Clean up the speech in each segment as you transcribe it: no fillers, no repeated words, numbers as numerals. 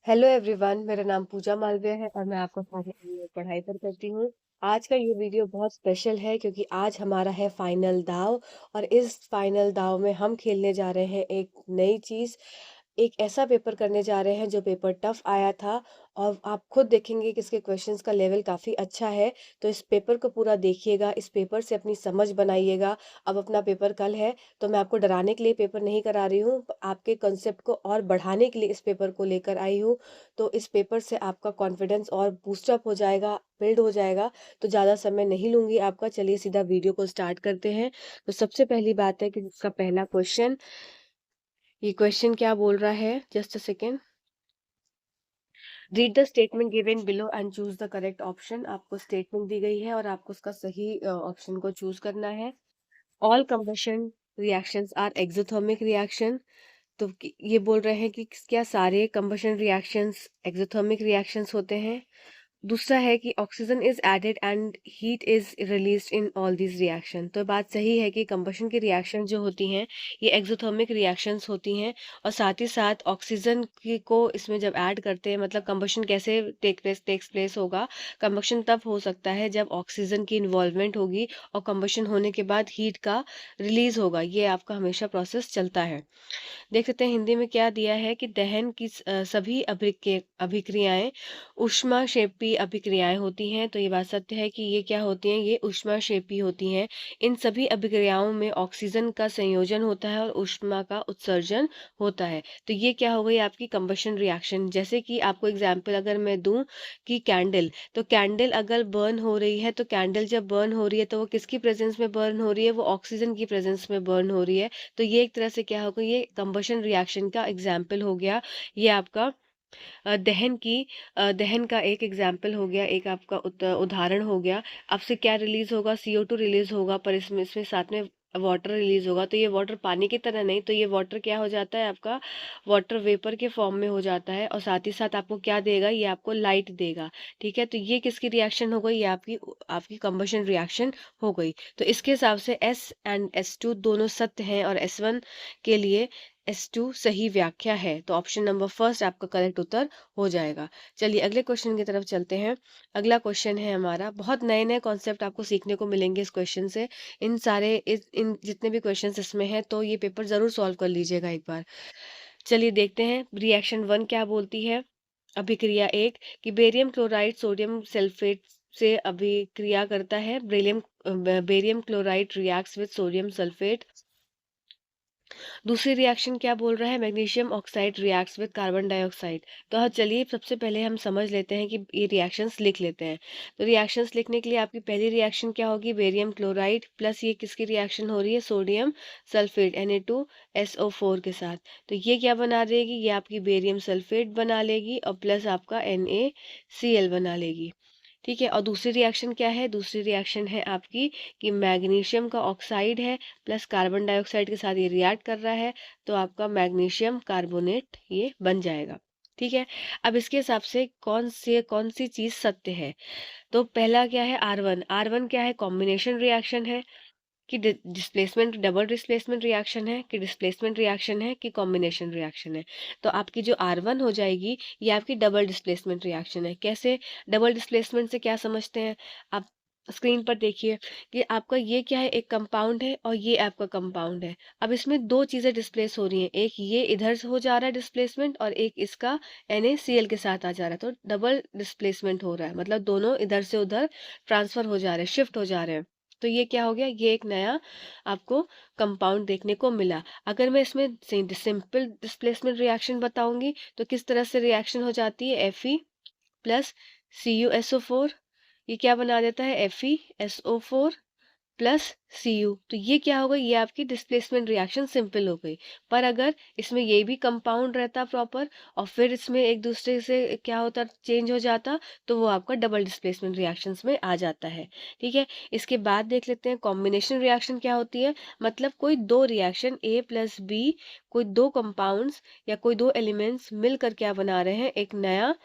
Hello everyone, मेरा नाम पूजा मालवीय है और मैं आपका साथ पढ़ाई पर करती हूँ। आज का ये वीडियो बहुत स्पेशल है क्योंकि आज हमारा है फाइनल दाव। और इस फाइनल दाव में हम खेलने जा रहे हैं एक नई चीज़। एक ऐसा पेपर करने जा रहे हैं जो पेपर टफ आया था। और आप खुद देखेंगे कि इसके क्वेश्चंस का लेवल काफ़ी अच्छा है। तो इस पेपर को पूरा देखिएगा, इस पेपर से अपनी समझ बनाइएगा। अब अपना पेपर कल है, तो मैं आपको डराने के लिए पेपर नहीं करा रही हूँ, आपके कंसेप्ट को और बढ़ाने के लिए इस पेपर को लेकर आई हूँ। तो इस पेपर से आपका कॉन्फिडेंस और बूस्टअप हो जाएगा, बिल्ड हो जाएगा। तो ज़्यादा समय नहीं लूँगी आपका, चलिए सीधा वीडियो को स्टार्ट करते हैं। तो सबसे पहली बात है कि इसका पहला क्वेश्चन, ये क्वेश्चन क्या बोल रहा है, just a second. Read the statement given below and choose the correct option. आपको स्टेटमेंट दी गई है और आपको उसका सही ऑप्शन को चूज करना है। All combustion reactions are exothermic reaction. तो ये बोल रहे हैं कि क्या सारे कंबशन रिएक्शंस एक्सोथर्मिक रिएक्शंस होते हैं। दूसरा है कि oxygen is added and heat is released in all these reaction. तो बात सही है कि कंबशन की रिएक्शन जो होती हैं ये एक्सोथर्मिक रिएक्शंस होती हैं। और साथ ही साथ ऑक्सीजन की को इसमें जब ऐड करते हैं, मतलब कंबशन कैसे टेक्स प्लेस होगा। कंबशन तब हो सकता है जब ऑक्सीजन की इन्वॉल्वमेंट होगी और कंबशन होने के बाद हीट का रिलीज होगा। ये आपका हमेशा प्रोसेस चलता है। देख सकते हैं हिंदी में क्या दिया है कि दहन की सभी अभिक्रियाएं ऊष्माक्षेपी अभिक्रियाएं होती हैं। तो ये बात सत्य है कि ये क्या होती हैं, ये ऊष्माक्षेपी होती हैं। इन सभी अभिक्रियाओं में ऑक्सीजन का संयोजन होता है और ऊष्मा का उत्सर्जन होता है। तो ये क्या हो गई आपकी कंबशन रिएक्शन। जैसे कि आपको एग्जाम्पल अगर मैं दूं कि कैंडल, तो कैंडल अगर बर्न हो रही है, तो कैंडल जब बर्न हो रही है तो वो किसकी प्रेजेंस में बर्न हो रही है, वो ऑक्सीजन की प्रेजेंस में बर्न हो रही है। तो ये एक तरह से क्या होगा, ये कंबशन रिएक्शन का एग्जाम्पल हो गया। ये आपका दहन का एक एग्जाम्पल हो गया, एक आपका उदाहरण हो गया। आपसे क्या रिलीज होगा, CO2 रिलीज होगा, पर इसमें साथ में वाटर रिलीज होगा। तो ये वाटर पानी की तरह नहीं, तो ये वाटर क्या हो जाता है आपका, वाटर वेपर के फॉर्म में हो जाता है। और साथ ही साथ आपको क्या देगा, ये आपको लाइट देगा। ठीक है, तो ये किसकी रिएक्शन हो गई, ये आपकी आपकी कंबशन रिएक्शन हो गई। तो इसके हिसाब से S and S2 दोनों सत्य हैं और S1 के लिए S2 सही व्याख्या है। तो ऑप्शन नंबर फर्स्ट आपका करेक्ट उत्तर हो जाएगा। चलिए अगले क्वेश्चन की तरफ चलते हैं। अगला क्वेश्चन है हमारा, बहुत नए नए कॉन्सेप्ट आपको सीखने को मिलेंगे इस क्वेश्चन से। इन जितने भी क्वेश्चंस इसमें हैं, तो ये पेपर जरूर सॉल्व कर लीजिएगा एक बार। चलिए देखते हैं रिएक्शन 1 क्या बोलती है। अभिक्रिया 1 कि बेरियम क्लोराइड सोडियम सल्फेट से अभिक्रिया करता है। Barium chloride reacts with sodium sulphate. दूसरी रिएक्शन क्या बोल रहा है, magnesium oxide reacts with carbon dioxide. तो हाँ, चलिए सबसे पहले हम समझ लेते हैं कि ये रिएक्शंस लिख लेते हैं। तो रिएक्शंस लिखने के लिए आपकी पहली रिएक्शन क्या होगी, बेरियम क्लोराइड प्लस ये किसकी रिएक्शन हो रही है, सोडियम सल्फेट Na2SO4 के साथ। तो ये क्या बना देगी, ये आपकी बेरियम सल्फेट बना लेगी और प्लस आपका NaCl बना लेगी। ठीक है, और दूसरी रिएक्शन क्या है, दूसरी रिएक्शन है आपकी कि मैग्नीशियम का ऑक्साइड है प्लस कार्बन डाइऑक्साइड के साथ ये रिएक्ट कर रहा है। तो आपका मैग्नीशियम कार्बोनेट ये बन जाएगा। ठीक है, अब इसके हिसाब से कौन सी चीज सत्य है। तो पहला क्या है, R1 क्या है, कॉम्बिनेशन रिएक्शन है कि डिस्प्लेसमेंट, डबल डिस्प्लेसमेंट रिएक्शन है कि डिस्प्लेसमेंट रिएक्शन है कि कॉम्बिनेशन रिएक्शन है। तो आपकी जो R1 हो जाएगी ये आपकी डबल डिस्प्लेसमेंट रिएक्शन है। कैसे, डबल डिस्प्लेसमेंट से क्या समझते हैं आप, स्क्रीन पर देखिए कि आपका ये क्या है, एक कंपाउंड है और ये आपका कंपाउंड है। अब इसमें दो चीजें डिस्प्लेस हो रही हैं, एक ये इधर से हो जा रहा है डिस्प्लेसमेंट और एक इसका NaCl के साथ आ जा रहा है। तो डबल डिस्प्लेसमेंट हो रहा है, मतलब दोनों इधर से उधर ट्रांसफर हो जा रहे हैं, शिफ्ट हो जा रहे हैं। तो ये क्या हो गया, ये एक नया आपको कंपाउंड देखने को मिला। अगर मैं इसमें सिंपल डिस्प्लेसमेंट रिएक्शन बताऊंगी तो किस तरह से रिएक्शन हो जाती है, Fe प्लस CuSO4, ये क्या बना देता है, FeSO4 प्लस Cu। तो ये क्या हो गई, ये आपकी डिस्प्लेसमेंट रिएक्शन सिंपल हो गई। पर अगर इसमें ये भी कंपाउंड रहता प्रॉपर और फिर इसमें एक दूसरे से क्या होता, चेंज हो जाता, तो वो आपका डबल डिस्प्लेसमेंट रिएक्शंस में आ जाता है। ठीक है, इसके बाद देख लेते हैं कॉम्बिनेशन रिएक्शन क्या होती है। मतलब कोई दो रिएक्शन A प्लस B, कोई दो कंपाउंड्स या कोई दो एलिमेंट्स मिलकर क्या बना रहे हैं, एक नया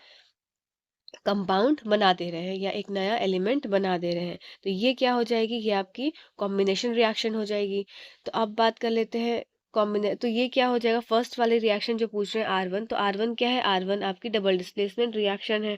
कंपाउंड बना दे रहे हैं या एक नया एलिमेंट बना दे रहे हैं। तो ये क्या हो जाएगी, ये आपकी कॉम्बिनेशन रिएक्शन हो जाएगी। तो अब बात कर लेते हैं तो ये क्या हो जाएगा, फर्स्ट वाले रिएक्शन जो पूछ रहे हैं R1, तो R1 क्या है, R1 आपकी डबल डिस्प्लेसमेंट रिएक्शन है।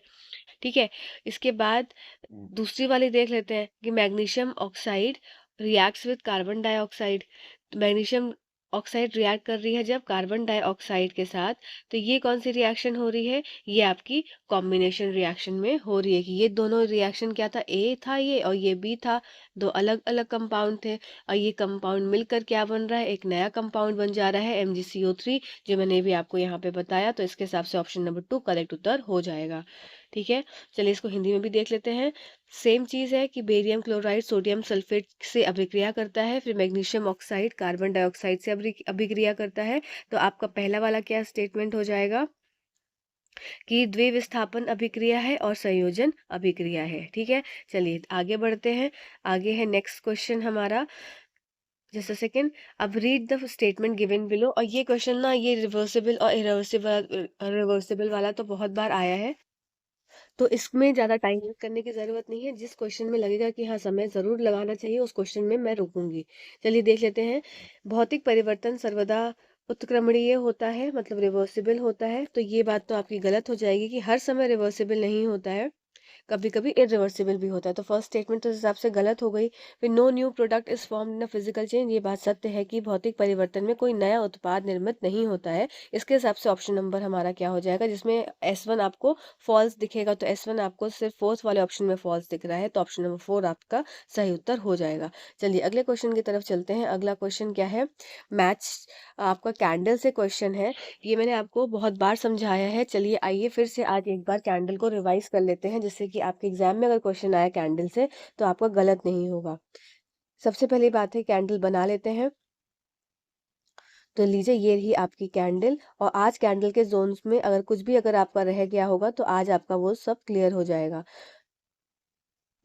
ठीक है। इसके बाद दूसरी वाली देख लेते हैं कि magnesium oxide reacts with carbon dioxide. तो मैग्नीशियम ऑक्साइड रिएक्ट कर रही है जब कार्बन डाइऑक्साइड के साथ, तो ये कौन सी रिएक्शन हो रही है, ये आपकी कॉम्बिनेशन रिएक्शन में हो रही है कि ये दोनों रिएक्शन क्या था, ए था ये और ये बी था, दो अलग अलग कंपाउंड थे, और ये कंपाउंड मिलकर क्या बन रहा है, एक नया कंपाउंड बन जा रहा है MgCO3, जो मैंने भी आपको यहाँ पे बताया। तो इसके हिसाब से ऑप्शन नंबर 2 करेक्ट उत्तर हो जाएगा। ठीक है। चलिए इसको हिंदी में भी देख लेते हैं। सेम चीज़ है कि बेरियम क्लोराइड सोडियम सल्फेट से अभिक्रिया करता है, फिर मैग्नीशियम ऑक्साइड कार्बन डाइऑक्साइड से अभिक्रिया करता है। तो आपका पहला वाला क्या स्टेटमेंट हो जाएगा कि द्विविस्थापन अभिक्रिया है और संयोजन अभिक्रिया है। ठीक है। चलिए आगे बढ़ते हैं। आगे है नेक्स्ट क्वेश्चन हमारा, जैसे सेकंड, अब read the statement given below. और ये क्वेश्चन ना, ये रिवर्सिबल और रिवर्सिबल वाला तो बहुत बार आया है, तो इसमें ज़्यादा टाइम वेस्ट करने की ज़रूरत नहीं है। जिस क्वेश्चन में लगेगा कि हाँ समय ज़रूर लगाना चाहिए, उस क्वेश्चन में मैं रुकूंगी। चलिए देख लेते हैं। भौतिक परिवर्तन सर्वदा उत्क्रमणीय होता है, मतलब रिवर्सिबल होता है। तो ये बात तो आपकी गलत हो जाएगी कि हर समय रिवर्सिबल नहीं होता है, कभी कभी इरिवर्सिबल भी होता है। तो फर्स्ट स्टेटमेंट तो इस हिसाब से गलत हो गई। फिर no new product is form in physical change, ये बात सत्य है कि भौतिक परिवर्तन में कोई नया उत्पाद निर्मित नहीं होता है। इसके हिसाब से ऑप्शन नंबर हमारा क्या हो जाएगा, जिसमें S1 आपको फॉल्स दिखेगा, तो S1 आपको सिर्फ फोर्थ वाले ऑप्शन में फॉल्स दिख रहा है, तो ऑप्शन नंबर 4 आपका सही उत्तर हो जाएगा। चलिए अगले क्वेश्चन की तरफ चलते हैं। अगला क्वेश्चन क्या है, मैच आपका कैंडल से क्वेश्चन है। ये मैंने आपको बहुत बार समझाया है। चलिए आइए फिर से आज एक बार कैंडल को रिवाइज कर लेते हैं, जिससे कि आपके एग्जाम में अगर क्वेश्चन आया कैंडल से तो आपका गलत नहीं होगा। सबसे पहली बात है कैंडल बना लेते हैं। तो लीजिए ये रही आपकी कैंडल, और आज कैंडल के जोन्स में अगर कुछ भी अगर आपका रह गया होगा तो आज आपका वो सब क्लियर हो जाएगा।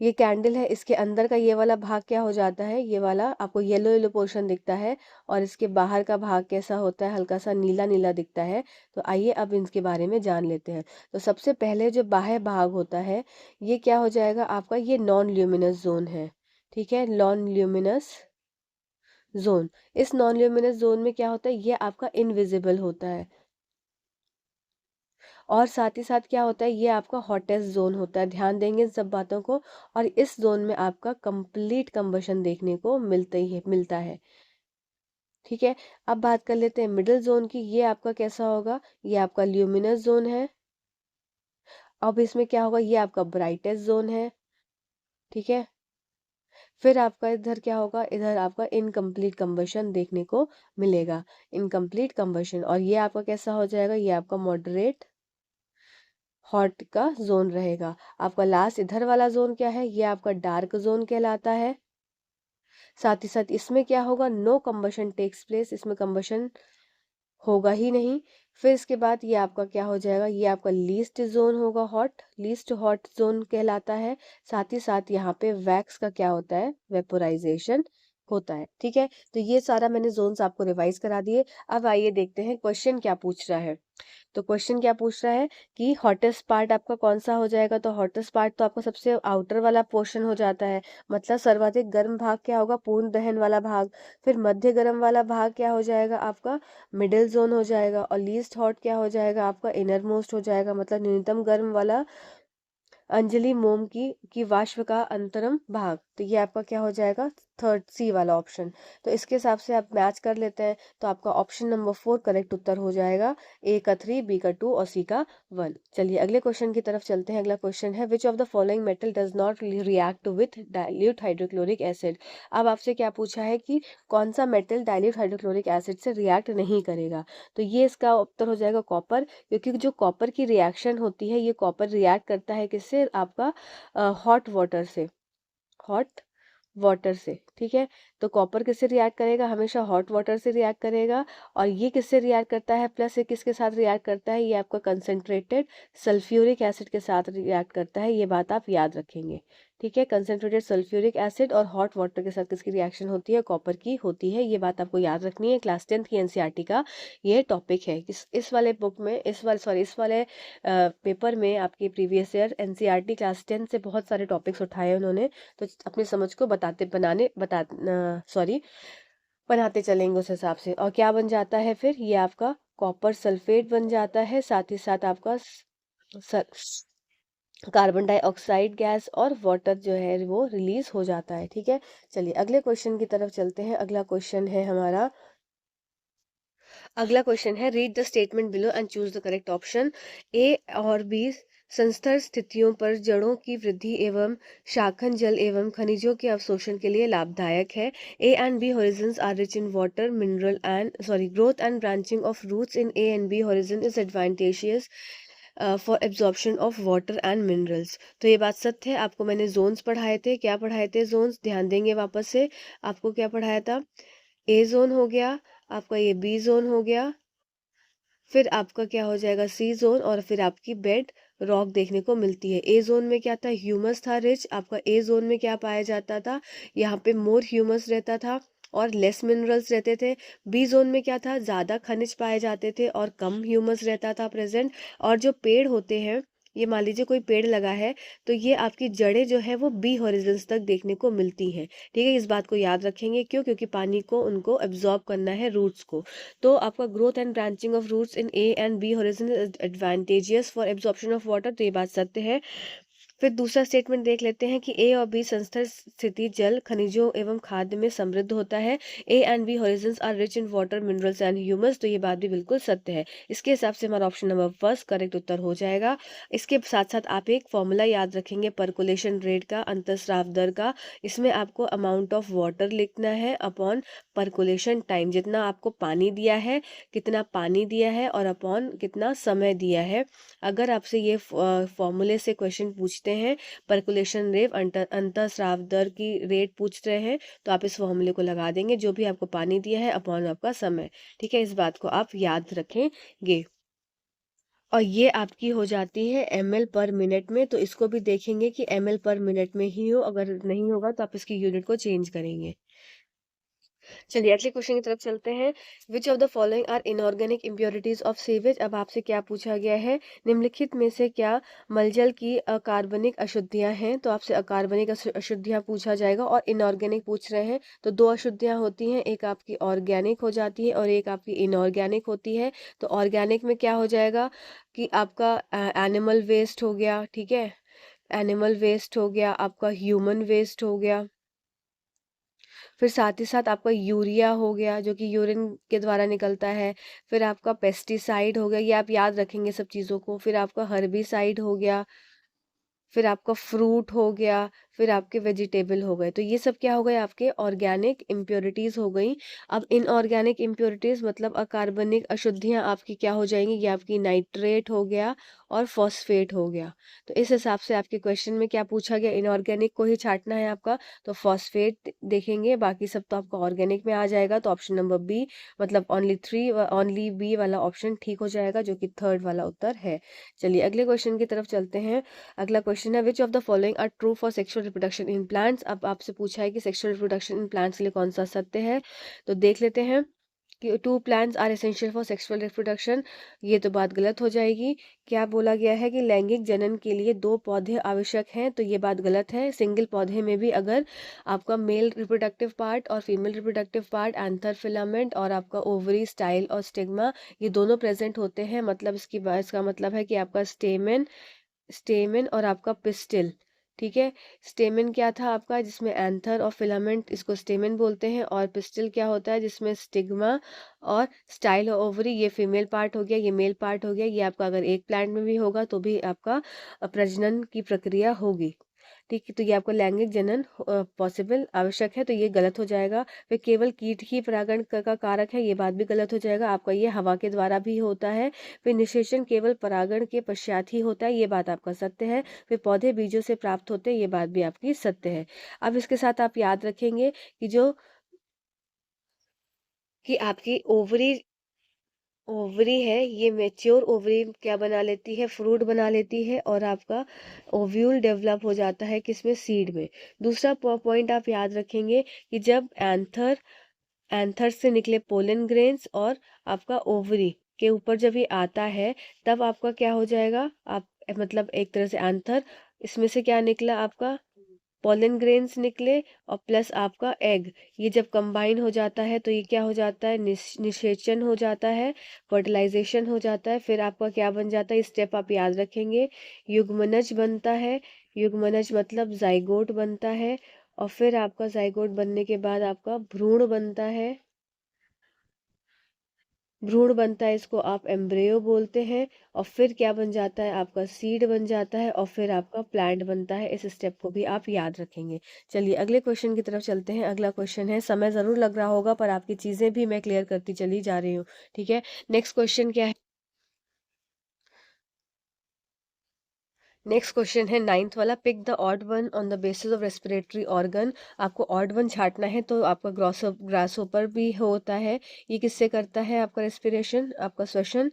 ये कैंडल है, इसके अंदर का ये वाला भाग क्या हो जाता है, ये वाला आपको येलो येलो पोर्शन दिखता है, और इसके बाहर का भाग कैसा होता है, हल्का सा नीला नीला दिखता है। तो आइए अब इनके बारे में जान लेते हैं। तो सबसे पहले जो बाह्य भाग होता है, ये क्या हो जाएगा आपका, ये नॉन ल्यूमिनस जोन है। ठीक है, नॉन ल्यूमिनस जोन। इस नॉन ल्यूमिनस जोन में क्या होता है, ये आपका इनविजिबल होता है, और साथ ही साथ क्या होता है, ये आपका हॉटेस्ट जोन होता है। ध्यान देंगे इन सब बातों को। और इस जोन में आपका कंप्लीट कंबशन देखने को मिलता है। ठीक है। अब बात कर लेते हैं मिडिल जोन की। ये आपका कैसा होगा, ये आपका ल्यूमिनस जोन है। अब इसमें क्या होगा, ये आपका ब्राइटेस्ट जोन है। ठीक है। फिर आपका इधर क्या होगा, इधर आपका इनकम्प्लीट कंबशन देखने को मिलेगा, इनकम्प्लीट कंबशन। और ये आपका कैसा हो जाएगा, ये आपका मॉडरेट हॉट का जोन रहेगा। आपका लास्ट इधर वाला जोन क्या है, ये आपका डार्क जोन कहलाता है। साथ ही साथ इसमें क्या होगा, नो कंबशन टेक्स प्लेस, इसमें कंबशन होगा ही नहीं। फिर इसके बाद ये आपका क्या हो जाएगा, ये आपका लीस्ट जोन होगा, हॉट लीस्ट हॉट जोन कहलाता है। साथ ही साथ यहाँ पे वैक्स का क्या होता है, वेपोराइजेशन होता है। ठीक है। तो ये सारा मैंने जोन्स आपको रिवाइज करा दिए। अब आइए देखते हैं क्वेश्चन क्या पूछ रहा है। तो क्वेश्चन क्या पूछ रहा है कि हॉटेस्ट पार्ट आपका कौन सा हो जाएगा। तो हॉटेस्ट पार्ट तो आपका सबसे आउटर वाला पोर्शन हो जाता है, मतलब सर्वाधिक गर्म भाग क्या होगा, पूर्ण दहन वाला भाग। फिर मध्य गर्म वाला भाग क्या हो जाएगा आपका, मिडिल जोन हो जाएगा। और लीस्ट हॉट क्या हो जाएगा आपका, इनर मोस्ट हो जाएगा, मतलब न्यूनतम गर्म वाला अंजलि मोम की वाष्प का अंतरम भाग। तो ये आपका क्या हो जाएगा, थर्ड सी वाला ऑप्शन। तो इसके हिसाब से आप मैच कर लेते हैं, तो आपका ऑप्शन नंबर 4 करेक्ट उत्तर हो जाएगा। ए का 3, बी का 2 और सी का 1। चलिए अगले क्वेश्चन की तरफ चलते हैं। अगला क्वेश्चन है, which of the following metal does not react with dilute hydrochloric acid. अब आपसे क्या पूछा है कि कौन सा मेटल डाइल्यूट हाइड्रोक्लोरिक एसिड से रिएक्ट नहीं करेगा। तो ये इसका उत्तर हो जाएगा कॉपर, क्योंकि जो कॉपर की रिएक्शन होती है, ये कॉपर रिएक्ट करता है किससे, आपका हॉट वाटर से, हॉट वाटर से। ठीक है। तो कॉपर किससे रिएक्ट करेगा, हमेशा हॉट वाटर से रिएक्ट करेगा। और ये किससे रिएक्ट करता है, प्लस ये किसके साथ रिएक्ट करता है, ये आपका कंसंट्रेटेड सल्फ्यूरिक एसिड के साथ रिएक्ट करता है। ये बात आप याद रखेंगे। ठीक है। कंसंट्रेटेड सल्फ्यूरिक एसिड और हॉट वाटर के साथ किसकी रिएक्शन होती है, कॉपर की होती है। ये बात आपको याद रखनी है। क्लास 10th की एनसीईआरटी का ये टॉपिक है। इस वाले बुक में, इस वाले पेपर में आपके प्रीवियस ईयर एनसीईआरटी क्लास 10 से बहुत सारे टॉपिक्स उठाए उन्होंने। तो अपनी समझ को बताते बनाने बता सॉरी बनाते चलेंगे उस हिसाब से, और क्या बन जाता है फिर, ये आपका कॉपर सल्फेट बन जाता है, साथ ही साथ आपका कार्बन डाइऑक्साइड गैस और वाटर जो है वो रिलीज हो जाता है। ठीक है, चलिए अगले क्वेश्चन की तरफ चलते हैं। अगला क्वेश्चन है read the statement below and choose the correct option. A और बी संस्तर स्थितियों पर जड़ों की वृद्धि एवं शाखन जल एवं खनिजों के अवशोषण के लिए लाभदायक है। A and B horizons are rich in water mineral and growth and branching of roots in A and B horizon is advantageous for absorption of water and minerals. तो ये बात सत्य है। आपको मैंने जोन्स पढ़ाए थे, क्या पढ़ाए थे जोन्स, ध्यान देंगे वापस से। आपको क्या पढ़ाया था, ए जोन हो गया, आपका ये बी जोन हो गया, फिर आपका क्या हो जाएगा सी जोन, और फिर आपकी बेड रॉक देखने को मिलती है। ए जोन में क्या था, ह्यूमस था रिच। आपका ए जोन में क्या पाया जाता था, यहाँ पे मोर ह्यूमस रहता था और लेस मिनरल्स रहते थे। बी जोन में क्या था, ज़्यादा खनिज पाए जाते थे और कम ह्यूमस रहता था प्रेजेंट। और जो पेड़ होते हैं, ये मान लीजिए कोई पेड़ लगा है, तो ये आपकी जड़ें जो है वो बी हॉरिजन्स तक देखने को मिलती हैं। ठीक है, इस बात को याद रखेंगे, क्यों, क्योंकि पानी को उनको एब्जॉर्ब करना है रूट्स को। तो आपका growth and branching of roots in A and B horizon is advantageous for absorption of water, तो ये बात सत्य है। फिर दूसरा स्टेटमेंट देख लेते हैं कि ए और बी संस्था स्थिति जल खनिजों एवं खाद्य में समृद्ध होता है। A and B horizons are rich in water minerals and humus, तो ये बात भी बिल्कुल सत्य है। इसके हिसाब से हमारा ऑप्शन नंबर फर्स्ट करेक्ट उत्तर हो जाएगा। इसके साथ साथ आप एक फॉर्मूला याद रखेंगे परकुलेशन रेट का, अंतःस्राव दर का। इसमें आपको अमाउंट ऑफ वाटर लिखना है अपॉन परकुलेशन टाइम, जितना आपको पानी दिया है, कितना पानी दिया है, और अपॉन कितना समय दिया है। अगर आपसे ये फॉर्मूले से क्वेश्चन पूछते हैं, परकुलेशन रेट अंतःस्राव दर की रेट पूछ रहे हैं, तो आप इस फॉर्मूले को लगा देंगे, जो भी आपको पानी दिया है अपॉन आपका समय। ठीक है, इस बात को आप याद रखेंगे। और ये आपकी हो जाती है ml पर मिनट में, तो इसको भी देखेंगे कि ml पर मिनट में ही हो, अगर नहीं होगा तो आप इसकी यूनिट को चेंज करेंगे। चलिए अगले क्वेश्चन की तरफ चलते हैं। Which of the following are inorganic impurities of sewage. अब आपसे क्या पूछा गया है, निम्नलिखित में से क्या मलजल की अकार्बनिक अशुद्धियां हैं। तो आपसे अकार्बनिक अशुद्धियां पूछा जाएगा, और इनऑर्गेनिक पूछ रहे हैं, तो दो अशुद्धियां होती हैं, एक आपकी ऑर्गेनिक हो जाती है और एक आपकी इनऑर्गेनिक होती है। तो ऑर्गेनिक में क्या हो जाएगा कि आपका एनिमल वेस्ट हो गया, ठीक है, एनिमल वेस्ट हो गया, आपका ह्यूमन वेस्ट हो गया, फिर साथ ही साथ आपका यूरिया हो गया जो कि यूरिन के द्वारा निकलता है, फिर आपका पेस्टिसाइड हो गया, ये आप याद रखेंगे सब चीज़ों को, फिर आपका हर्बिसाइड हो गया, फिर आपका फ्रूट हो गया, फिर आपके वेजिटेबल हो गए। तो ये सब क्या हो गए, आपके ऑर्गेनिक इम्प्योरिटीज़ हो गई। अब इनऑर्गेनिक इम्प्योरिटीज़ मतलब अकार्बनिक अशुद्धियाँ आपकी क्या हो जाएंगी, ये आपकी नाइट्रेट हो गया और फॉस्फेट हो गया। तो इस हिसाब से आपके क्वेश्चन में क्या पूछा गया, इनऑर्गेनिक को ही छांटना है आपका, तो फॉस्फेट देखेंगे, बाकी सब तो आपका ऑर्गेनिक में आ जाएगा। तो ऑप्शन नंबर बी मतलब ओनली बी वाला ऑप्शन ठीक हो जाएगा, जो कि थर्ड वाला उत्तर है। चलिए अगले क्वेश्चन की तरफ चलते हैं। अगला क्वेश्चन है which of the following are true for sexual reproduction in plants. अब आपसे पूछा है कि सेक्सुअल रिप्रोडक्शन इन प्लांट्स के लिए कौन सा सत्य है। तो देख लेते हैं कि two plants are essential for sexual reproduction, ये तो बात गलत हो जाएगी। क्या बोला गया है कि लैंगिक जनन के लिए दो पौधे आवश्यक हैं, तो ये बात गलत है। सिंगल पौधे में भी अगर आपका मेल रिप्रोडक्टिव पार्ट और female reproductive part, anther filament और आपका ओवरी स्टाइल और स्टिग्मा, ये दोनों प्रेजेंट होते हैं, मतलब इसका मतलब है कि आपका स्टेमेन स्टेमेन और आपका पिस्टिल, ठीक है। स्टेमेन क्या था आपका, जिसमें एंथर और फिलामेंट, इसको स्टेमेन बोलते हैं, और पिस्टिल क्या होता है, जिसमें स्टिग्मा और स्टाइल और ओवरी, ये फीमेल पार्ट हो गया, ये मेल पार्ट हो गया। ये आपका अगर एक प्लांट में भी होगा तो भी आपका प्रजनन की प्रक्रिया होगी, ठीक है। तो ये आपको लैंगिक जनन पॉसिबल आवश्यक है, तो ये गलत हो जाएगा। फिर केवल कीट ही परागण का कारक है, ये बात भी गलत हो जाएगा, आपका ये हवा के द्वारा भी होता है। फिर निषेचन केवल परागण के पश्चात ही होता है, ये बात आपका सत्य है। फिर पौधे बीजों से प्राप्त होते हैं, ये बात भी आपकी सत्य है। अब इसके साथ आप याद रखेंगे कि आपकी ओवरी ओवरी है, ये मेच्योर ओवरी क्या बना लेती है, फ्रूट बना लेती है, और आपका ओव्यूल डेवलप हो जाता है किसमें, सीड में। दूसरा पॉइंट आप याद रखेंगे कि जब एंथर से निकले पोलन ग्रेन्स और आपका ओवरी के ऊपर जब ये आता है, तब आपका क्या हो जाएगा, आप मतलब एक तरह से एंथर, इसमें से क्या निकला आपका पॉलन ग्रेन्स निकले और प्लस आपका एग, ये जब कंबाइन हो जाता है तो ये क्या हो जाता है, निषेचन हो जाता है, फर्टिलाइजेशन हो जाता है। फिर आपका क्या बन जाता है, स्टेप आप याद रखेंगे, युग्मनज बनता है। युग्मनज मतलब जाइगोट बनता है। और फिर आपका जाइगोट बनने के बाद आपका भ्रूण बनता है। भ्रूण बनता है, इसको आप एम्ब्रियो बोलते हैं। और फिर क्या बन जाता है, आपका सीड बन जाता है। और फिर आपका प्लांट बनता है। इस स्टेप को भी आप याद रखेंगे। चलिए अगले क्वेश्चन की तरफ चलते हैं। अगला क्वेश्चन है, समय ज़रूर लग रहा होगा पर आपकी चीज़ें भी मैं क्लियर करती चली जा रही हूँ। ठीक है, नेक्स्ट क्वेश्चन क्या है। नेक्स्ट क्वेश्चन है नाइन्थ वाला, pick the odd one on the basis of respiratory organ. आपको ऑड वन छांटना है तो आपका ग्रास ऊपर भी होता है। ये किससे करता है, आपका रेस्पिरेशन, आपका श्वसन।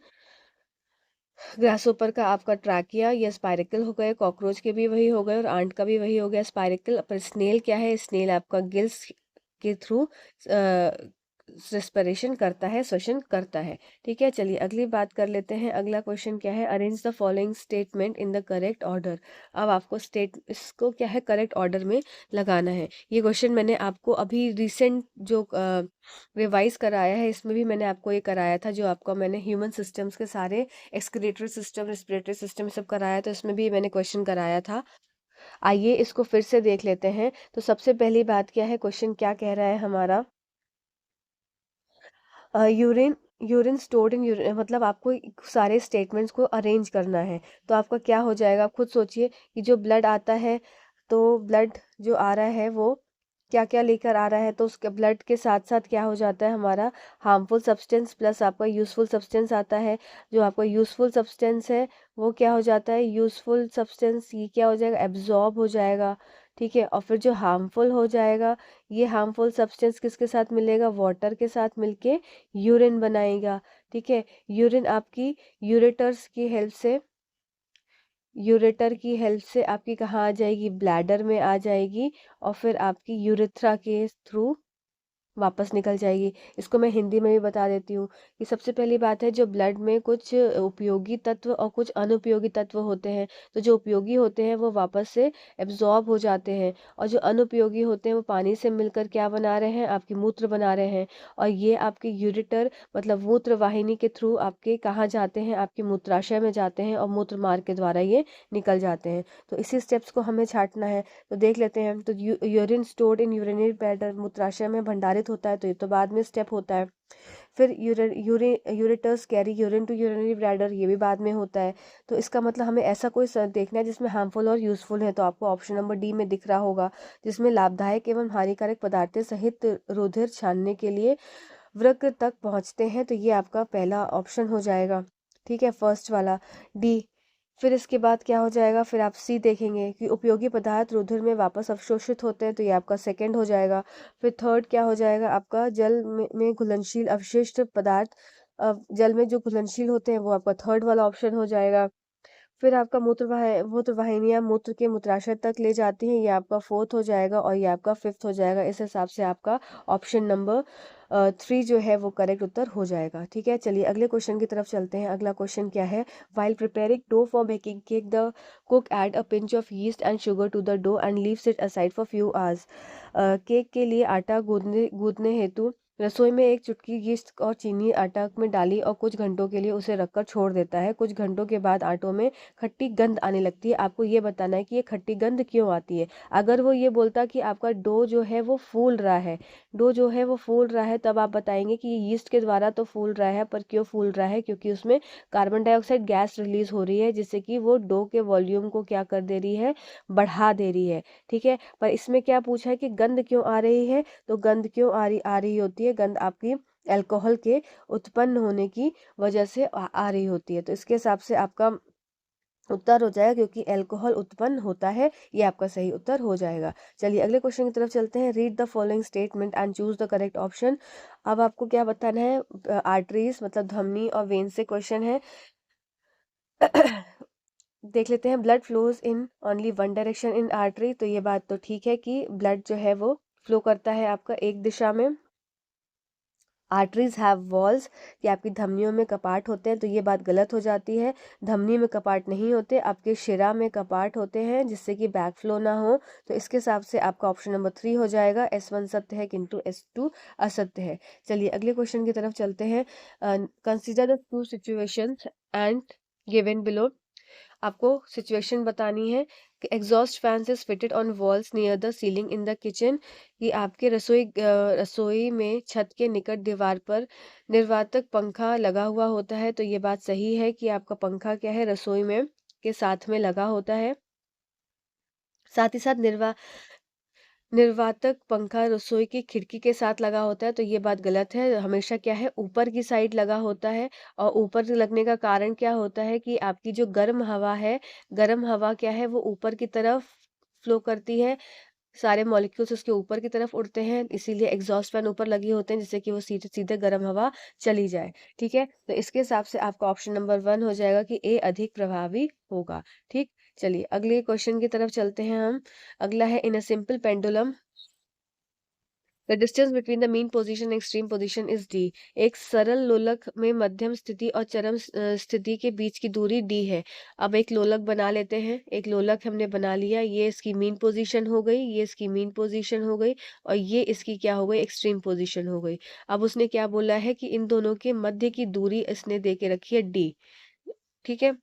ग्रास ऊपर का आपका ट्रैकिया, ये स्पाइरिकल हो गए, कॉकरोच के भी वही हो गए और आंट का भी वही हो गया स्पाइरिकल। पर स्नेल क्या है, स्नेल आपका गिल्स के थ्रू रेस्पिरेशन करता है, श्वसन करता है। ठीक है, चलिए अगली बात कर लेते हैं। अगला क्वेश्चन क्या है, arrange the following statement in the correct order. अब आपको इसको क्या है, करेक्ट ऑर्डर में लगाना है। ये क्वेश्चन मैंने आपको अभी रिसेंट जो रिवाइज कराया है, इसमें भी मैंने आपको ये कराया था, जो आपको मैंने ह्यूमन सिस्टम्स के सारे एक्सक्रीटरी सिस्टम, रेस्पिरेटरी सिस्टम सब कराया, तो इसमें भी मैंने क्वेश्चन कराया था। आइए इसको फिर से देख लेते हैं। तो सबसे पहली बात क्या है, क्वेश्चन क्या कह रहा है हमारा, urine urine stored in urine, मतलब आपको सारे स्टेटमेंट्स को अरेंज करना है। तो आपका क्या हो जाएगा, आप खुद सोचिए कि जो ब्लड आता है, तो ब्लड जो आ रहा है वो क्या क्या लेकर आ रहा है। तो उसके ब्लड के साथ साथ क्या हो जाता है हमारा, हार्मफुल सब्सटेंस प्लस आपका यूज़फुल सब्सटेंस आता है। जो आपका यूज़फुल सब्सटेंस है वो क्या हो जाता है, यूज़फुल सब्सटेंस ये क्या हो जाएगा, एब्जॉर्ब हो जाएगा। ठीक है, और फिर जो हार्मफुल हो जाएगा, ये हार्मफुल सब्सटेंस किसके साथ मिलेगा, वाटर के साथ मिलके यूरिन बनाएगा। ठीक है, यूरिन आपकी यूरेटर्स की हेल्प से, यूरेटर की हेल्प से आपकी कहाँ आ जाएगी, ब्लैडर में आ जाएगी। और फिर आपकी यूरेथ्रा के थ्रू वापस निकल जाएगी। इसको मैं हिंदी में भी बता देती हूँ कि सबसे पहली बात है, जो ब्लड में कुछ उपयोगी तत्व और कुछ अनुपयोगी तत्व होते हैं। तो जो उपयोगी होते हैं वो वापस से एब्जॉर्ब हो जाते हैं, और जो अनुपयोगी होते हैं वो पानी से मिलकर क्या बना रहे हैं, आपकी मूत्र बना रहे हैं। और ये आपके यूरिटर मतलब मूत्र वाहिनी के थ्रू आपके कहाँ जाते हैं, आपके मूत्राशय में जाते हैं और मूत्र मार्ग के द्वारा ये निकल जाते हैं। तो इसी स्टेप्स को हमें छांटना है। तो देख लेते हैं। तो urine stored in urinary bladder, मूत्राशय में भंडारित होता है, तो ये तो बाद में स्टेप होता है। फिर ureters carry urine to urinary bladder, ये भी बाद में होता है। तो इसका मतलब हमें ऐसा कोई देखना है जिसमें हार्मफुल और यूजफुल है। तो आपको ऑप्शन नंबर डी में दिख रहा होगा, जिसमें लाभदायक एवं हानिकारक पदार्थों सहित रुधिर छानने के लिए वृक्क तक पहुंचते हैं। तो ये आपका पहला ऑप्शन हो जाएगा। ठीक है, फर्स्ट वाला डी। फिर इसके बाद क्या हो जाएगा, फिर आप सी देखेंगे कि उपयोगी पदार्थ रुधिर में वापस अवशोषित होते हैं, तो ये आपका सेकंड हो जाएगा। फिर थर्ड क्या हो जाएगा, आपका जल में घुलनशील अवशिष्ट पदार्थ, जल में जो घुलनशील होते हैं वो आपका थर्ड वाला ऑप्शन हो जाएगा। फिर आपका मूत्र वाहिनियां मूत्र के मूत्राशय तक ले जाती हैं, ये आपका फोर्थ हो जाएगा। और ये आपका फिफ्थ हो जाएगा। इस हिसाब से आपका ऑप्शन नंबर 3 जो है वो करेक्ट उत्तर हो जाएगा। ठीक है, चलिए अगले क्वेश्चन की तरफ चलते हैं। अगला क्वेश्चन क्या है, while preparing dough for baking cake the cook add a pinch of yeast and sugar to the dough and leaves it aside for few hours. Cake के लिए आटा गूंदने गूंदने हेतु रसोई में एक चुटकी यीस्ट और चीनी आटा में डाली और कुछ घंटों के लिए उसे रखकर छोड़ देता है। कुछ घंटों के बाद आटों में खट्टी गंध आने लगती है। आपको ये बताना है कि ये खट्टी गंध क्यों आती है। अगर वो ये बोलता कि आपका डो जो है वो फूल रहा है, डो जो है वो फूल रहा है, तब आप बताएंगे कि ये यीस्ट के द्वारा तो फूल रहा है, पर क्यों फूल रहा है, क्योंकि उसमें कार्बन डाइऑक्साइड गैस रिलीज हो रही है, जिससे कि वो डो के वॉल्यूम को क्या कर दे रही है, बढ़ा दे रही है। ठीक है, पर इसमें क्या पूछा है कि गंध क्यों आ रही है। तो गंध क्यों आ रही होती है, गंध आपकी अल्कोहल के उत्पन्न होने की वजह से आ रही होती है। तो इसके हिसाब से आपका उत्तर हो जाएगा, क्योंकि अल्कोहल उत्पन्न होता है, ये आपका सही उत्तर हो जाएगा। चलिए अगले क्वेश्चन की तरफ चलते हैं। Read the following statement and choose the correct option. अब आपको क्या बताना है, आर्टरीज मतलब धमनी और वेन से क्वेश्चन है। देख लेते हैं, blood flows in only one direction in artery. तो ये बात तो ठीक है कि ब्लड जो है वो फ्लो करता है आपका एक दिशा में। आर्टरीज हैव वॉल्स, कि आपकी धमनियों में कपाट होते हैं, तो ये बात गलत हो जाती है। धमनी में कपाट नहीं होते, आपके शिरा में कपाट होते हैं जिससे कि बैक फ्लो ना हो। तो इसके हिसाब से आपका ऑप्शन नंबर 3 हो जाएगा। S1 सत्य है किंतु S2 असत्य है। चलिए अगले क्वेश्चन की तरफ चलते हैं। Consider the two situations and given below. आपको सिचुएशन बतानी है कि exhaust fans is fitted on walls near the ceiling in the kitchen, कि आपके रसोई में छत के निकट दीवार पर निर्वातक पंखा लगा हुआ होता है। तो ये बात सही है कि आपका पंखा क्या है, रसोई में के साथ में लगा होता है। साथ ही साथ निर्वातक पंखा रसोई की खिड़की के साथ लगा होता है, तो ये बात गलत है। हमेशा क्या है, ऊपर की साइड लगा होता है। और ऊपर से लगने का कारण क्या होता है कि आपकी जो गर्म हवा है, गर्म हवा क्या है, वो ऊपर की तरफ फ्लो करती है। सारे मॉलिक्यूल्स उसके ऊपर की तरफ उड़ते हैं, इसीलिए एग्जॉस्ट फैन ऊपर लगे होते हैं जिससे कि वो सीधे सीधे गर्म हवा चली जाए। ठीक है, तो इसके हिसाब से आपका ऑप्शन नंबर 1 हो जाएगा कि ए अधिक प्रभावी होगा। ठीक, चलिए अगले क्वेश्चन की तरफ चलते हैं हम। अगला है, in a simple pendulum the distance between the mean position extreme position is D. एक सरल लोलक में मध्यम स्थिति और चरम स्थिति के बीच की दूरी डी है। अब एक लोलक बना लेते हैं। एक लोलक हमने बना लिया, ये इसकी मीन पोजीशन हो गई, ये इसकी मीन पोजीशन हो गई, और ये इसकी क्या हो गई, एक्सट्रीम पोजीशन हो गई। अब उसने क्या बोला है कि इन दोनों के मध्य की दूरी इसने दे के रखी है डी। ठीक है,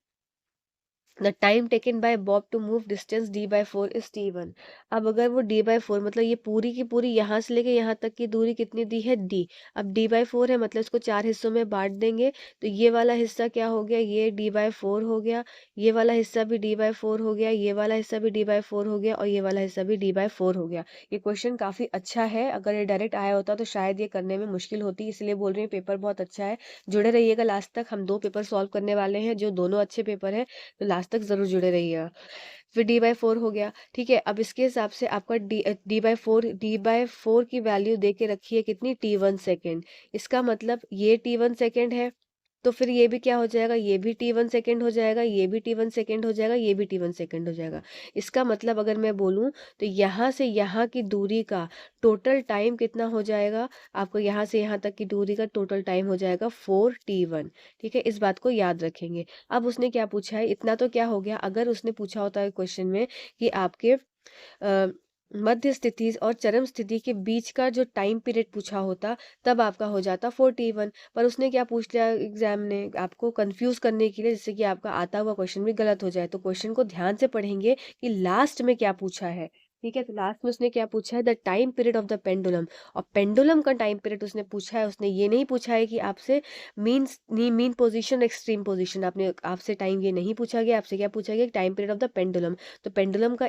the time taken by Bob to move distance d/4 is t1। अब अगर वो d/4 मतलब ये पूरी की पूरी यहाँ से लेके यहाँ तक की दूरी कितनी दी है, d। अब d/4 है मतलब इसको 4 हिस्सों में बांट देंगे, तो ये वाला हिस्सा क्या हो गया, ये d/4 हो गया, ये वाला हिस्सा भी d/4 हो गया, ये वाला हिस्सा भी d/4 हो गया, और ये वाला हिस्सा भी d/4 हो गया। ये क्वेश्चन काफी अच्छा है। अगर ये डायरेक्ट आया होता तो शायद ये करने में मुश्किल होती, इसलिए बोल रही हूँ पेपर बहुत अच्छा है। जुड़े रहिएगा लास्ट तक, हम 2 पेपर सॉल्व करने वाले हैं जो दोनों अच्छे पेपर है, तो लास्ट तक जरूर जुड़े रहिएगा। फिर d/4 हो गया। ठीक है, अब इसके हिसाब से आपका d/4 की वैल्यू दे के रखी है कितनी, t1 सेकेंड। इसका मतलब ये t1 सेकेंड है, तो फिर ये भी क्या हो जाएगा, ये भी t1 सेकेंड हो जाएगा, ये भी t1 सेकेंड हो जाएगा, ये भी t1 सेकेंड हो जाएगा। इसका मतलब अगर मैं बोलूं तो यहाँ से यहाँ की दूरी का टोटल टाइम कितना हो जाएगा, आपको यहाँ से यहाँ तक की दूरी का टोटल टाइम हो जाएगा 4t1। ठीक है, इस बात को याद रखेंगे। अब उसने क्या पूछा है, इतना तो क्या हो गया। अगर उसने पूछा होता है क्वेश्चन में कि आपके मध्य स्थिति और चरम स्थिति के बीच का जो टाइम पीरियड पूछा होता, तब आपका हो जाता 4t1। पर उसने क्या पूछ लिया एग्जाम ने, आपको कंफ्यूज करने के लिए, जिससे कि आपका आता हुआ क्वेश्चन भी गलत हो जाए। तो क्वेश्चन को ध्यान से पढ़ेंगे कि लास्ट में क्या पूछा है। ठीक है, तो लास्ट में उसने क्या पूछा है, the time period of the pendulum. और पेंडुलम का टाइम पीरियड उसने पूछा है, उसने ये नहीं पूछा है कि आपसे मीन पोजीशन एक्सट्रीम पोजीशन, आपने आपसे टाइम ये नहीं पूछा गया, आपसे क्या पूछा गया, time period of the pendulum. तो पेंडुलम का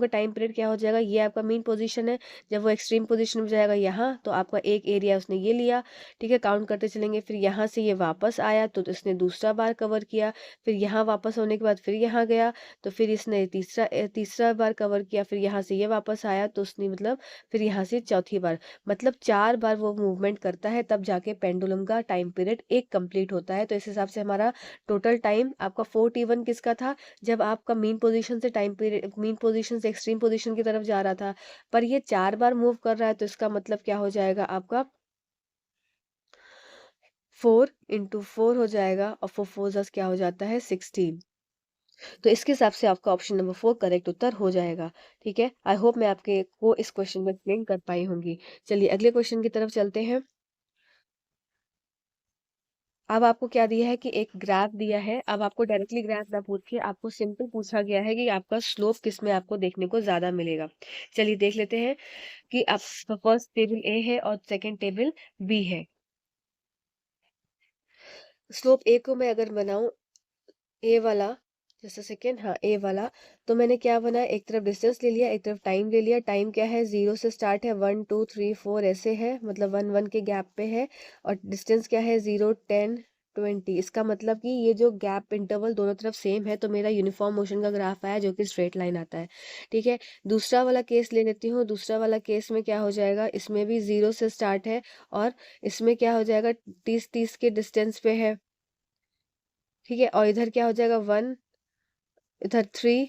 टाइम पीरियड क्या हो जाएगा, ये आपका मीन पोजीशन है। जब वो एक्सट्रीम पोजीशन में जाएगा यहाँ, तो आपका एक एरिया उसने ये लिया। ठीक है, काउंट करते चलेंगे। फिर यहाँ से ये वापस आया तो इसने दूसरा बार कवर किया। फिर यहाँ वापस होने के बाद फिर यहाँ गया, तो फिर इसने तीसरा बार कवर किया। फिर यहाँ से ये वापस आया तो उसने मतलब फिर यहाँ से चौथी बार, मतलब 4 बार वो मूवमेंट करता है, तब जाके पेंडुलम का टाइम पीरियड एक कंप्लीट होता है। तो इस हिसाब से हमारा टोटल टाइम आपका 4t1 किसका था, जब आपका मीन पोजीशन से टाइम पीरियड, मीन पोजीशन से एक्सट्रीम पोजीशन की तरफ जा रहा था। पर ये 4 बार मूव कर रहा है, तो इसका मतलब क्या हो जाएगा आपका 4 × 4 हो जाएगा, और 4 4 क्या हो जाता है 16। तो इसके हिसाब से आपका ऑप्शन नंबर 4 करेक्ट उत्तर हो जाएगा। ठीक है, आई होप मैं आपके को इस क्वेश्चन में एक्सप्लेन कर पाई होंगी। चलिए अगले क्वेश्चन की तरफ चलते हैं। अब आपको क्या दिया है कि एक ग्राफ दिया है। अब आपको डायरेक्टली ग्राफ ना पूछ के आपको सिंपल पूछा गया है कि आपका स्लोप किस में आपको देखने को ज्यादा मिलेगा। चलिए देख लेते हैं कि आपका फर्स्ट टेबल ए है और सेकंड टेबल बी है। स्लोप ए को मैं अगर बनाऊं, ए वाला, जैसे सेकेंड, हाँ ए वाला, तो मैंने क्या बनाया, एक तरफ डिस्टेंस ले लिया, एक तरफ टाइम ले लिया। टाइम क्या है, 0 से स्टार्ट है, 1 2 3 4 ऐसे है, मतलब 1 1 के गैप पे है। और डिस्टेंस क्या है, 0 10 20। इसका मतलब कि ये जो गैप इंटरवल दोनों तरफ सेम है, तो मेरा यूनिफॉर्म मोशन का ग्राफ आया, जो कि स्ट्रेट लाइन आता है। ठीक है, दूसरा वाला केस ले लेती हूँ। दूसरा वाला केस में क्या हो जाएगा, इसमें भी 0 से स्टार्ट है, और इसमें क्या हो जाएगा, 30 30 के डिस्टेंस पे है। ठीक है, और इधर क्या हो जाएगा 1, इधर 3,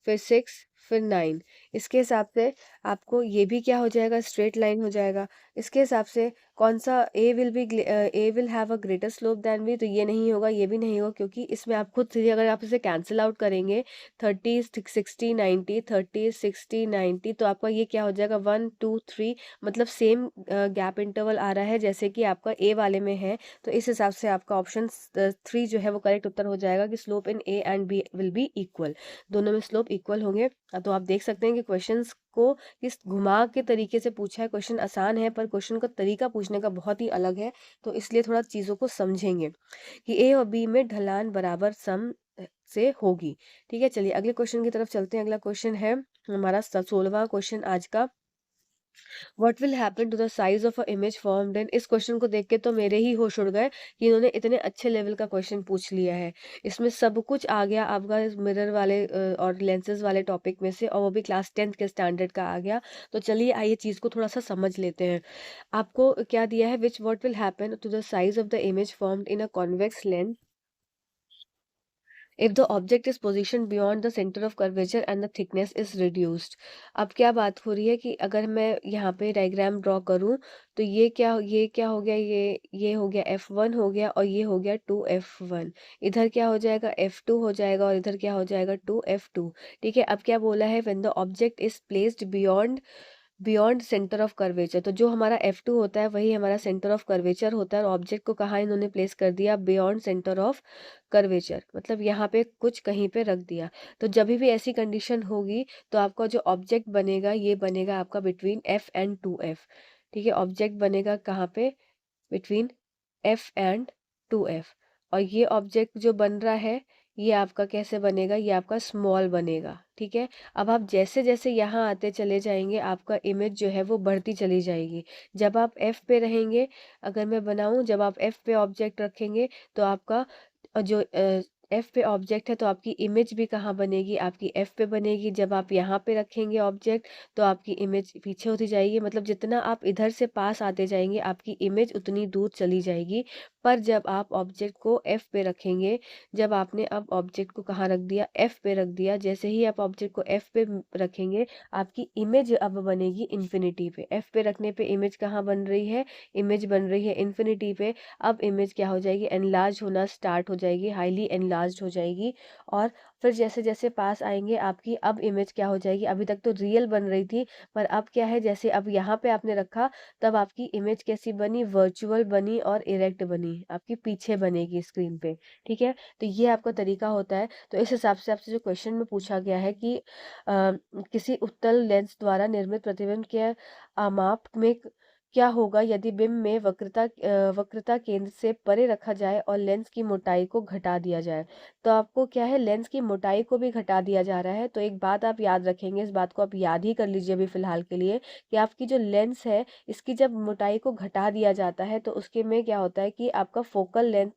फिर 6, फिर 9। इसके हिसाब से आपको ये भी क्या हो जाएगा, स्ट्रेट लाइन हो जाएगा। इसके हिसाब से कौन सा A will have a greater slope than B, तो ये नहीं होगा, ये भी नहीं होगा, क्योंकि इसमें आप खुद से अगर आप इसे कैंसिल आउट करेंगे 30 60 90 तो आपका ये क्या हो जाएगा 1 2 3, मतलब सेम गैप इंटरवल आ रहा है जैसे कि आपका ए वाले में है। तो इस हिसाब से आपका ऑप्शन 3 जो है वो करेक्ट उत्तर हो जाएगा कि slope in A and B will be equal, दोनों में स्लोप इक्वल होंगे। तो आप देख सकते हैं कि क्वेश्चंस को किस घुमा के तरीके से पूछा है। क्वेश्चन आसान है पर क्वेश्चन का तरीका पूछने का बहुत ही अलग है, तो इसलिए थोड़ा चीज़ों को समझेंगे कि ए और बी में ढलान बराबर सम से होगी। ठीक है, चलिए अगले क्वेश्चन की तरफ चलते हैं। अगला क्वेश्चन है हमारा 16वां क्वेश्चन आज का। What will happen to the size of a image formed in, इस क्वेश्चन को देख के तो मेरे ही होश उड़ गए कि इन्होंने इतने अच्छे लेवल का क्वेश्चन पूछ लिया है। इसमें सब कुछ आ गया आपका मिरर वाले और लेंसेज वाले टॉपिक में से, और वो भी क्लास 10th के स्टैंडर्ड का आ गया। तो चलिए आइए चीज़ को थोड़ा सा समझ लेते हैं। आपको क्या दिया है, which what will happen to the size of the image formed in a convex lens if the object is positioned beyond the center of curvature and the thickness is reduced। अब क्या बात हो रही है कि अगर मैं यहाँ पे डायग्राम ड्रॉ करूँ तो ये क्या हो गया, ये हो गया F1 हो गया, और ये हो गया 2F1। इधर क्या हो जाएगा F2 हो जाएगा, और इधर क्या हो जाएगा 2F2। ठीक है, अब क्या बोला है, when the object is placed beyond centre of curvature, तो जो हमारा F2 होता है वही हमारा सेंटर ऑफ कर्वेचर होता है, और ऑब्जेक्ट को कहाँ इन्होंने प्लेस कर दिया, बियॉन्ड सेंटर ऑफ कर्वेचर, मतलब यहाँ पे कुछ कहीं पे रख दिया। तो जब भी ऐसी कंडीशन होगी तो आपका जो ऑब्जेक्ट बनेगा ये बनेगा आपका बिटवीन F एंड 2F। ठीक है, ऑब्जेक्ट बनेगा कहाँ पे, बिटवीन F एंड 2F। और ये ऑब्जेक्ट जो बन रहा है ये आपका कैसे बनेगा, ये आपका स्मॉल बनेगा। ठीक है, अब आप जैसे जैसे यहाँ आते चले जाएंगे आपका इमेज जो है वो बढ़ती चली जाएगी। जब आप F पे रहेंगे, अगर मैं बनाऊं, जब आप F पे ऑब्जेक्ट रखेंगे तो आपका जो एफ पे ऑब्जेक्ट है तो आपकी इमेज भी कहाँ बनेगी, आपकी एफ पे बनेगी। जब आप यहाँ पे रखेंगे ऑब्जेक्ट तो आपकी इमेज पीछे होती जाएगी, मतलब जितना आप इधर से पास आते जाएंगे आपकी इमेज उतनी दूर चली जाएगी। पर जब आप ऑब्जेक्ट को एफ पे रखेंगे, जब आपने अब ऑब्जेक्ट को कहाँ रख दिया, एफ पे रख दिया, जैसे ही आप ऑब्जेक्ट को एफ पे रखेंगे आपकी इमेज अब बनेगी इन्फिनिटी पे। एफ पे रखने पे इमेज कहाँ बन रही है, इमेज बन रही है इन्फिनिटी पे। अब इमेज क्या हो जाएगी, एनलार्ज होना स्टार्ट हो जाएगी, हाईली एनलार्ज हो जाएगी। और फिर जैसे जैसे पास आएंगे आपकी अब इमेज क्या हो जाएगी, अभी तक तो रियल बन रही थी पर अब क्या है, जैसे अब यहाँ पे आपने रखा तब आपकी इमेज कैसी बनी, वर्चुअल बनी और इरेक्ट बनी, आपकी पीछे बनेगी स्क्रीन पे। ठीक है, तो ये आपका तरीका होता है। तो इस हिसाब से आपसे जो क्वेश्चन में पूछा गया है कि किसी उत्तल लेंस द्वारा निर्मित प्रतिबिंब के माप में क्या होगा यदि बिंब में वक्रता केंद्र से परे रखा जाए और लेंस की मोटाई को घटा दिया जाए। तो आपको क्या है, लेंस की मोटाई को भी घटा दिया जा रहा है। तो एक बात आप याद रखेंगे, इस बात को आप याद ही कर लीजिए अभी फिलहाल के लिए, कि आपकी जो लेंस है इसकी जब मोटाई को घटा दिया जाता है तो उसके में क्या होता है कि आपका फोकल लेंथ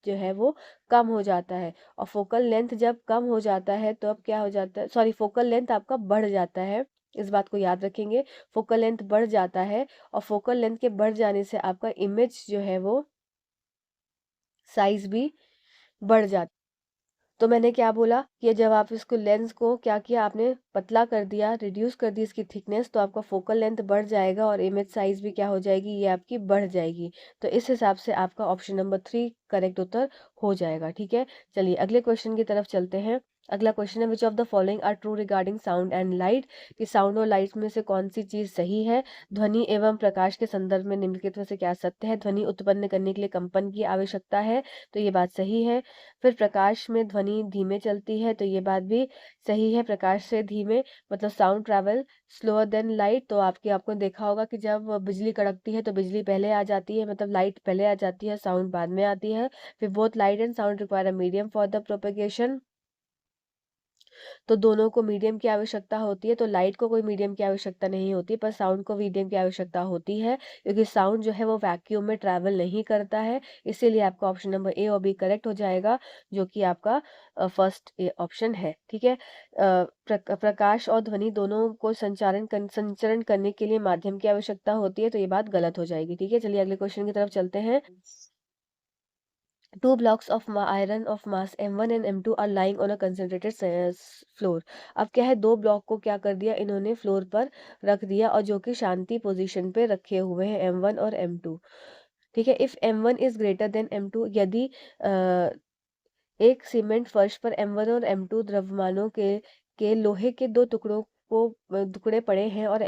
जो है वो कम हो जाता है। और फोकल लेंथ जब कम हो जाता है तो अब क्या हो जाता है, सॉरी, फोकल लेंथ आपका बढ़ जाता है। इस बात को याद रखेंगे, फोकल लेंथ बढ़ जाता है, और फोकल लेंथ के बढ़ जाने से आपका इमेज जो है वो साइज भी बढ़ जाता है। तो मैंने क्या बोला कि जब आप इसको लेंस को क्या किया, आपने पतला कर दिया, रिड्यूस कर दी इसकी थिकनेस, तो आपका फोकल लेंथ बढ़ जाएगा और इमेज साइज भी क्या हो जाएगी, ये आपकी बढ़ जाएगी। तो इस हिसाब से आपका ऑप्शन नंबर 3 करेक्ट उत्तर हो जाएगा। ठीक है, चलिए अगले क्वेश्चन की तरफ चलते हैं। अगला क्वेश्चन है, which of the following are true regarding sound and light, कि साउंड और लाइट में से कौन सी चीज सही है। ध्वनि एवं प्रकाश के संदर्भ में निम्नलिखित में से क्या सत्य है। ध्वनि उत्पन्न करने के लिए कंपन की आवश्यकता है, तो ये बात सही है। फिर प्रकाश में ध्वनि धीमे चलती है, तो ये बात भी सही है। प्रकाश से धीमे मतलब sound travel slower then light, तो आपको देखा होगा कि जब बिजली कड़कती है तो बिजली पहले आ जाती है, मतलब लाइट पहले आ जाती है, साउंड बाद में आती है। फिर both light and sound require a medium for the propagation, तो दोनों को मीडियम की आवश्यकता होती है। तो लाइट को कोई मीडियम की आवश्यकता नहीं होती, पर साउंड को मीडियम की आवश्यकता होती है, क्योंकि साउंड जो है वो वैक्यूम में ट्रैवल नहीं करता है। इसीलिए आपका ऑप्शन नंबर ए और बी करेक्ट हो जाएगा, जो कि आपका फर्स्ट ऑप्शन है। ठीक है, प्रकाश और ध्वनि दोनों को संचरण करने के लिए माध्यम की आवश्यकता होती है, तो ये बात गलत हो जाएगी। ठीक है, चलिए अगले क्वेश्चन की तरफ चलते हैं। Two blocks of iron of mass M1 and M2 are lying on a concentrated floor. अब क्या है, दो ब्लॉक को क्या कर दिया इन्होंने, फ्लोर पर रख दिया, और जो कि शांति पोजीशन पे रखे हुए हैं M1 और M2। ठीक है, if M1 is greater than M2, यदि एक सीमेंट फर्श पर M1 और M2 द्रव्यमानों के लोहे के दो टुकड़ों को टुकड़े पड़े हैं, और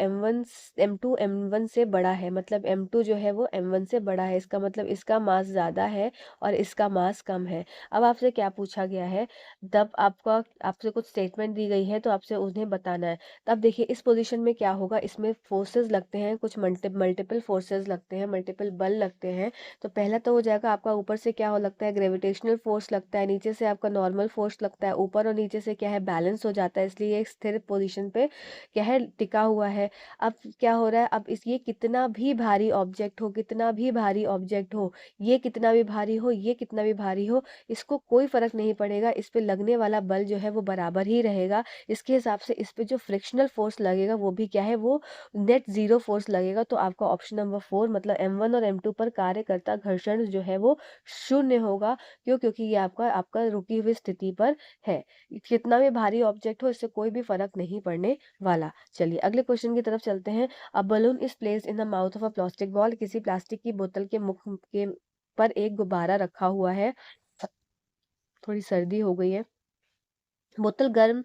M2 M1 से बड़ा है, मतलब M2 जो है वो M1 से बड़ा है, इसका मतलब इसका मास ज्यादा है और इसका मास कम है। अब आपसे क्या पूछा गया है, तब आपसे कुछ स्टेटमेंट दी गई है तो आपसे उन्हें बताना है। तब देखिए इस पोजीशन में क्या होगा, इसमें फोर्सेस लगते हैं, कुछ मल्टीपल फोर्सेस लगते हैं, मल्टीपल बल लगते हैं। तो पहला तो हो जाएगा आपका, ऊपर से क्या हो लगता है, ग्रेविटेशनल फोर्स लगता है, नीचे से आपका नॉर्मल फोर्स लगता है, ऊपर और नीचे से क्या है, बैलेंस हो जाता है, इसलिए एक स्थिर पोजीशन पे क्या है, टिका हुआ है। अब क्या हो रहा है, अब इस ये कितना भी भारी ऑब्जेक्ट हो, कितना भी भारी ऑब्जेक्ट हो, ये कितना भी भारी हो, ये कितना भी भारी हो, इसको कोई फर्क नहीं पड़ेगा, इस पे लगने वाला बल जो है वो बराबर ही रहेगा। इसके हिसाब से इस पे जो फ्रिक्शनल फोर्स लगेगा वो भी क्या है, वो नेट जीरो फोर्स लगेगा। तो आपका ऑप्शन नंबर 4 मतलब M1 और M2 पर कार्य करता घर्षण जो है वो शून्य होगा। क्यों? क्योंकि ये आपका आपका रुकी हुई स्थिति पर है। कितना भी भारी ऑब्जेक्ट हो, इससे कोई भी फर्क नहीं पड़ने वाला। चलिए अगले क्वेश्चन की तरफ चलते हैं। A balloon is placed in the mouth of a plastic ball, किसी प्लास्टिक की बोतल के मुख के पर एक गुब्बारा रखा हुआ है। थोड़ी सर्दी हो गई है। बोतल गर्म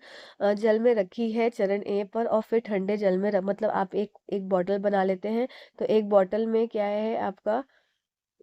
जल में रखी है चरण ए पर, और फिर ठंडे जल में मतलब आप एक एक बॉटल बना लेते हैं। तो एक बॉटल में क्या है आपका,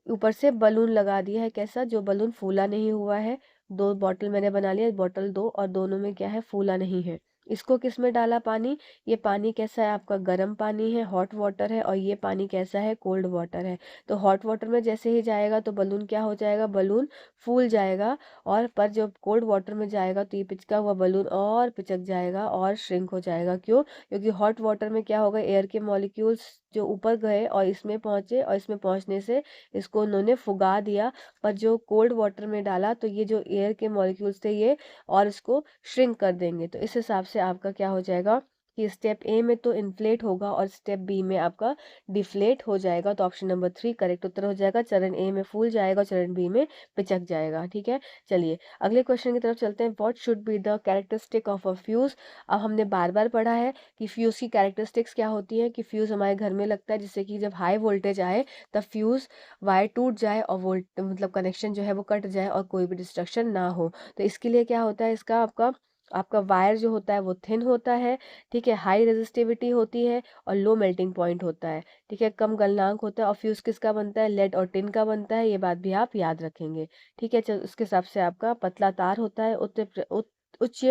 ऊपर से बलून लगा दिया है, कैसा, जो बलून फूला नहीं हुआ है। दो बॉटल मैंने बना लिया, बॉटल दो, और दोनों में क्या है, फूला नहीं है। इसको किस में डाला पानी, ये पानी कैसा है आपका, गर्म पानी है, हॉट वाटर है, और ये पानी कैसा है, कोल्ड वाटर है। तो हॉट वाटर में जैसे ही जाएगा तो बलून क्या हो जाएगा, बलून फूल जाएगा। और पर जब कोल्ड वाटर में जाएगा तो ये पिचका हुआ बलून और पिचक जाएगा और श्रिंक हो जाएगा। क्यों? क्योंकि हॉट वाटर में क्या होगा, एयर के मॉलिक्यूल्स जो ऊपर गए और इसमें पहुंचे, और इसमें पहुंचने से इसको उन्होंने फुगा दिया। पर जो कोल्ड वाटर में डाला तो ये जो एयर के मॉलिक्यूल्स थे ये और इसको श्रिंक कर देंगे। तो इस हिसाब से आपका क्या हो जाएगा कि स्टेप ए में तो इन्फ्लेट होगा और स्टेप बी में आपका डिफ्लेट हो जाएगा। तो ऑप्शन नंबर 3 करेक्ट उत्तर हो जाएगा। चरण ए में फूल जाएगा और चरण बी में पिचक जाएगा। ठीक है, चलिए अगले क्वेश्चन की तरफ चलते हैं। What should be the characteristic of a fuse. अब हमने बार बार पढ़ा है कि फ्यूज की कैरेक्टरिस्टिक्स क्या होती है, कि फ्यूज हमारे घर में लगता है जिससे कि जब हाई वोल्टेज आए तब फ्यूज वायर टूट जाए और वोल्ट मतलब कनेक्शन जो है वो कट जाए और कोई भी डिस्ट्रक्शन ना हो। तो इसके लिए क्या होता है, इसका आपका आपका वायर जो होता है वो थिन होता है। ठीक है, हाई रेजिस्टिविटी होती है और लो मेल्टिंग पॉइंट होता है। ठीक है, कम गलनांक होता है। और फ्यूज किसका बनता है, लेड और टिन का बनता है, ये बात भी आप याद रखेंगे। ठीक है, चल उसके हिसाब से आपका पतला तार होता है, उच्च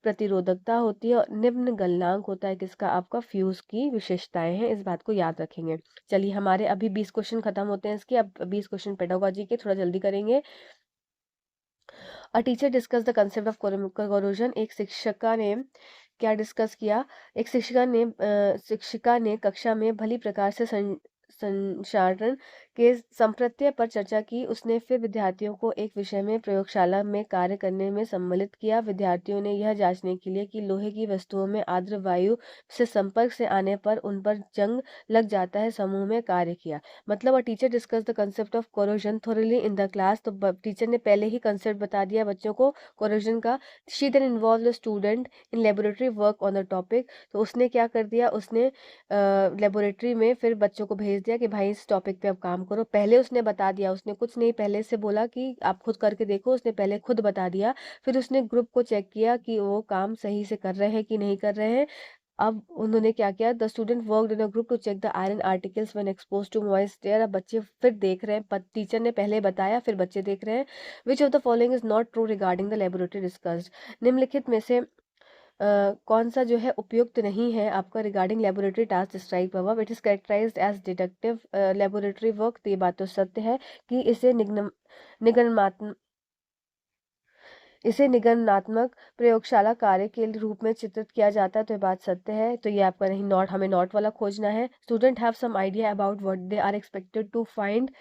प्रतिरोधकता होती है, और निम्न गलनांक होता है किसका, आपका फ्यूज की विशेषताएं हैं, इस बात को याद रखेंगे। चलिए हमारे अभी 20 क्वेश्चन खत्म होते हैं इसके, अब 20 क्वेश्चन पेडागोजी के, थोड़ा जल्दी करेंगे। A teacher discuss the concept of corrosion, एक शिक्षिका ने क्या डिस्कस किया, एक शिक्षिका ने कक्षा में भली प्रकार से संचारण के संप्रत्यय पर चर्चा की। उसने फिर विद्यार्थियों को एक विषय में प्रयोगशाला में कार्य करने में सम्मिलित किया। विद्यार्थियों ने यह जांचने के लिए कि लोहे की वस्तुओं में आर्द्र वायु से संपर्क से आने पर उन पर जंग लग जाता है, समूह में कार्य किया। मतलब teacher discuss the concept of corrosion thoroughly in the class. तो टीचर ने पहले ही कंसेप्ट बता दिया बच्चों को कोरोजन का। She then involve the student in laboratory work on the topic. तो उसने क्या कर दिया, उसने लेबोरेटरी में फिर बच्चों को भेज दिया कि भाई इस टॉपिक पे अब काम करो। पहले उसने बता दिया, उसने कुछ नहीं पहले से बोला कि आप खुद करके देखो, उसने पहले खुद बता दिया। फिर उसने ग्रुप को चेक किया कि वो काम सही से कर रहे हैं कि नहीं कर रहे हैं। अब उन्होंने क्या किया, the student worked in a group to check the iron articles when expose to moist air. अब बच्चे फिर देख रहे हैं, टीचर ने पहले बताया फिर बच्चे देख रहे हैं। Which of the following is not true regarding the laboratory discussed. निम्नलिखित में से कौन सा जो है उपयुक्त नहीं है आपका regarding laboratory task describe above. It is characterised as deductive laboratory work. तो ये बात तो सत्य है कि निगमनात्मक निगमनात्मक प्रयोगशाला कार्य के रूप में चित्रित किया जाता है। तो ये बात सत्य है। तो ये आपका नहीं, नॉट, हमें नॉट वाला खोजना है। Student have some idea about what they are expected to find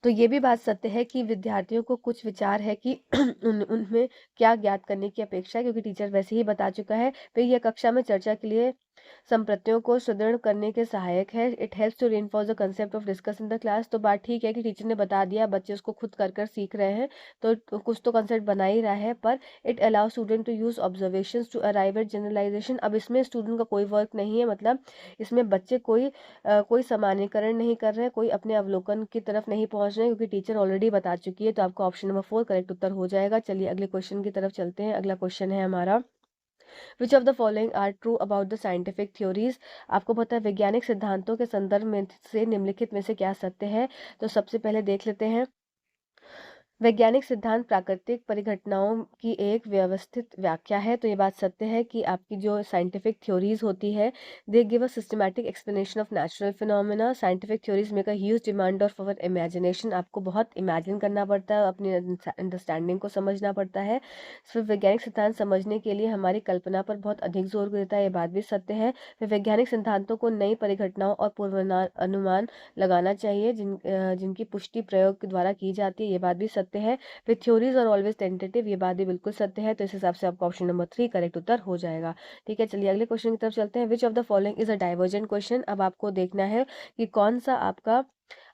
तो ये भी बात सत्य है कि विद्यार्थियों को कुछ विचार है कि उनमें क्या ज्ञात करने की अपेक्षा है, क्योंकि टीचर वैसे ही बता चुका है। फिर यह कक्षा में चर्चा के लिए संप्रत्यों को सुदृढ़ करने के सहायक है। It helps to reinforce the concept of discuss in the class. तो बात ठीक है कि टीचर ने बता दिया, बच्चे उसको खुद कर कर सीख रहे हैं, तो कुछ तो कंसेप्ट बना ही रहा है, पर it allow student to use observations to arrive at generalisation. अब इसमें स्टूडेंट का कोई वर्क नहीं है, मतलब इसमें बच्चे कोई सामान्यीकरण नहीं कर रहे हैं, कोई अपने अवलोकन की तरफ नहीं पहुंच रहे हैं, क्योंकि टीचर ऑलरेडी बता चुकी है। तो आपका ऑप्शन नंबर 4 करेक्ट उत्तर हो जाएगा। चलिए अगले क्वेश्चन की तरफ चलते हैं। अगला क्वेश्चन है हमारा, which of the following are true about the scientific theories. आपको पता है वैज्ञानिक सिद्धांतों के संदर्भ में से निम्नलिखित में से क्या सत्य है। तो सबसे पहले देख लेते हैं, वैज्ञानिक सिद्धांत प्राकृतिक परिघटनाओं की एक व्यवस्थित व्याख्या है। तो ये बात सत्य है कि आपकी जो साइंटिफिक थ्योरीज होती है, they give a systematic explanation of natural phenomena. Scientific theories make a huge demand of our imagination. आपको बहुत इमेजिन करना पड़ता है, अपनी अंडरस्टैंडिंग को समझना पड़ता है। फिर वैज्ञानिक सिद्धांत समझने के लिए हमारी कल्पना पर बहुत अधिक जोर देता है। ये बात भी सत्य है। फिर वैज्ञानिक सिद्धांतों को नई परिघटनाओं और पूर्वानुमान लगाना चाहिए, जिनकी पुष्टि प्रयोग के द्वारा की जाती है। ये बात भी सत्य है। विद थ्योरीज और ऑलवेज टेंटेटिव, ये बात भी बिल्कुल सत्य है। तो इस हिसाब से आपका ऑप्शन नंबर 3 करेक्ट उत्तर हो जाएगा। ठीक है, चलिए अगले क्वेश्चन की तरफ चलते हैं। Which of the following is a divergent question. अब आपको देखना है कि कौन सा आपका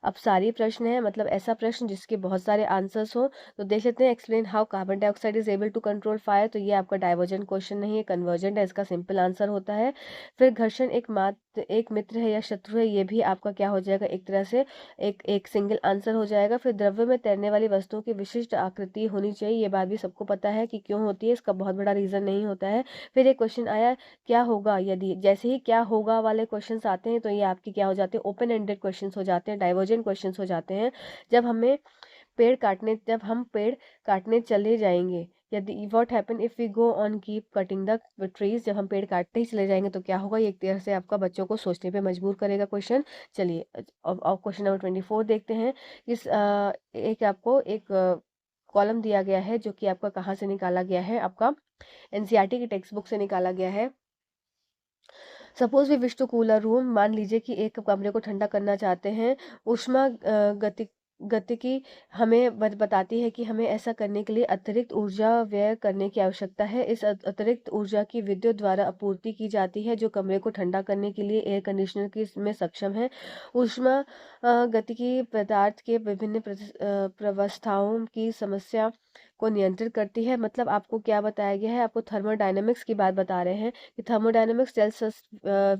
अपसारी प्रश्न है, मतलब ऐसा प्रश्न जिसके बहुत सारे आंसर्स हो। तो देख लेते हैं, explain how carbon dioxide is able to control fire. तो ये आपका डाइवर्जेंट क्वेश्चन नहीं है, कन्वर्जेंट है, इसका सिंपल आंसर होता है। फिर घर्षण एक मित्र है या शत्रु है, ये भी आपका क्या हो जाएगा, एक तरह से एक एक सिंगल आंसर हो जाएगा। फिर द्रव्य में तैरने वाली वस्तुओं की विशिष्ट आकृति होनी चाहिए, ये बात भी सबको पता है कि क्यों होती है, इसका बहुत बड़ा रीजन नहीं होता है। फिर एक क्वेश्चन आया, क्या होगा यदि, जैसे ही क्या होगा वाले क्वेश्चंस आते हैं तो ये आपके क्या हो जाते हैं, ओपन एंडेड क्वेश्चंस हो जाते हैं, डाइवर्जेंट क्वेश्चंस हो जाते हैं। जब हम पेड़ काटने चले जाएंगे, यदि what happen if we go on keep cutting the trees, जब हम पेड़ काटते ही चले जाएंगे तो क्या होगा। ये एक तरह से आपका बच्चों को सोचने पे मजबूर करेगा क्वेश्चन। चलिए अब क्वेश्चन नंबर 24 देखते हैं। एक आपको एक कॉलम दिया गया है, जो कि आपका कहाँ से निकाला गया है, आपका एनसीईआरटी की टेक्स्ट बुक से निकाला गया है। Suppose we wish to cool a room, मान लीजिए कि एक कमरे को ठंडा करना चाहते हैं। ऊष्मा गतिकी हमें बताती है कि हमें ऐसा करने के लिए अतिरिक्त ऊर्जा व्यय करने की आवश्यकता है। इस अतिरिक्त ऊर्जा की विद्युत द्वारा आपूर्ति की जाती है, जो कमरे को ठंडा करने के लिए एयर कंडीशनर की में सक्षम है। ऊष्मा गतिकी पदार्थ के विभिन्न प्रवस्थाओं की समस्या को नियंत्रित करती है। मतलब आपको क्या बताया गया है, आपको थर्मोडायनेमिक्स की बात बता रहे हैं कि thermodynamics tells us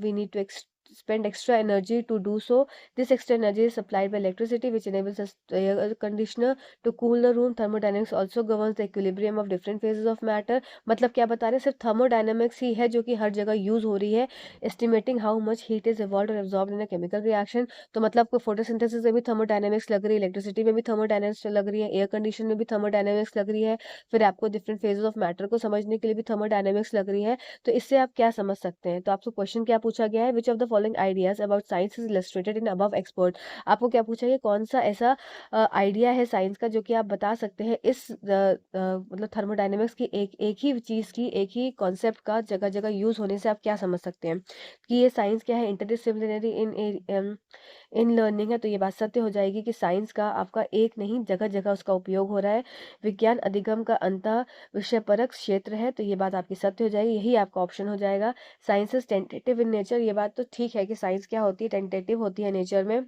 we need to spend extra energy to do so. This extra energy is supplied by electricity, which enables us air conditioner to cool the room. Thermodynamics also governs the equilibrium of different phases of matter. मतलब क्या बता रहे हैं, सिर्फ thermodynamics ही है जो कि हर जगह यूज हो रही है, estimating how much heat is evolved और absorbed in a chemical reaction. तो मतलब आपको फोटोसिंथेसिस में भी थर्मोडायनेमिक्स लग रही है, इलेक्ट्रिसिटी में भी थर्मोडायनेमिक्स लग रही है, एयर कंडीशन में भी थर्मोडायनेमिक्स लग रही है, फिर आपको डिफरेंट फेजेस ऑफ मैटर को समझने के लिए भी थर्मोडायनेमिक्स लग रही है। तो इससे आप क्या समझ सकते हैं, तो आपसे क्वेश्चन क्या पूछा गया है, which of the following ideas about science is illustrated in above expert. आपको क्या पूछा गया, कौन सा ऐसा आइडिया है साइंस का जो कि आप बता सकते हैं इस मतलब थर्मोडायनेमिक्स की एक ही चीज की, एक ही कॉन्सेप्ट का जगह जगह यूज होने से आप क्या समझ सकते हैं कि ये साइंस क्या है, इंटरडिसिप्लिनरी इन लर्निंग है। तो ये बात सत्य हो जाएगी कि साइंस का आपका एक नहीं, जगह जगह उसका उपयोग हो रहा है। विज्ञान अधिगम का अंत विषय परक क्षेत्र है, तो ये बात आपकी सत्य हो जाएगी, यही आपका ऑप्शन हो जाएगा। Science is tentative in nature, ये बात तो ठीक है कि साइंस क्या होती है, टेंटेटिव होती है नेचर में।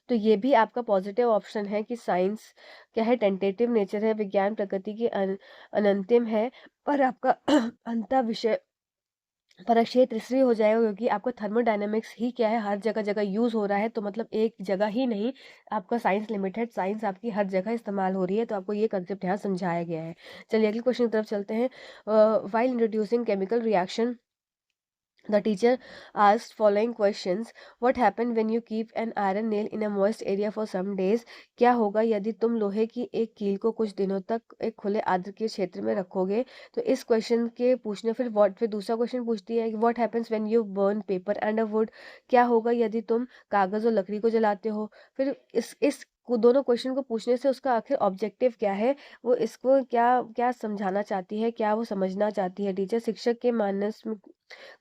तो ये भी आपका पॉजिटिव ऑप्शन है कि साइंस क्या है, टेंटेटिव नेचर है, विज्ञान प्रकृति की अनंतिम है। पर आपका अंत विषय पर क्षेत्र इसलिए हो जाएगा क्योंकि आपका थर्मोडायनेमिक्स ही क्या है, हर जगह जगह यूज हो रहा है। तो मतलब एक जगह ही नहीं, आपका साइंस लिमिटेड, साइंस आपकी हर जगह इस्तेमाल हो रही है, तो आपको ये कंसेप्ट यहाँ समझाया गया है। चलिए अगले क्वेश्चन की तरफ चलते हैं। While introducing chemical reaction, the teacher asked following questions. What happened when you keep an iron nail in a moist area for some days? क्या होगा यदि तुम लोहे की एक कील को कुछ दिनों तक एक खुले आर्द्र के क्षेत्र में रखोगे। तो इस क्वेश्चन के पूछने, फिर दूसरा क्वेश्चन पूछती है कि what happens when you burn paper and a wood? क्या होगा यदि तुम कागज और लकड़ी को जलाते हो। फिर इस दोनों क्वेश्चन को पूछने से उसका आखिर ऑब्जेक्टिव क्या है, वो इसको क्या क्या समझाना चाहती है, क्या वो समझना चाहती है टीचर, शिक्षक के मानस में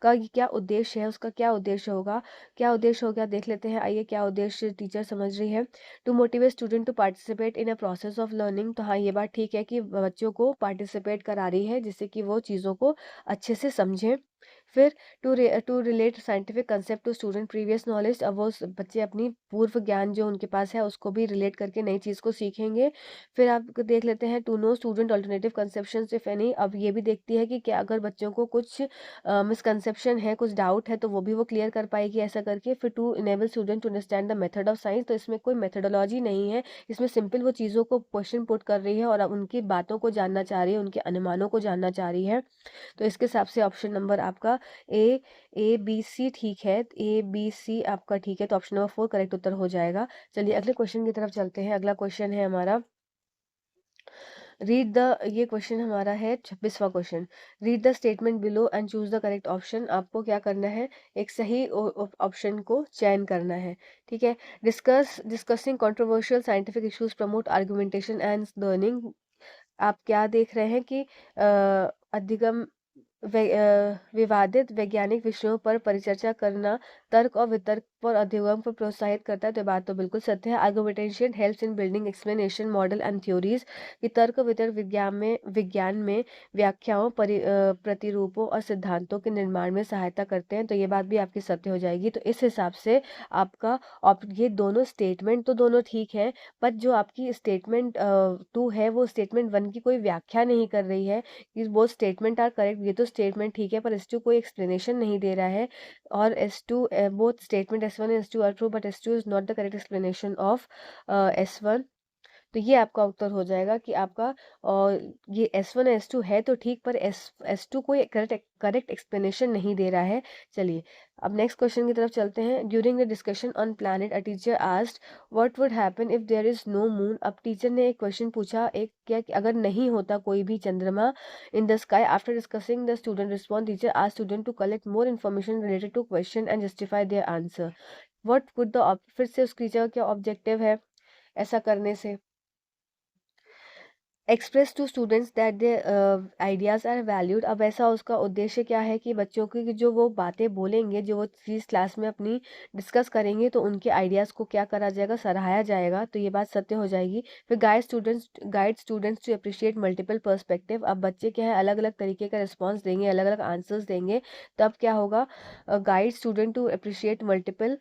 का ये क्या उद्देश्य है, उसका क्या उद्देश्य होगा, क्या उद्देश्य हो गया देख लेते हैं। आइए, क्या उद्देश्य टीचर समझ रही है। To motivate student to participate in a process of learning, तो हाँ, ये बात ठीक है कि बच्चों को पार्टिसिपेट करा रही है जिससे कि वो चीज़ों को अच्छे से समझें। फिर to relate scientific concept to student previous knowledge, अब वो बच्चे अपनी पूर्व ज्ञान जो उनके पास है उसको भी रिलेट करके नई चीज़ को सीखेंगे। फिर आप देख लेते हैं to know student alternative conceptions if any, अब ये भी देखती है कि क्या अगर बच्चों को कुछ मिसकंसेप्शन है, कुछ डाउट है, तो वो भी वो क्लियर कर पाएगी ऐसा करके। फिर to enable student to understand the method of science, तो इसमें कोई मेथडोलॉजी नहीं है, इसमें सिंपल वो चीज़ों को क्वेश्चन पुट कर रही है और अब उनकी बातों को जानना चाह रही है, उनके अनुमानों को जानना चाह रही है। तो इसके हिसाब से ऑप्शन नंबर आपका ए ए बी सी ठीक है, ए बी सी आपका ठीक है, तो ऑप्शन नंबर 4 करेक्ट उत्तर हो जाएगा। चलिए अगले क्वेश्चन की तरफ चलते हैं। अगला क्वेश्चन है हमारा, रीड द, ये क्वेश्चन हमारा है 26वां question. Read the statement below and choose the correct option, आपको क्या करना है, एक सही ऑप्शन को चयन करना है। ठीक है। Discussing controversial scientific issues promote argumentation and learning, आप क्या देख रहे हैं कि अधिगम विवादित वैज्ञानिक विषयों पर परिचर्चा करना तर्क और वितर्क पर अधिगम को प्रोत्साहित करता है, तो ये बात तो बिल्कुल सत्य है। Argumentation helps in building explanation model and theories, कि तर्क वितर्क विज्ञान में व्याख्याओं प्रतिरूपों और सिद्धांतों के निर्माण में सहायता करते हैं, तो ये बात भी आपकी सत्य हो जाएगी। तो इस हिसाब से आपका ये दोनों स्टेटमेंट तो दोनों ठीक है, पर जो आपकी स्टेटमेंट 2 है वो स्टेटमेंट 1 की कोई व्याख्या नहीं कर रही है। कि वो स्टेटमेंट आर करेक्ट, ये तो स्टेटमेंट ठीक है, पर S2 कोई एक्सप्लेनेशन नहीं दे रहा है। और S2 both statement S1 and S2 are true, but S2 is not the correct explanation of S1। तो ये आपका उत्तर हो जाएगा कि आपका, और ये S1 S2 है तो ठीक, पर S2 कोई करेक्ट करेक्ट एक्सप्लेनेशन नहीं दे रहा है। चलिए अब नेक्स्ट क्वेश्चन की तरफ चलते हैं। During the discussion on planet a teacher asked what would happen if there is no moon, अब टीचर ने एक क्वेश्चन पूछा, एक क्या कि अगर नहीं होता कोई भी चंद्रमा in the sky. After discussing the student respond, teacher asked student to collect more information related to question and justify their answer. What would the, फिर से उस टीचर का क्या ऑब्जेक्टिव है ऐसा करने से। Express to students that they ideas are valued, अब ऐसा उसका उद्देश्य क्या है कि बच्चों की जो वो बातें बोलेंगे, जो वो चीज़ क्लास में अपनी डिस्कस करेंगे, तो उनके आइडियाज़ को क्या करा जाएगा, सराहाया जाएगा, तो ये बात सत्य हो जाएगी। फिर guide students to appreciate multiple perspective, अब बच्चे क्या है अलग अलग तरीके का रिस्पॉन्स देंगे, अलग अलग आंसर्स देंगे, तब क्या होगा, guide student to appreciate multiple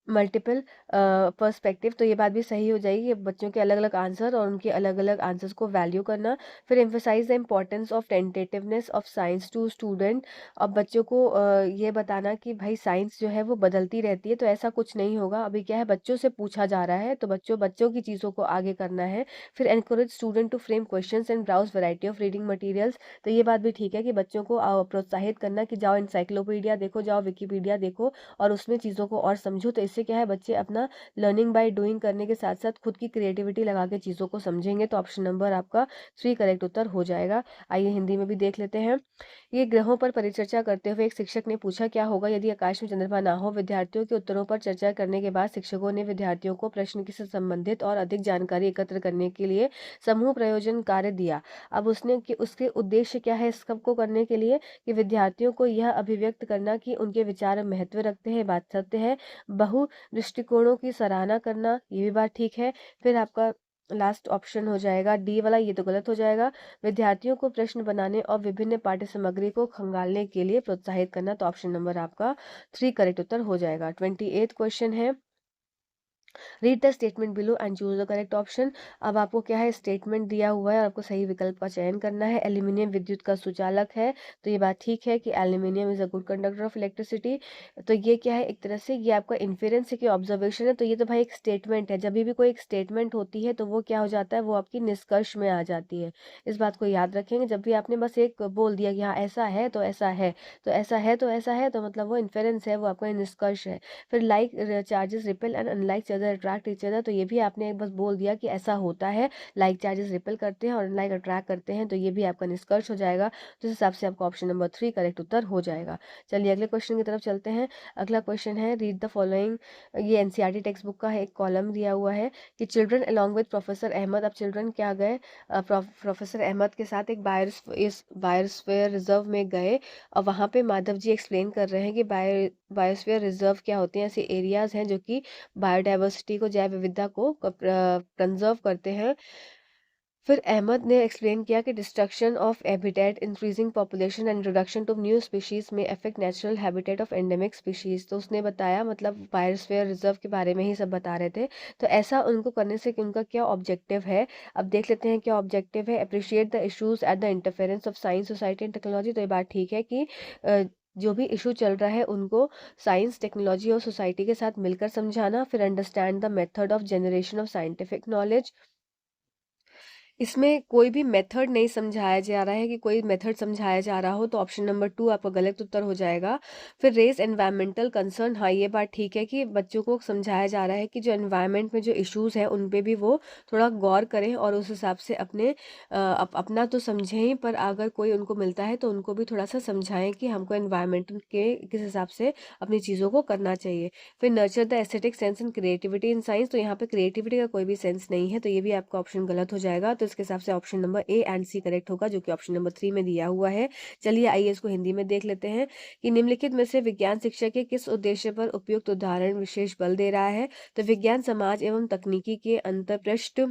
multiple perspective, तो ये बात भी सही हो जाएगी कि बच्चों के अलग अलग आंसर और उनके अलग अलग आंसर्स को वैल्यू करना। फिर emphasise the importance of tentativeness of science to student, अब बच्चों को ये बताना कि भाई साइंस जो है वो बदलती रहती है, तो ऐसा कुछ नहीं होगा, अभी क्या है बच्चों से पूछा जा रहा है, तो बच्चों बच्चों की चीज़ों को आगे करना है। फिर encourage student to frame questions and browse variety of reading materials, तो ये बात भी ठीक है कि बच्चों को प्रोत्साहित करना कि जाओ इंसाइक्लोपीडिया देखो, जाओ विकीपीडिया देखो और उसमें चीज़ों को और समझो, तो इससे क्या है बच्चे अपना लर्निंग बाय डूइंग करने के साथ साथ खुद की क्रिएटिविटी लगा के चीज़ों को समझेंगे, तो ऑप्शन नंबर आपका 3 करेक्ट उत्तर हो जाएगा। आइए हिंदी में भी देख लेते हैं। ये ग्रहों पर परिचर्चा करते हुए एक शिक्षक ने पूछा क्या होगा यदि आकाश में चंद्रमा ना हो। विद्यार्थियों के उत्तरों पर चर्चा करने के बाद शिक्षकों ने विद्यार्थियों को प्रश्न से संबंधित और अधिक जानकारी एकत्र करने के लिए समूह प्रयोजन कार्य दिया। अब उसने कि उसके उद्देश्य क्या है इस सबको करने के लिए, कि विद्यार्थियों को यह अभिव्यक्त करना कि उनके विचार महत्व रखते हैं, बात सत्य है। बहु दृष्टिकोणों की सराहना करना, ये भी बात ठीक है। फिर आपका लास्ट ऑप्शन हो जाएगा डी वाला, ये तो गलत हो जाएगा। विद्यार्थियों को प्रश्न बनाने और विभिन्न पाठ्य सामग्री को खंगालने के लिए प्रोत्साहित करना, तो ऑप्शन नंबर आपका 3 करेक्ट उत्तर हो जाएगा। 28 क्वेश्चन है, read the statement below and choose the correct option. अब आपको क्या है स्टेटमेंट दिया हुआ है और आपको सही विकल्प का चयन करना है। एल्यूमिनियम विद्युत का सुचालक है, तो ये बात ठीक है कि aluminium is a good conductor of electricity. तो ये क्या है एक तरह से ये आपका इन्फेरेंस है कि ऑब्जर्वेशन है, तो ये तो भाई एक स्टेटमेंट है, जब भी कोई एक स्टेटमेंट होती है तो वो क्या हो जाता है, वो आपकी निष्कर्ष में आ जाती है। इस बात को याद रखेंगे, जब भी आपने बस एक बोल दिया कि हाँ ऐसा है तो ऐसा है, तो ऐसा है तो ऐसा है, तो मतलब वो इन्फेरेंस है, वो आपका निष्कर्ष है। फिर like charges repel and unlike other attract each other, तो ये भी आपने बस बोल दिया कि ऐसा होता है, लाइक चार्जेस रिपेल करते हैं और लाइक अट्रैक्ट करते हैं, तो ये भी आपका निष्कर्ष हो जाएगा। तो इस हिसाब से आपका ऑप्शन नंबर 3 करेक्ट उत्तर हो जाएगा। चलिए अगले क्वेश्चन की तरफ चलते हैं। अगला क्वेश्चन है रीड द फॉलोइंग। ये एनसीईआरटी टेक्स्ट बुक का है, एक कॉलम दिया हुआ है कि children along with professor Ahmad. अब चिल्ड्रन क्या गए, प्रोफेसर अहमद के साथ एक बायोस्फीयर रिजर्व में गए और वहाँ पे माधव जी एक्सप्लेन कर रहे हैं कि बायोस्फीयर रिजर्व क्या होते हैं। ऐसे एरियाज हैं जो कि बायोडाइवर्सिटी को, जैव विविधता को कंजर्व करते हैं। फिर अहमद ने एक्सप्लेन किया कि destruction of habitat, increasing population and introduction to new species में affect natural habitat of endemic species. तो उसने बताया, मतलब बायोस्फीयर रिजर्व के बारे में ही सब बता रहे थे। तो ऐसा उनको करने से कि उनका क्या ऑब्जेक्टिव है, अब देख लेते हैं क्या ऑब्जेक्टिव है। Appreciate the issues at the interference of science, society and technology. तो ये बात ठीक है कि जो भी इशू चल रहा है उनको साइंस, टेक्नोलॉजी और सोसाइटी के साथ मिलकर समझाना। फिर understand the method of generation of scientific knowledge. इसमें कोई भी मेथड नहीं समझाया जा रहा है कि कोई मेथड समझाया जा रहा हो, तो ऑप्शन नंबर 2 आपका गलत उत्तर हो जाएगा। फिर रेज एनवायरमेंटल कंसर्न, हाँ ये बात ठीक है कि बच्चों को समझाया जा रहा है कि जो एनवायरनमेंट में जो इश्यूज हैं उन पे भी वो थोड़ा गौर करें और उस हिसाब से अपना तो समझें ही, पर अगर कोई उनको मिलता है तो उनको भी थोड़ा सा समझाएं कि हमको एनवायरनमेंट के किस हिसाब से अपनी चीज़ों को करना चाहिए। फिर nurture the aesthetic sense and creativity in science, तो यहाँ पे क्रिएटिविटी का कोई भी सेंस नहीं है, तो ये भी आपका ऑप्शन गलत हो जाएगा। तो इसके हिसाब से option number A and C correct होगा, जो कि ऑप्शन नंबर 3 में दिया हुआ है। चलिए आइए इसको हिंदी में देख लेते हैं कि निम्नलिखित में से विज्ञान शिक्षा के किस उद्देश्य पर उपयुक्त उदाहरण विशेष बल दे रहा है। तो विज्ञान समाज एवं तकनीकी के अंतपृष्ठ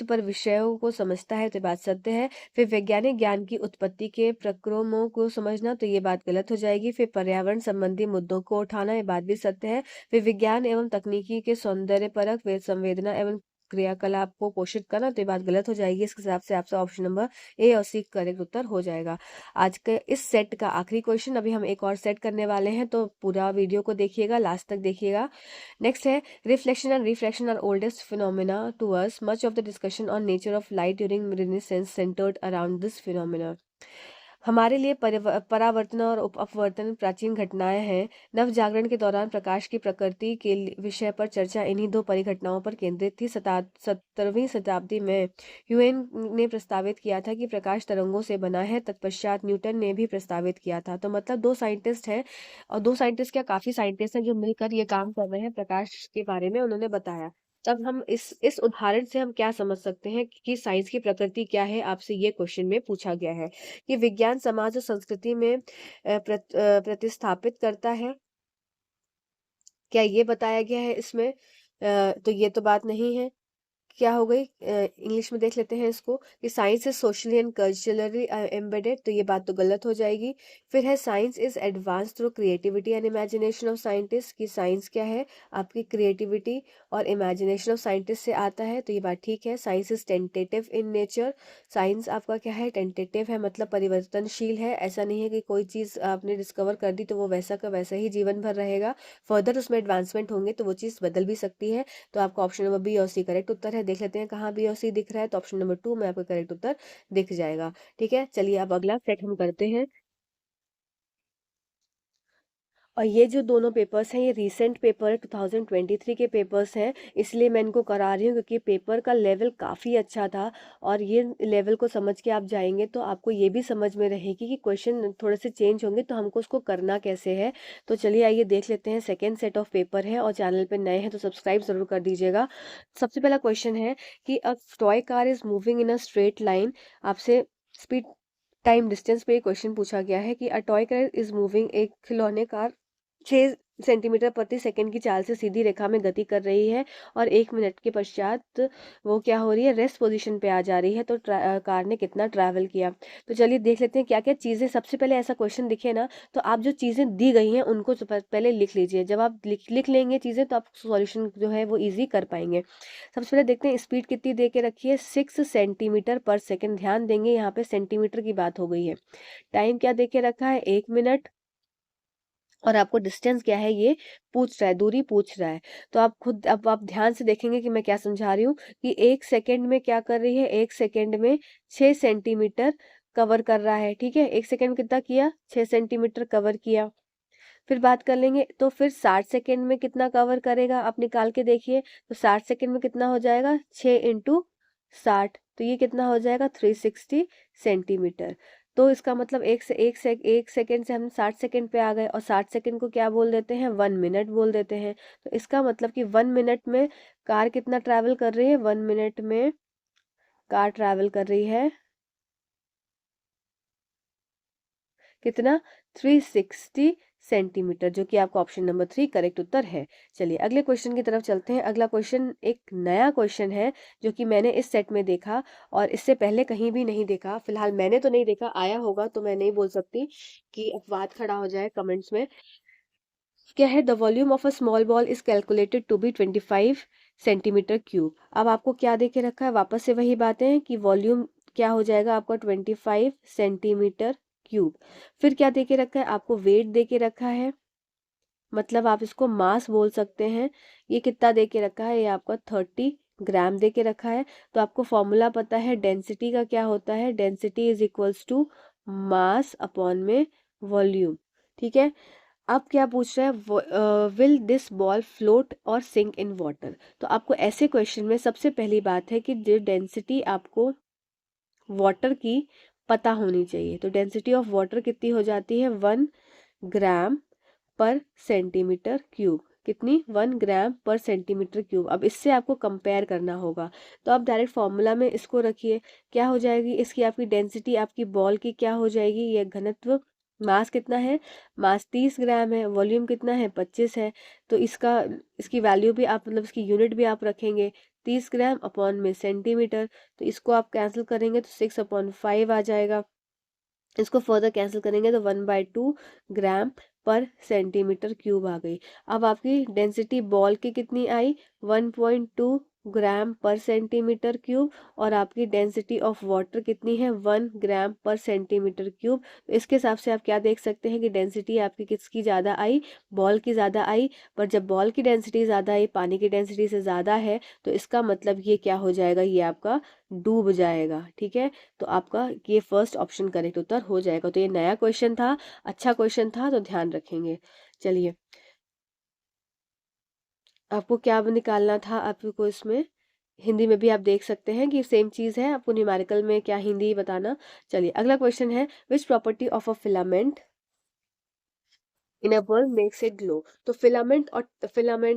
पर विषयों को समझता है, तो ये बात सत्य है। फिर वैज्ञानिक ज्ञान की उत्पत्ति के प्रक्रमों को समझना, तो ये बात गलत हो जाएगी। फिर पर्यावरण संबंधी मुद्दों को उठाना, ये बात भी सत्य है। फिर विज्ञान एवं तकनीकी के सौंदर्य परक वे संवेदना एवं क्रियाकलाप को पोषित करना, तो ये बात गलत हो जाएगी। इसके हिसाब से आपका ऑप्शन नंबर ए और सी करेक्ट उत्तर हो जाएगा। आज के इस सेट का आखिरी क्वेश्चन, अभी हम एक और सेट करने वाले हैं, तो पूरा वीडियो को देखिएगा, लास्ट तक देखिएगा। नेक्स्ट है reflection and refraction are oldest phenomena to us, much of the discussion on nature of light during renaissance centred around this phenomena. हमारे लिए परावर्तन और अपवर्तन प्राचीन घटनाएं हैं। नव जागरण के दौरान प्रकाश की प्रकृति के विषय पर चर्चा इन्हीं दो परिघटनाओं पर केंद्रित थी। 17वीं शताब्दी में ह्यूएन ने प्रस्तावित किया था कि प्रकाश तरंगों से बना है। तत्पश्चात न्यूटन ने भी प्रस्तावित किया था। तो मतलब दो साइंटिस्ट हैं, और दो साइंटिस्ट क्या, काफी साइंटिस्ट हैं जो मिलकर ये काम कर रहे हैं, प्रकाश के बारे में उन्होंने बताया। तब हम इस उदाहरण से हम क्या समझ सकते हैं कि साइंस की प्रकृति क्या है, आपसे ये क्वेश्चन में पूछा गया है कि विज्ञान समाज और संस्कृति में प्रतिस्थापित करता है, क्या ये बताया गया है इसमें? तो ये तो बात नहीं है। क्या हो गई, इंग्लिश में देख लेते हैं इसको कि science is socially and culturally embedded, तो ये बात तो गलत हो जाएगी। फिर है science is advance through creativity and imagination of scientist, कि साइंस क्या है, आपकी क्रिएटिविटी और इमेजिनेशन ऑफ साइंटिस्ट से आता है, तो ये बात ठीक है। Science is tentative in nature, science आपका क्या है, टेंटेटिव है, मतलब परिवर्तनशील है। ऐसा नहीं है कि कोई चीज़ आपने डिस्कवर कर दी तो वो वैसा का वैसा ही जीवन भर रहेगा, फर्दर उसमें एडवांसमेंट होंगे तो वो चीज़ बदल भी सकती है। तो आपका ऑप्शन नंबर बी और सी करेक्ट उत्तर है। देख लेते हैं कहाँ बी और सी दिख रहा है, तो ऑप्शन नंबर 2 में आपका करेक्ट उत्तर दिख जाएगा। ठीक है, चलिए अब अगला सेट हम करते हैं। और ये जो दोनों पेपर्स हैं ये रीसेंट पेपर है, 2023 के पेपर्स हैं, इसलिए मैं इनको करा रही हूँ क्योंकि पेपर का लेवल काफ़ी अच्छा था। और ये लेवल को समझ के आप जाएंगे तो आपको ये भी समझ में रहेगी कि क्वेश्चन थोड़े से चेंज होंगे तो हमको उसको करना कैसे है। तो चलिए आइए देख लेते हैं, सेकेंड सेट ऑफ पेपर है और चैनल पर नए हैं तो सब्सक्राइब ज़रूर कर दीजिएगा। सबसे पहला क्वेश्चन है कि a toy car is moving in a straight line. आपसे स्पीड टाइम डिस्टेंस पे क्वेश्चन पूछा गया है कि a toy car is moving, एक खिलौने कार 6 सेंटीमीटर प्रति सेकंड की चाल से सीधी रेखा में गति कर रही है और 1 मिनट के पश्चात वो क्या हो रही है, रेस्ट पोजीशन पे आ जा रही है। तो कार ने कितना ट्रैवल किया। तो चलिए देख लेते हैं क्या क्या चीज़ें, सबसे पहले ऐसा क्वेश्चन दिखे ना तो आप जो चीज़ें दी गई हैं उनको पहले लिख लीजिए। जब आप लिख लेंगे चीज़ें तो आप सॉल्यूशन जो है वो ईजी कर पाएंगे। सबसे पहले देखते हैं स्पीड कितनी दे के रखी है, 6 सेंटीमीटर पर सेकंड। ध्यान देंगे यहाँ पे सेंटीमीटर की बात हो गई है। टाइम क्या दे के रखा है, 1 मिनट। और आपको डिस्टेंस क्या है ये पूछ रहा है, दूरी पूछ रहा है। तो आप खुद अब आप ध्यान से देखेंगे कि मैं क्या समझा रही हूँ कि 1 सेकंड में क्या कर रही है, 1 सेकंड में 6 सेंटीमीटर कवर कर रहा है। ठीक है, 1 सेकंड में कितना किया, 6 सेंटीमीटर कवर किया। फिर बात कर लेंगे तो फिर 60 सेकेंड में कितना कवर करेगा, आप निकाल के देखिए। तो 60 सेकेंड में कितना हो जाएगा, 6 × 60, तो ये कितना हो जाएगा 360 सेंटीमीटर। तो इसका मतलब एक सेकेंड से हम 60 सेकेंड पे आ गए, और 60 सेकेंड को क्या बोल देते हैं, 1 मिनट बोल देते हैं। तो इसका मतलब कि 1 मिनट में कार कितना ट्रैवल कर रही है, 1 मिनट में कार ट्रैवल कर रही है कितना, 360 सेंटीमीटर, जो कि आपका ऑप्शन नंबर 3 करेक्ट उत्तर है। चलिए अगले क्वेश्चन की तरफ चलते हैं। अगला क्वेश्चन एक नया क्वेश्चन है जो कि मैंने इस सेट में देखा और इससे पहले कहीं भी नहीं देखा। फिलहाल मैंने तो नहीं देखा, आया होगा तो मैं नहीं बोल सकती कि अपवाद खड़ा हो जाए कमेंट्स में। क्या है, the volume of a small ball is calculated to be 25 centimetre cube. अब आपको क्या दे के रखा है, वापस से वही बातें हैं कि वॉल्यूम क्या हो जाएगा आपका 25 सेंटीमीटर क्यूब। फिर क्या दे के रखा है, आपको वेट दे के रखा है, मतलब आप इसको मास बोल सकते हैं। ये कितना दे के रखा है, ये आपका 30 ग्राम दे के रखा है। तो आपको फॉर्मूला पता है डेंसिटी का, क्या होता है, density is equals to mass upon में वॉल्यूम। ठीक है, अब क्या पूछ रहा है, विल दिस बॉल फ्लोट और सिंक इन वाटर। तो आपको ऐसे क्वेश्चन में सबसे पहली बात है कि जो डेंसिटी आपको वाटर की पता होनी चाहिए। तो डेंसिटी ऑफ वाटर कितनी हो जाती है, 1 ग्राम पर सेंटीमीटर क्यूब। कितनी, 1 ग्राम पर सेंटीमीटर क्यूब। अब इससे आपको कंपेयर करना होगा, तो आप डायरेक्ट फॉर्मूला में इसको रखिए। क्या हो जाएगी इसकी, आपकी डेंसिटी आपकी बॉल की क्या हो जाएगी, ये घनत्व, मास कितना है, मास 30 ग्राम है, वॉल्यूम कितना है, 25 है। तो इसकी वैल्यू भी आप, मतलब इसकी यूनिट भी आप रखेंगे 30 ग्राम अपॉन में सेंटीमीटर। तो इसको आप कैंसिल करेंगे तो 6/5 आ जाएगा। इसको फर्दर कैंसिल करेंगे तो 1/2 ग्राम पर सेंटीमीटर क्यूब आ गई। अब आपकी डेंसिटी बॉल की कितनी आई, 1.2 ग्राम पर सेंटीमीटर क्यूब, और आपकी डेंसिटी ऑफ वाटर कितनी है, 1 ग्राम पर सेंटीमीटर क्यूब। तो इसके हिसाब से आप क्या देख सकते हैं कि डेंसिटी आपकी किसकी ज़्यादा आई, बॉल की ज़्यादा आई। पर जब बॉल की डेंसिटी ज़्यादा आई, पानी की डेंसिटी से ज़्यादा है, तो इसका मतलब ये क्या हो जाएगा, ये आपका डूब जाएगा। ठीक है, तो आपका ये फर्स्ट ऑप्शन करेक्ट उत्तर हो जाएगा। तो ये नया क्वेश्चन था, अच्छा क्वेश्चन था, तो ध्यान रखेंगे। चलिए आपको क्या निकालना था, आपको इसमें हिंदी में भी आप देख सकते हैं कि सेम चीज़ है, आपको न्यूमेरिकल में क्या हिंदी बताना। चलिए अगला क्वेश्चन है, which property of a filament in a bulb makes it glow. तो फिलामेंट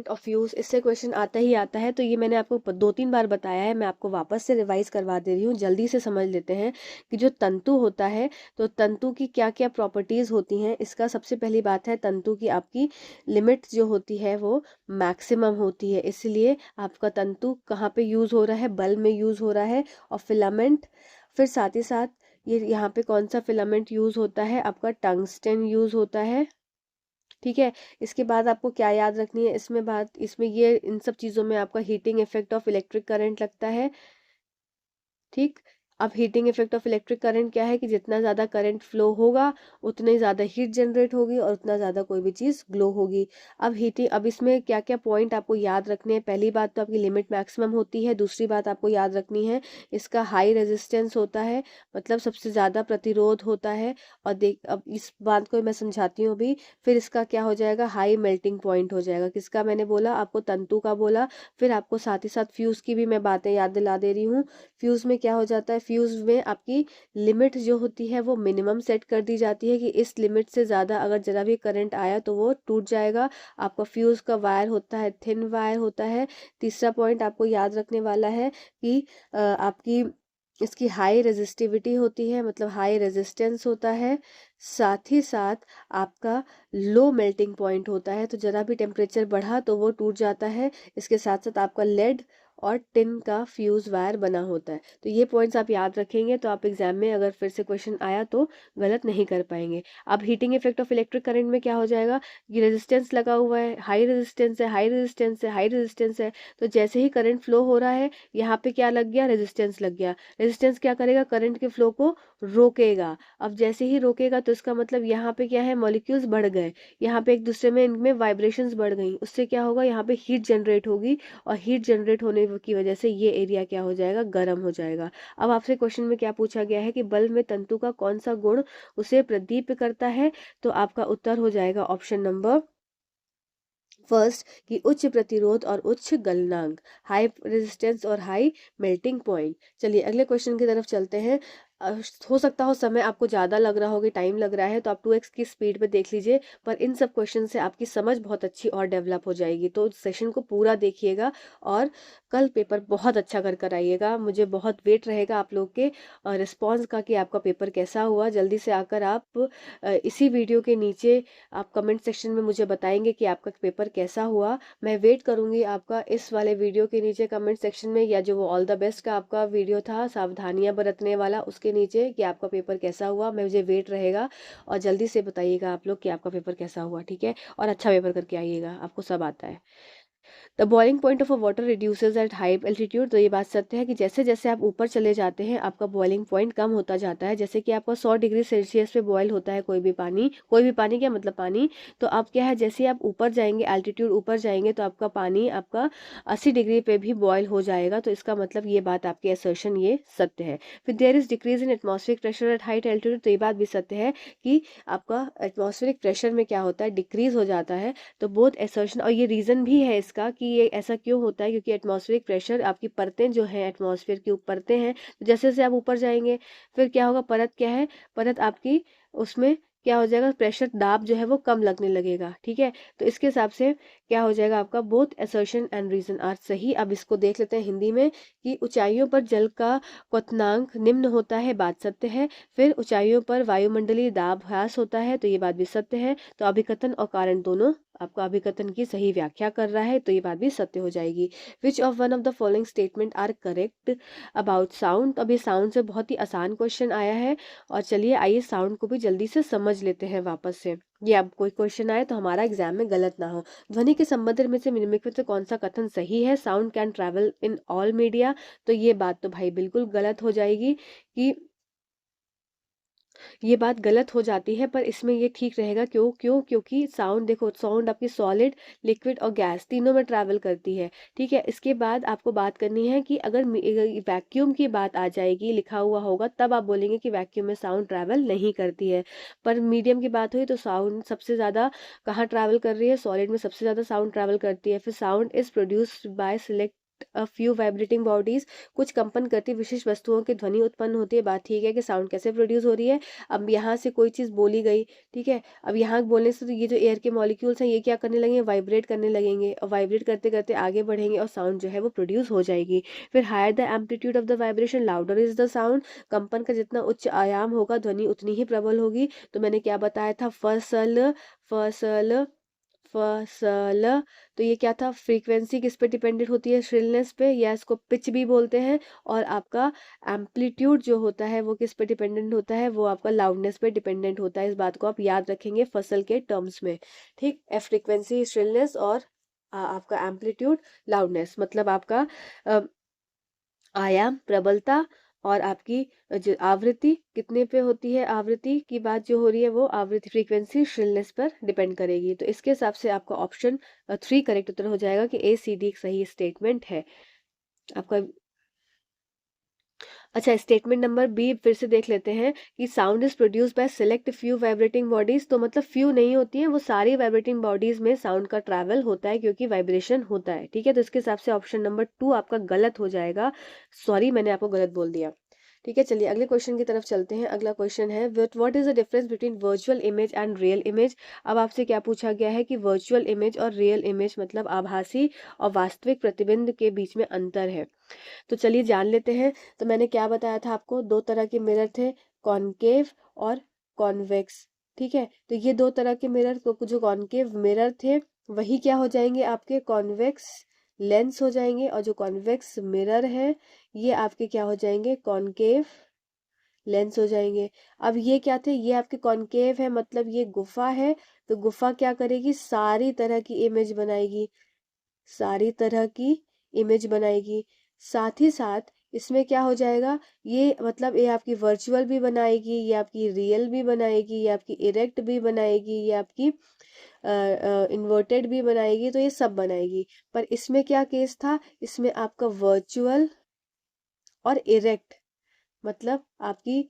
और फ्यूज, इससे क्वेश्चन आता ही आता है। तो ये मैंने आपको 2-3 बार बताया है, मैं आपको वापस से रिवाइज करवा दे रही हूँ। जल्दी से समझ लेते हैं कि जो तंतु होता है, तो तंतु की क्या क्या प्रॉपर्टीज होती हैं। इसका सबसे पहली बात है, तंतु की आपकी लिमिट जो होती है वो मैक्सिमम होती है, इसलिए आपका तंतु कहाँ पे यूज हो रहा है, बल्ब में यूज हो रहा है। और फिलामेंट, फिर साथ ही साथ ये यहाँ पे कौन सा फिलामेंट यूज होता है, आपका टंगस्टन यूज होता है। ठीक है, इसके बाद आपको क्या याद रखनी है इसमें बात, इसमें ये इन सब चीज़ों में आपका heating effect of electric current लगता है। ठीक, अब heating effect of electric current क्या है कि जितना ज़्यादा करंट फ्लो होगा उतनी ज़्यादा हीट जनरेट होगी और उतना ज़्यादा कोई भी चीज़ ग्लो होगी। अब इसमें क्या क्या पॉइंट आपको याद रखने हैं, पहली बात तो आपकी लिमिट मैक्सिमम होती है। दूसरी बात आपको याद रखनी है, इसका हाई रेजिस्टेंस होता है, मतलब सबसे ज़्यादा प्रतिरोध होता है। और देख, अब इस बात को मैं समझाती हूँ अभी। फिर इसका क्या हो जाएगा, हाई मेल्टिंग पॉइंट हो जाएगा। किसका, मैंने बोला आपको तंतु का बोला। फिर आपको साथ ही साथ फ्यूज़ की भी मैं बातें याद दिला दे रही हूँ। फ्यूज़ में क्या हो जाता है, फ्यूज़ में आपकी लिमिट जो होती है वो मिनिमम सेट कर दी जाती है कि इस लिमिट से ज़्यादा अगर ज़रा भी करंट आया तो वो टूट जाएगा। आपका फ्यूज़ का वायर होता है, थिन वायर होता है। तीसरा पॉइंट आपको याद रखने वाला है कि आपकी इसकी हाई रेजिस्टिविटी होती है, मतलब हाई रेजिस्टेंस होता है। साथ ही साथ आपका लो मेल्टिंग पॉइंट होता है, तो ज़रा भी टेम्परेचर बढ़ा तो वो टूट जाता है। इसके साथ साथ आपका लेड और टिन का फ्यूज वायर बना होता है। तो ये पॉइंट्स आप याद रखेंगे तो आप एग्जाम में अगर फिर से क्वेश्चन आया तो गलत नहीं कर पाएंगे। अब heating effect of electric current में क्या हो जाएगा, ये रेजिस्टेंस लगा हुआ है, हाई रेजिस्टेंस है, हाई रेजिस्टेंस है, हाई रेजिस्टेंस है। तो जैसे ही करंट फ्लो हो रहा है, यहाँ पे क्या लग गया, रेजिस्टेंस लग गया। रेजिस्टेंस क्या करेगा, करंट के फ्लो को रोकेगा। अब जैसे ही रोकेगा तो इसका मतलब यहाँ पे क्या है, मॉलिक्यूल्स बढ़ गए, यहाँ पे एक दूसरे में इनमें वाइब्रेशंस बढ़ गई, उससे क्या होगा, यहाँ पे हीट जनरेट होगी। और हीट जनरेट होने होने की वजह से ये एरिया क्या हो जाएगा, गर्म हो जाएगा। अब आपसे क्वेश्चन में क्या पूछा गया है कि बल्ब में तंतु का कौन सा गुण उसे प्रदीप्त करता है, तो आपका उत्तर हो जाएगा ऑप्शन नंबर फर्स्ट कि उच्च प्रतिरोध और उच्च गलनांक, हाई रेजिस्टेंस और हाई मेल्टिंग पॉइंट। चलिए अगले क्वेश्चन की तरफ चलते हैं। हो सकता हो समय आपको ज़्यादा लग रहा हो कि टाइम लग रहा है, तो आप 2x की स्पीड पे देख लीजिए, पर इन सब क्वेश्चन से आपकी समझ बहुत अच्छी और डेवलप हो जाएगी। तो सेशन को पूरा देखिएगा और कल पेपर बहुत अच्छा कर कर आइएगा। मुझे बहुत वेट रहेगा आप लोग के रिस्पॉन्स का कि आपका पेपर कैसा हुआ। जल्दी से आकर आप इसी वीडियो के नीचे आप कमेंट सेक्शन में मुझे बताएंगे कि आपका पेपर कैसा हुआ। मैं वेट करूंगी आपका इस वाले वीडियो के नीचे कमेंट सेक्शन में, या जो वो ऑल द बेस्ट का आपका वीडियो था सावधानियां बरतने वाला, उसके नीचे कि आपका पेपर कैसा हुआ। मुझे वेट रहेगा और जल्दी से बताइएगा आप लोग कि आपका पेपर कैसा हुआ, ठीक है। और अच्छा पेपर करके आइएगा, आपको सब आता है। The boiling point of a water reduces eight high altitude. तो ये बात सत्य है कि जैसे जैसे आप ऊपर चले जाते हैं आपका बॉइलिंग पॉइंट कम होता जाता है। जैसे कि आपका 100 डिग्री सेल्सियस पे बॉयल होता है कोई भी पानी क्या मतलब पानी, तो आप क्या है, जैसे आप ऊपर जाएंगे एल्टीट्यूड ऊपर जाएंगे तो आपका पानी आपका 80 डिग्री पे भी बॉयल हो जाएगा। तो इसका मतलब ये बात आपकी असर्शन ये सत्य है। फिर there is decrease in atmospheric pressure at high altitude. तो ये बात भी सत्य है कि आपका एटमॉस्फेरिक प्रेशर में क्या होता है, डिक्रीज हो जाता है। तो बोथ असर्शन, और ये रीज़न भी है इसका कि ये ऐसा क्यों होता है, क्योंकि एटमॉस्फेरिक प्रेशर आपकी परतें जो हैं एटमॉस्फेयर की परतें हैं, तो जैसे जैसे आप ऊपर जाएंगे फिर क्या होगा, परत क्या है, परत आपकी उसमें क्या हो जाएगा, प्रेशर दाब जो है वो कम लगने लगेगा, ठीक है। तो इसके हिसाब से क्या हो जाएगा आपका both assertion and reason are सही। अब इसको देख लेते हैं हिंदी में कि ऊंचाइयों पर जल का क्वथनांक निम्न होता है, बात सत्य है। फिर ऊंचाइयों पर वायुमंडलीय दाब ह्रास होता है, तो ये बात भी सत्य है। तो अभिकथन और कारण दोनों आपका अभिकथन की सही व्याख्या कर रहा है, तो ये बात भी सत्य हो जाएगी। Which of one of the following statement are correct about sound. अब ये साउंड से बहुत ही आसान क्वेश्चन आया है, और चलिए आइए साउंड को भी जल्दी से समझ लेते हैं वापस से। ये अब कोई क्वेश्चन आए तो हमारा एग्जाम में गलत ना हो। ध्वनि के संबंध में से निम्नलिखित में से कौन सा कथन सही है, sound can travel in all media. तो ये बात तो भाई बिल्कुल गलत हो जाएगी कि ये बात गलत हो जाती है, पर इसमें ये ठीक रहेगा। क्यों क्यों क्योंकि साउंड देखो, साउंड आपकी सॉलिड, लिक्विड और गैस तीनों में ट्रैवल करती है, ठीक है। इसके बाद आपको बात करनी है कि अगर वैक्यूम की बात आ जाएगी, लिखा हुआ होगा, तब आप बोलेंगे कि वैक्यूम में साउंड ट्रैवल नहीं करती है। पर मीडियम की बात हुई तो साउंड सबसे ज़्यादा कहाँ ट्रैवल कर रही है, सॉलिड में सबसे ज़्यादा साउंड ट्रैवल करती है। फिर sound is produced by select a few vibrating bodies. कुछ कंपन करती विशिष्ट वस्तुओं की ध्वनि उत्पन्न होती है। बात ठीक है कि साउंड कैसे प्रोड्यूस हो रही है। अब यहाँ से कोई चीज़ बोली गई, ठीक है, अब यहाँ बोलने से तो ये जो एयर के मॉलिक्यूल्स हैं ये क्या करने लगेंगे, वाइब्रेट करने लगेंगे, और वाइब्रेट करते करते आगे बढ़ेंगे और साउंड जो है वो प्रोड्यूस हो जाएगी। फिर higher the amplitude of the vibration louder is the sound. कंपन का जितना उच्च आयाम होगा ध्वनि उतनी ही प्रबल होगी। तो मैंने क्या बताया था, फसल फसल फसल। तो ये क्या था, फ्रीक्वेंसी किस पे डिपेंडेंट होती है, श्रिलनेस पे, या इसको पिच भी बोलते हैं। और आपका एम्पलीट्यूड जो होता है वो किस पे डिपेंडेंट होता है, वो आपका लाउडनेस पे डिपेंडेंट होता है। इस बात को आप याद रखेंगे फसल के टर्म्स में, ठीक है। फ्रीक्वेंसी, श्रिलनेस और आपका एम्पलीट्यूड, लाउडनेस, मतलब आपका अ, आयाम, प्रबलता, और आपकी जो आवृत्ति कितने पे होती है, आवृत्ति की बात जो हो रही है वो आवृत्ति, फ्रीक्वेंसी श्रिलनेस पर डिपेंड करेगी। तो इसके हिसाब से आपका ऑप्शन 3 करेक्ट उत्तर हो जाएगा कि ACD एक सही स्टेटमेंट है आपका। अच्छा, स्टेटमेंट नंबर बी फिर से देख लेते हैं कि sound is produced by select few vibrating bodies. तो मतलब फ्यू नहीं होती है, वो सारी वाइब्रेटिंग बॉडीज में साउंड का ट्रैवल होता है क्योंकि वाइब्रेशन होता है, ठीक है। तो इसके हिसाब से ऑप्शन नंबर 2 आपका गलत हो जाएगा। सॉरी, मैंने आपको गलत बोल दिया, ठीक है। चलिए अगले क्वेश्चन की तरफ चलते हैं। अगला क्वेश्चन है what is the difference between virtual image and real image. अब आपसे क्या पूछा गया है कि वर्चुअल इमेज और रियल इमेज मतलब आभासी और वास्तविक प्रतिबिंब के बीच में अंतर है। तो चलिए जान लेते हैं। तो मैंने क्या बताया था आपको, दो तरह के मिरर थे, कॉनकेव और कॉन्वेक्स, ठीक है। तो ये दो तरह के मिरर, तो जो कॉनकेव मिरर थे वही क्या हो जाएंगे, आपके कॉन्वेक्स लेंस हो जाएंगे, और जो कॉन्वेक्स मिरर है ये आपके क्या हो जाएंगे, कॉनकेव लेंस हो जाएंगे। अब ये क्या थे, ये आपके कॉनकेव है, मतलब ये गुफा है। तो गुफा क्या करेगी, सारी तरह की इमेज बनाएगी, सारी तरह की इमेज बनाएगी। साथ ही साथ इसमें क्या हो जाएगा, ये मतलब ये आपकी वर्चुअल भी बनाएगी, ये आपकी रियल भी बनाएगी, ये आपकी इरेक्ट भी बनाएगी, ये आपकी इन्वर्टेड भी बनाएगी, तो ये सब बनाएगी। पर इसमें क्या केस था, इसमें आपका वर्चुअल और इरेक्ट, मतलब आपकी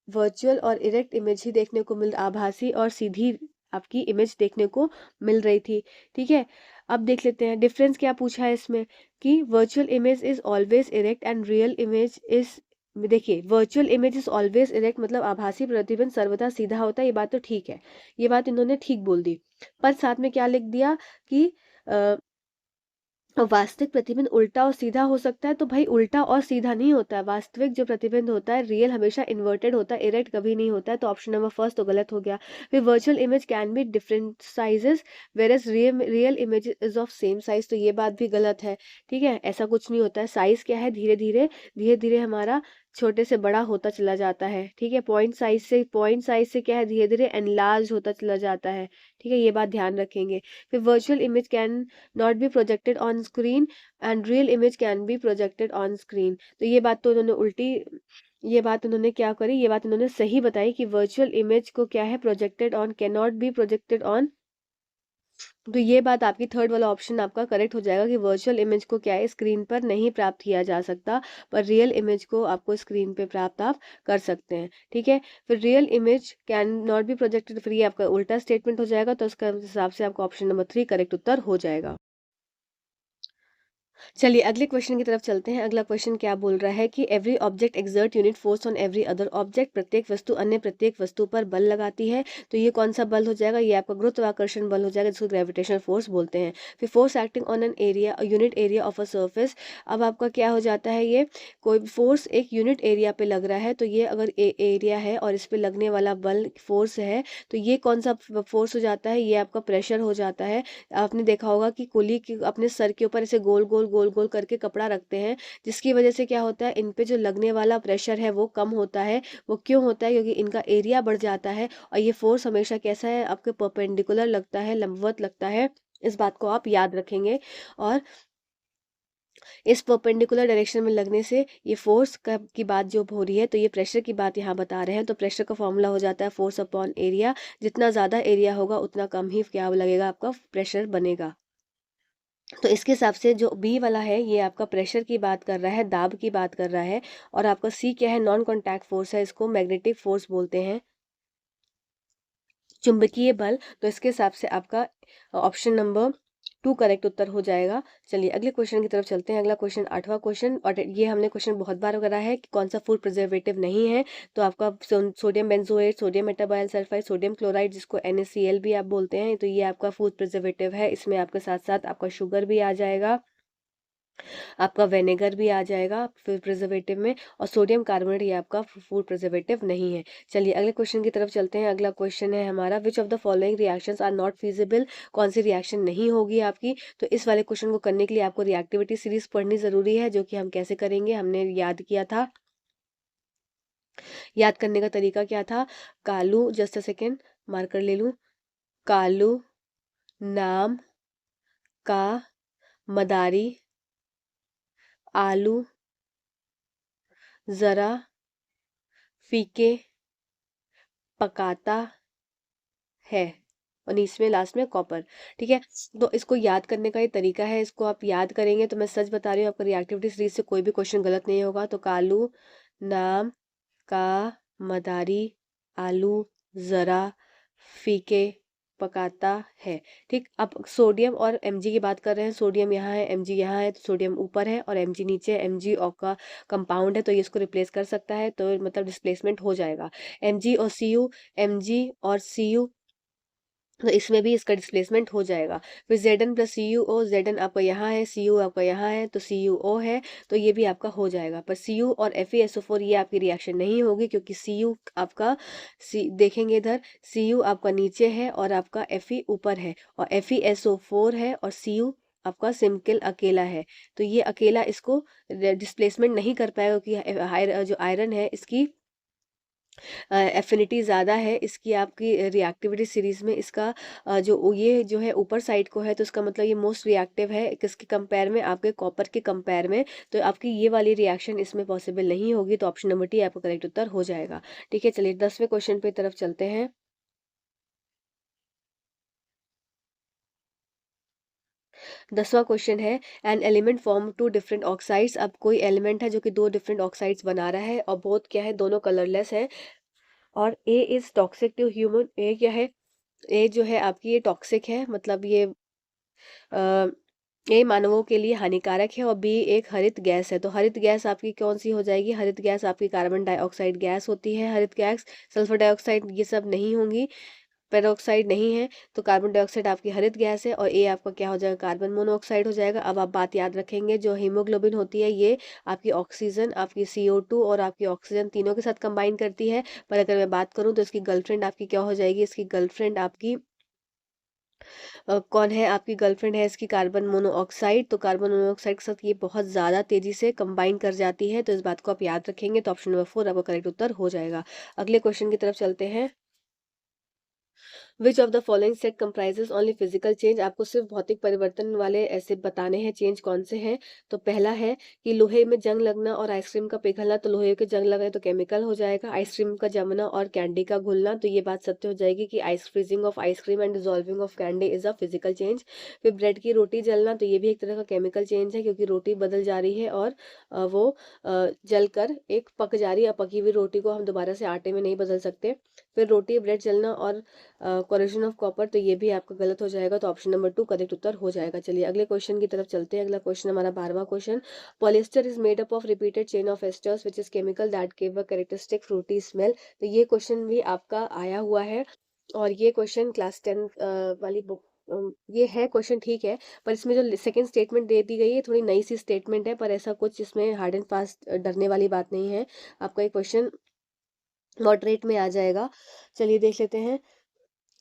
वर्चुअल और इरेक्ट इमेज ही देखने को मिल, आभासी और सीधी आपकी इमेज देखने को मिल रही थी। ठीक है, अब देख लेते हैं डिफरेंस क्या पूछा है इसमें, कि virtual image is always erect and real image is, देखिए virtual image is always erect मतलब आभासी प्रतिबिंब सर्वदा सीधा होता है, ये बात तो ठीक है, ये बात इन्होंने ठीक बोल दी। पर साथ में क्या लिख दिया कि वास्तविक प्रतिबिंब उल्टा और सीधा हो सकता है, तो भाई उल्टा और सीधा नहीं होता है, वास्तविक जो प्रतिबिंब होता है रियल हमेशा इन्वर्टेड होता है, इरेक्ट कभी नहीं होता है, तो ऑप्शन नंबर फर्स्ट तो गलत हो गया। फिर virtual image can be different sizes whereas real image is of same size, तो ये बात भी गलत है। ठीक है, ऐसा कुछ नहीं होता है, साइज क्या है, धीरे धीरे हमारा छोटे से बड़ा होता चला जाता है। ठीक है, पॉइंट साइज से क्या है, धीरे धीरे एनलार्ज होता चला जाता है। ठीक है, ये बात ध्यान रखेंगे। फिर virtual image can not be projected on screen and real image can be projected on screen, तो ये बात तो उन्होंने उल्टी, ये बात उन्होंने क्या करी, ये बात उन्होंने सही बताई कि वर्चुअल इमेज को क्या है, projected on can not be projected on, तो ये बात आपकी थर्ड वाला ऑप्शन आपका करेक्ट हो जाएगा कि वर्चुअल इमेज को क्या है स्क्रीन पर नहीं प्राप्त किया जा सकता, पर रियल इमेज को आपको स्क्रीन पे प्राप्त आप कर सकते हैं। ठीक है, फिर real image can not be projected, फिर ये आपका उल्टा स्टेटमेंट हो जाएगा, तो उसका हिसाब से आपका ऑप्शन नंबर 3 करेक्ट उत्तर हो जाएगा। चलिए अगले क्वेश्चन की तरफ चलते हैं। अगला क्वेश्चन क्या बोल रहा है कि every object exert unit force on every other object, प्रत्येक वस्तु अन्य प्रत्येक वस्तु पर बल लगाती है, तो ये कौन सा बल हो जाएगा, ये आपका गुरुत्वाकर्षण बल हो जाएगा, जिसको ग्रेविटेशनल फोर्स बोलते हैं। फिर force acting on an area unit area of a surface, अब आपका क्या हो जाता है, ये कोई फोर्स एक यूनिट एरिया पे लग रहा है, तो ये अगर एरिया है और इस पे लगने वाला बल फोर्स है, तो ये कौन सा फोर्स हो जाता है, ये आपका प्रेशर हो जाता है। आपने देखा होगा कि कुली की अपने सर के ऊपर ऐसे गोल गोल गोल गोल करके कपड़ा रखते हैं, जिसकी वजह से क्या होता है, इन पे जो लगने वाला प्रेशर है वो कम होता है। वो क्यों होता है, क्योंकि इनका एरिया बढ़ जाता है, और ये फोर्स हमेशा कैसा है, आपके परपेंडिकुलर लगता है, लंबवत लगता है। इस बात को आप याद रखेंगे, और इस परपेंडिकुलर डायरेक्शन में लगने से ये फोर्स की बात जो हो रही है, तो ये प्रेशर की बात यहाँ बता रहे हैं, तो प्रेशर का फॉर्मूला हो जाता है फोर्स अपॉन एरिया, जितना ज़्यादा एरिया होगा उतना कम ही क्या लगेगा, आपका प्रेशर बनेगा। तो इसके हिसाब से जो बी वाला है ये आपका प्रेशर की बात कर रहा है, दाब की बात कर रहा है, और आपका सी क्या है, नॉन कॉन्टैक्ट फोर्स है, इसको मैग्नेटिक फोर्स बोलते हैं, चुंबकीय बल। तो इसके हिसाब से आपका ऑप्शन नंबर 2 करेक्ट उत्तर हो जाएगा। चलिए अगले क्वेश्चन की तरफ चलते हैं। अगला क्वेश्चन 8वां क्वेश्चन, और ये हमने क्वेश्चन बहुत बार करा है कि कौन सा फूड प्रिजर्वेटिव नहीं है, तो आपका sodium benzoate, sodium metabisulphite, sodium chloride, जिसको NaCl भी आप बोलते हैं, तो ये आपका फूड प्रिजर्वेटिव है। इसमें आपके साथ साथ आपका शुगर भी आ जाएगा, आपका विनेगर भी आ जाएगा फूड प्रिजर्वेटिव में, और सोडियम कार्बोनेट ये आपका फूड प्रिजर्वेटिव नहीं है। चलिए अगले क्वेश्चन की तरफ चलते हैं। अगला क्वेश्चन है हमारा, which of the following reactions are not feasible, कौन सी रिएक्शन नहीं होगी आपकी। तो इस वाले क्वेश्चन को करने के लिए आपको रिएक्टिविटी सीरीज पढ़नी जरूरी है, जो कि हम कैसे करेंगे, हमने याद किया था। याद करने का तरीका क्या था, Kalu, just a second marker ले लूं, कालू नाम का मदारी आलू जरा फीके पकाता है, और इसमें लास्ट में कॉपर। ठीक है, तो इसको याद करने का ये तरीका है, इसको आप याद करेंगे तो मैं सच बता रही हूँ, आपका रिएक्टिविटी सीरीज से कोई भी क्वेश्चन गलत नहीं होगा। तो कालू नाम का मदारी आलू जरा फीके पकाता है। ठीक, अब सोडियम और Mg की बात कर रहे हैं, सोडियम यहाँ है, Mg यहाँ है, तो सोडियम ऊपर है और Mg नीचे है, Mg और का कंपाउंड है, तो ये इसको रिप्लेस कर सकता है, तो मतलब डिस्प्लेसमेंट हो जाएगा। Mg और Cu, Mg और Cu, तो इसमें भी इसका डिस्प्लेसमेंट हो जाएगा। फिर Zn प्लस CuO, Zn आपका यहाँ है, Cu आपका यहाँ है, तो CuO है, तो ये भी आपका हो जाएगा। पर Cu और FeSO4 ये आपकी रिएक्शन नहीं होगी, क्योंकि Cu आपका देखेंगे इधर, Cu आपका नीचे है और आपका Fe ऊपर है, और FeSO4 है और Cu आपका सिंपल अकेला है, तो ये अकेला इसको डिस्प्लेसमेंट नहीं कर पाएगा, क्योंकि जो आयरन है इसकी एफिनिटी ज़्यादा है इसकी आपकी रिएक्टिविटी सीरीज़ में। इसका ये जो है ऊपर साइड को है, तो इसका मतलब ये मोस्ट रिएक्टिव है किसके कंपेयर में, आपके कॉपर के कंपेयर में। तो आपकी ये वाली रिएक्शन इसमें पॉसिबल नहीं होगी, तो ऑप्शन नंबर डी आपका करेक्ट उत्तर हो जाएगा। ठीक है, चलिए 10वें क्वेश्चन पे तरफ चलते हैं। 10वां क्वेश्चन है, an element form two different oxides. अब कोई एलिमेंट है जो कि दो डिफरेंट ऑक्साइड्स बना रहा है, और बोथ क्या है, दोनों कलरलेस है। और ए इज टॉक्सिक टू ह्यूमन। ए क्या है, ए जो है आपकी ये टॉक्सिक है, मतलब ये अ, ए मानवों के लिए हानिकारक है, और बी एक हरित गैस है। तो हरित गैस आपकी कौन सी हो जाएगी, हरित गैस आपकी कार्बन डाइऑक्साइड गैस होती है। हरित गैस सल्फर डाइऑक्साइड ये सब नहीं होंगी, पेरोक्साइड नहीं है। तो कार्बन डाइऑक्साइड आपकी हरित गैस है, और ए आपका क्या हो जाएगा, कार्बन मोनोऑक्साइड हो जाएगा। अब आप बात याद रखेंगे, जो हीमोग्लोबिन होती है ये आपकी ऑक्सीजन, आपकी CO2 और आपकी ऑक्सीजन तीनों के साथ कंबाइन करती है। पर अगर मैं बात करूं तो इसकी गर्लफ्रेंड आपकी क्या हो जाएगी, इसकी गर्लफ्रेंड आपकी कौन है, आपकी गर्लफ्रेंड है इसकी कार्बन मोनोऑक्साइड। तो कार्बन मोनोऑक्साइड के साथ ये बहुत ज़्यादा तेज़ी से कंबाइन कर जाती है, तो इस बात को आप याद रखेंगे। तो ऑप्शन नंबर 4 आपका करेक्ट उत्तर हो जाएगा। अगले क्वेश्चन की तरफ चलते हैं। Which of the following set comprises only physical change. आपको सिर्फ भौतिक परिवर्तन वाले ऐसे बताने हैं चेंज कौन से हैं। तो पहला है कि लोहे में जंग लगना और आइसक्रीम का पिघलना। तो लोहे के जंग लगना तो केमिकल हो जाएगा, आइसक्रीम का जमना और कैंडी का घुलना, तो ये बात सत्य हो जाएगी कि ice freezing of ice cream and dissolving of candy is a physical change. फिर ब्रेड की रोटी जलना, तो ये भी एक तरह का केमिकल चेंज है, क्योंकि रोटी बदल जा रही है और वो जलकर एक पक जा रही है। पकी हुई रोटी को हम दोबारा से आटे में नहीं बदल सकते। फिर रोटी ब्रेड जलना और कोरोजन ऑफ कॉपर, तो ये भी आपका गलत हो जाएगा। तो ऑप्शन नंबर 2 करेक्ट उत्तर हो जाएगा। चलिए अगले क्वेश्चन की तरफ चलते हैं। अगला क्वेश्चन हमारा 12वां question. Polyester is made up of repeated chain of esters which is chemical that give a characteristic fruity smell. तो ये क्वेश्चन भी आपका आया हुआ है, और ये क्वेश्चन क्लास 10 वाली बुक, ये है क्वेश्चन ठीक है। पर इसमें जो सेकंड स्टेटमेंट दे दी गई है थोड़ी नई सी स्टेटमेंट है, पर ऐसा कुछ इसमें हार्ड एंड फास्ट डरने वाली बात नहीं है। आपका ये क्वेश्चन मॉडरेट में आ जाएगा। चलिए देख लेते हैं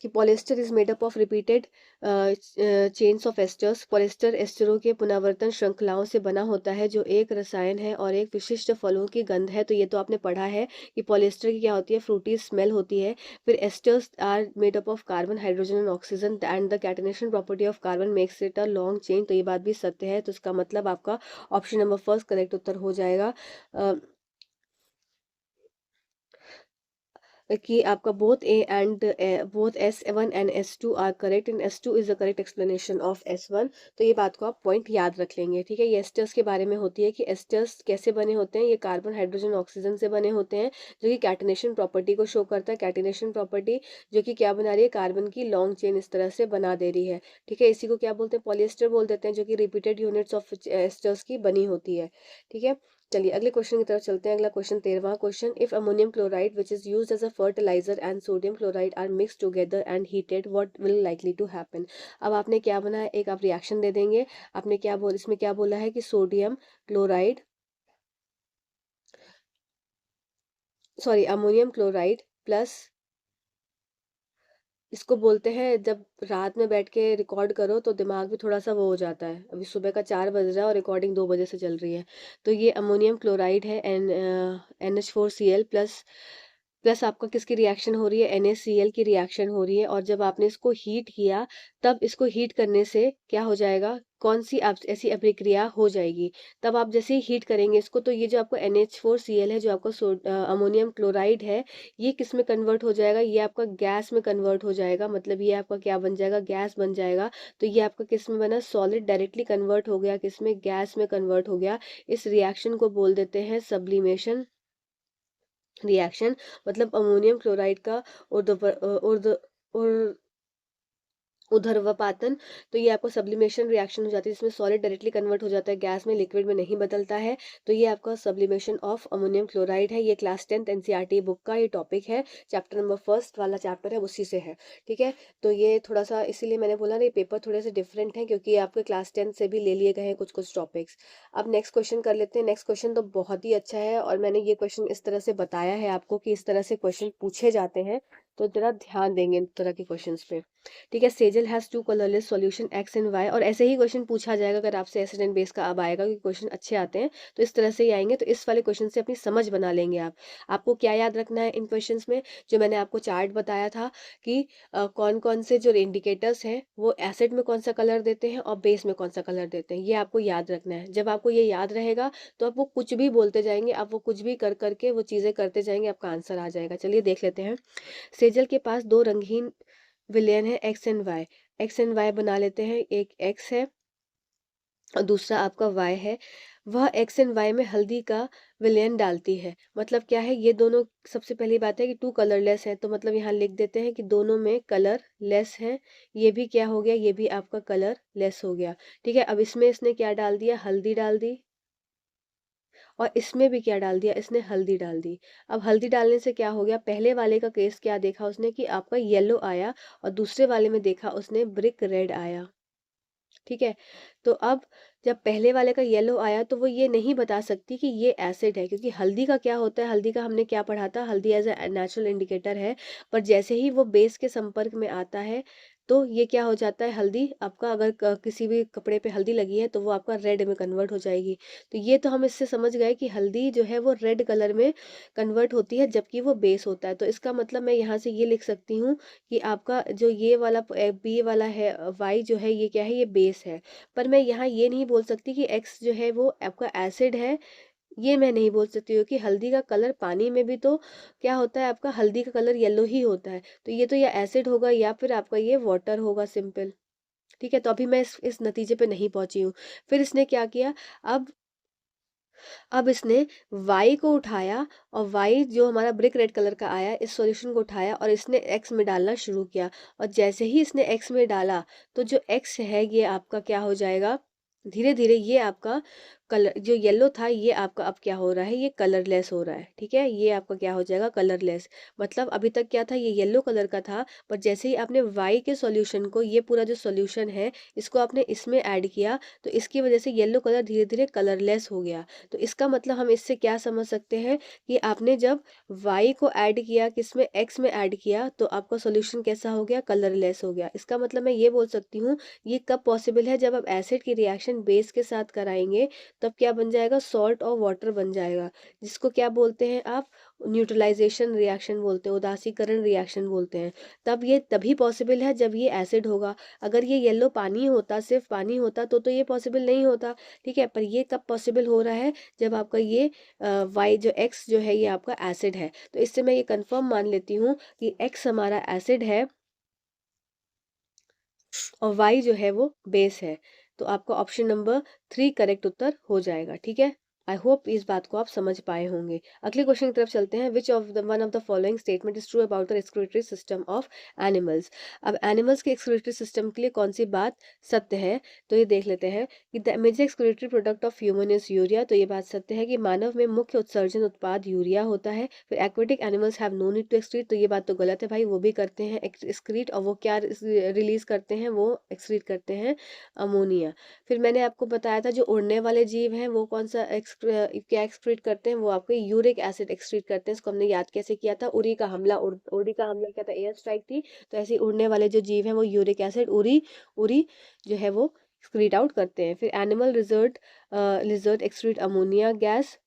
कि polyester is made up of repeated chains of esters. Polyester एस्टरों के पुनरावर्तन श्रृंखलाओं से बना होता है, जो एक रसायन है और एक विशिष्ट फलों की गंध है। तो ये तो आपने पढ़ा है कि पॉलिएस्टर की क्या होती है, फ्रूटी स्मेल होती है। फिर esters are made up of carbon, hydrogen and oxygen, and the catenation property of carbon makes it a long chain. तो ये बात भी सत्य है। तो इसका मतलब आपका ऑप्शन नंबर फर्स्ट करेक्ट उत्तर हो जाएगा। कि आपका both A and both S1 and S2 are correct and S2 is the correct explanation of S1। तो ये बात को आप पॉइंट याद रख लेंगे। ठीक है, ये एस्टर्स के बारे में होती है कि एस्टर्स कैसे बने होते हैं। ये कार्बन हाइड्रोजन ऑक्सीजन से बने होते हैं, जो कि कैटिनेशन प्रॉपर्टी को शो करता है। कैटिनेशन प्रॉपर्टी जो कि क्या बना रही है, कार्बन की लॉन्ग चेन इस तरह से बना दे रही है। ठीक है, इसी को क्या बोलते हैं, पॉलिएस्टर बोल देते हैं, जो कि रिपीटेड यूनिट्स ऑफ एस्टर्स की बनी होती है। ठीक है, चलिए अगले क्वेश्चन की तरफ चलते हैं। अगला क्वेश्चन 13वां question. If ammonium chloride which is used as a fertiliser and sodium chloride are mix together and heated, what will likely to happen. अब आपने क्या बना है, एक आप रिएक्शन दे देंगे। आपने क्या बोल इसमें क्या बोला है कि sodium chloride, sorry ammonium chloride plus, इसको बोलते हैं जब रात में बैठ के रिकॉर्ड करो तो दिमाग भी थोड़ा सा वो हो जाता है। अभी सुबह का 4 बज रहा है और रिकॉर्डिंग 2 बजे से चल रही है। तो ये अमोनियम क्लोराइड है, NH4Cl प्लस, प्लस आपका किसकी रिएक्शन हो रही है, NaCl की रिएक्शन हो रही है। और जब आपने इसको हीट किया, तब इसको हीट करने से क्या हो जाएगा, कौन सी ऐसी अभिक्रिया हो जाएगी। तब आप जैसे ही हीट करेंगे इसको, तो ये जो आपको NH4Cl है, जो आपका अमोनियम क्लोराइड है, ये किस में कन्वर्ट हो जाएगा, ये आपका गैस में कन्वर्ट हो जाएगा। मतलब ये आपका क्या बन जाएगा, गैस बन जाएगा। तो ये आपका किस में बना, सॉलिड डायरेक्टली कन्वर्ट हो गया, किस में, गैस में कन्वर्ट हो गया। इस रिएक्शन को बोल देते हैं सब्लिमेशन रिएक्शन। मतलब अमोनियम क्लोराइड का ऊर्ध्व ऊर्ध्वपातन। तो ये आपको सब्लिमेशन रिएक्शन हो जाती है, जिसमें सॉलिड डायरेक्टली कन्वर्ट हो जाता है गैस में, लिक्विड में नहीं बदलता है। तो ये आपका सब्लिमेशन ऑफ अमोनियम क्लोराइड है। ये क्लास 10th NCERT बुक का ये टॉपिक है, चैप्टर नंबर फर्स्ट वाला चैप्टर है, उसी से है। ठीक है, तो ये थोड़ा सा इसीलिए मैंने बोला ना, ये पेपर थोड़े से डिफरेंट है, क्योंकि ये आपके क्लास 10 से भी ले लिए गए हैं कुछ कुछ टॉपिक्स। अब नेक्स्ट क्वेश्चन कर लेते हैं। नेक्स्ट क्वेश्चन तो बहुत ही अच्छा है, और मैंने ये क्वेश्चन इस तरह से बताया है आपको कि इस तरह से क्वेश्चन पूछे जाते हैं। तो जरा ध्यान देंगे इन तरह के क्वेश्चंस पे। ठीक है, Sejal has two colourless solution X and Y, और ऐसे ही क्वेश्चन पूछा जाएगा अगर आपसे एसिड एंड बेस का अब आएगा, क्योंकि क्वेश्चन अच्छे आते हैं तो इस तरह से ही आएंगे। तो इस वाले क्वेश्चन से अपनी समझ बना लेंगे आप। आपको क्या याद रखना है इन क्वेश्चंस में, जो मैंने आपको चार्ट बताया था कि कौन कौन से जो इंडिकेटर्स हैं वो एसिड में कौन सा कलर देते हैं और बेस में कौन सा कलर देते हैं, ये आपको याद रखना है। जब आपको ये याद रहेगा तो आप वो कुछ भी बोलते जाएंगे, आप वो कुछ भी कर करके वो चीज़ें करते जाएंगे, आपका आंसर आ जाएगा। चलिए देख लेते हैं। सेजल के पास दो रंगीन विलेन है X and Y. X and Y बना लेते हैं, एक एक्स है और दूसरा आपका वाई है। वह एक्स एंड वाई में हल्दी का विलेन डालती है। मतलब क्या है, ये दोनों, सबसे पहली बात है कि टू कलरलेस है, तो मतलब यहाँ लिख देते हैं कि दोनों में कलर लेस है। ये भी क्या हो गया, ये भी आपका कलर लेस हो गया। ठीक है, अब इसमें इसने क्या डाल दिया, हल्दी डाल दी, और इसमें भी क्या डाल दिया, इसने हल्दी डाल दी। अब हल्दी डालने से क्या हो गया, पहले वाले का केस क्या देखा उसने कि आपका येलो आया, और दूसरे वाले में देखा उसने ब्रिक रेड आया। ठीक है, तो अब जब पहले वाले का येलो आया तो वो ये नहीं बता सकती कि ये एसिड है, क्योंकि हल्दी का क्या होता है, हल्दी का हमने क्या पढ़ा था, हल्दी एज ए नेचुरल इंडिकेटर है। पर जैसे ही वो बेस के संपर्क में आता है तो ये क्या हो जाता है, हल्दी आपका अगर किसी भी कपड़े पे हल्दी लगी है तो वो आपका रेड में कन्वर्ट हो जाएगी। तो ये तो हम इससे समझ गए कि हल्दी जो है वो रेड कलर में कन्वर्ट होती है जबकि वो बेस होता है। तो इसका मतलब मैं यहाँ से ये लिख सकती हूँ कि आपका जो ये वाला बी वाला है, वाई जो है, ये क्या है, ये बेस है। पर मैं यहाँ ये नहीं बोल सकती कि एक्स जो है वो आपका एसिड है। ये मैं नहीं बोल सकती हूँ कि हल्दी का कलर पानी में भी तो क्या होता है, आपका हल्दी का कलर येलो ही होता है। तो ये तो या एसिड होगा या फिर आपका ये वाटर होगा, सिंपल। ठीक है, तो अभी मैं इस नतीजे पे नहीं पहुंची हूँ। फिर इसने क्या किया, अब अब इसने y को उठाया, और y जो हमारा ब्रिक रेड कलर का आया, इस सॉल्यूशन को उठाया और इसने x में डालना शुरू किया। और जैसे ही इसने x में डाला तो जो x है ये आपका क्या हो जाएगा, धीरे धीरे ये आपका कलर जो येलो था ये आपका अब क्या हो रहा है, ये कलरलेस हो रहा है। ठीक है, ये आपका क्या हो जाएगा, कलरलेस। मतलब अभी तक क्या था, ये येलो कलर का था, पर जैसे ही आपने y के सॉल्यूशन को, ये पूरा जो सॉल्यूशन है इसको आपने इसमें ऐड किया, तो इसकी वजह से येलो कलर धीरे धीरे कलरलेस हो गया। तो इसका मतलब हम इससे क्या समझ सकते हैं कि आपने जब y को ऐड किया, किसमें, x में ऐड किया, तो आपका सॉल्यूशन कैसा हो गया, कलरलेस हो गया। इसका मतलब मैं ये बोल सकती हूँ, ये कब पॉसिबल है, जब आप एसिड की रिएक्शन बेस के साथ कराएंगे, तब क्या बन जाएगा, सॉल्ट और वाटर बन जाएगा, जिसको क्या बोलते हैं आप, न्यूट्रलाइजेशन रिएक्शन बोलते हैं, उदासीकरण रिएक्शन बोलते हैं। तब ये तभी पॉसिबल है जब ये एसिड होगा। अगर ये येलो पानी होता, सिर्फ पानी होता, तो ये पॉसिबल नहीं होता। ठीक है, पर ये कब पॉसिबल हो रहा है, जब आपका ये वाई जो एक्स जो है ये आपका एसिड है। तो इससे मैं ये कंफर्म मान लेती हूँ कि एक्स हमारा एसिड है और वाई जो है वो बेस है। तो आपका ऑप्शन नंबर 3 करेक्ट उत्तर हो जाएगा। ठीक है, आई होप इस बात को आप समझ पाए होंगे। अगले क्वेश्चन की तरफ चलते हैं। Which of the one of the following statement is true about the excretory system of animals. अब एनिमल्स के एक्सक्रीटरी सिस्टम के लिए कौन सी बात सत्य है, तो ये देख लेते हैं कि the major excretory product of human is urea. तो ये बात सत्य है कि मानव में मुख्य उत्सर्जन उत्पाद यूरिया होता है। फिर aquatic animals have no need to excrete, तो ये बात तो गलत है भाई, वो भी करते हैं एक्सक्रीट, और वो क्या रिलीज करते हैं, वो एक्सक्रीट करते हैं अमोनिया। फिर मैंने आपको बताया था जो उड़ने वाले जीव हैं वो कौन सा क्या एक्सक्रीट करते हैं, वो आपके यूरिक एसिड एक्सक्रीट करते हैं। इसको हमने याद कैसे किया था, उरी का हमला, उरी का हमला क्या था, एयर स्ट्राइक थी। तो ऐसे ही उड़ने वाले जो जीव हैं वो यूरिक एसिड, उरी उरी जो है वो एक्सक्रीट आउट करते हैं। फिर animal lizard excrete ammonia gas.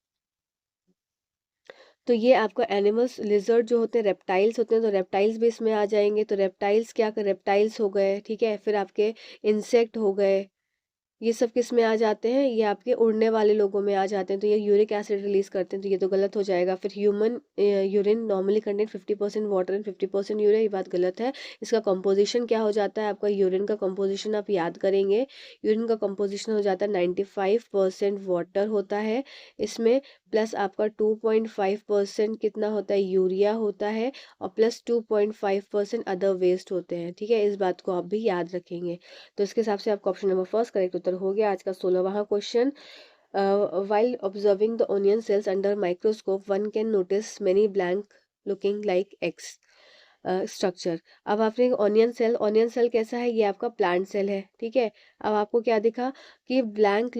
तो ये आपका एनिमल्स, लिजर्ड जो होते हैं रेप्टाइल्स होते हैं, तो रेप्टाइल्स भी इसमें आ जाएंगे। तो रेप्टाइल्स क्या कर, रेप्टाइल्स हो गए। ठीक है, फिर आपके इंसेक्ट हो गए, ये सब किस में आ जाते हैं, ये आपके उड़ने वाले लोगों में आ जाते हैं। तो ये यूरिक एसिड रिलीज करते हैं, तो ये तो गलत हो जाएगा। फिर human urine normally contain 50% water and 50% urea, ये बात गलत है। इसका कंपोजिशन क्या हो जाता है, आपका यूरिन का कंपोजिशन आप याद करेंगे, यूरिन का कंपोजिशन हो जाता है 95% वाटर होता है इसमें, प्लस आपका 2.5% कितना होता है, यूरिया होता है, और प्लस 2.5% अदर वेस्ट होते हैं। ठीक है, इस बात को आप भी याद रखेंगे। तो इसके हिसाब से आपका ऑप्शन नंबर फर्स्ट करेक्ट उत्तर हो गया। आज का 16वां question, while observing the onion cells under microscope one can notice many blank looking like eggs। Structure. अब आपने ऑनियन सेल कैसा है, ये आपका प्लांट सेल है, ठीक है। अब आपको क्या दिखा कि blank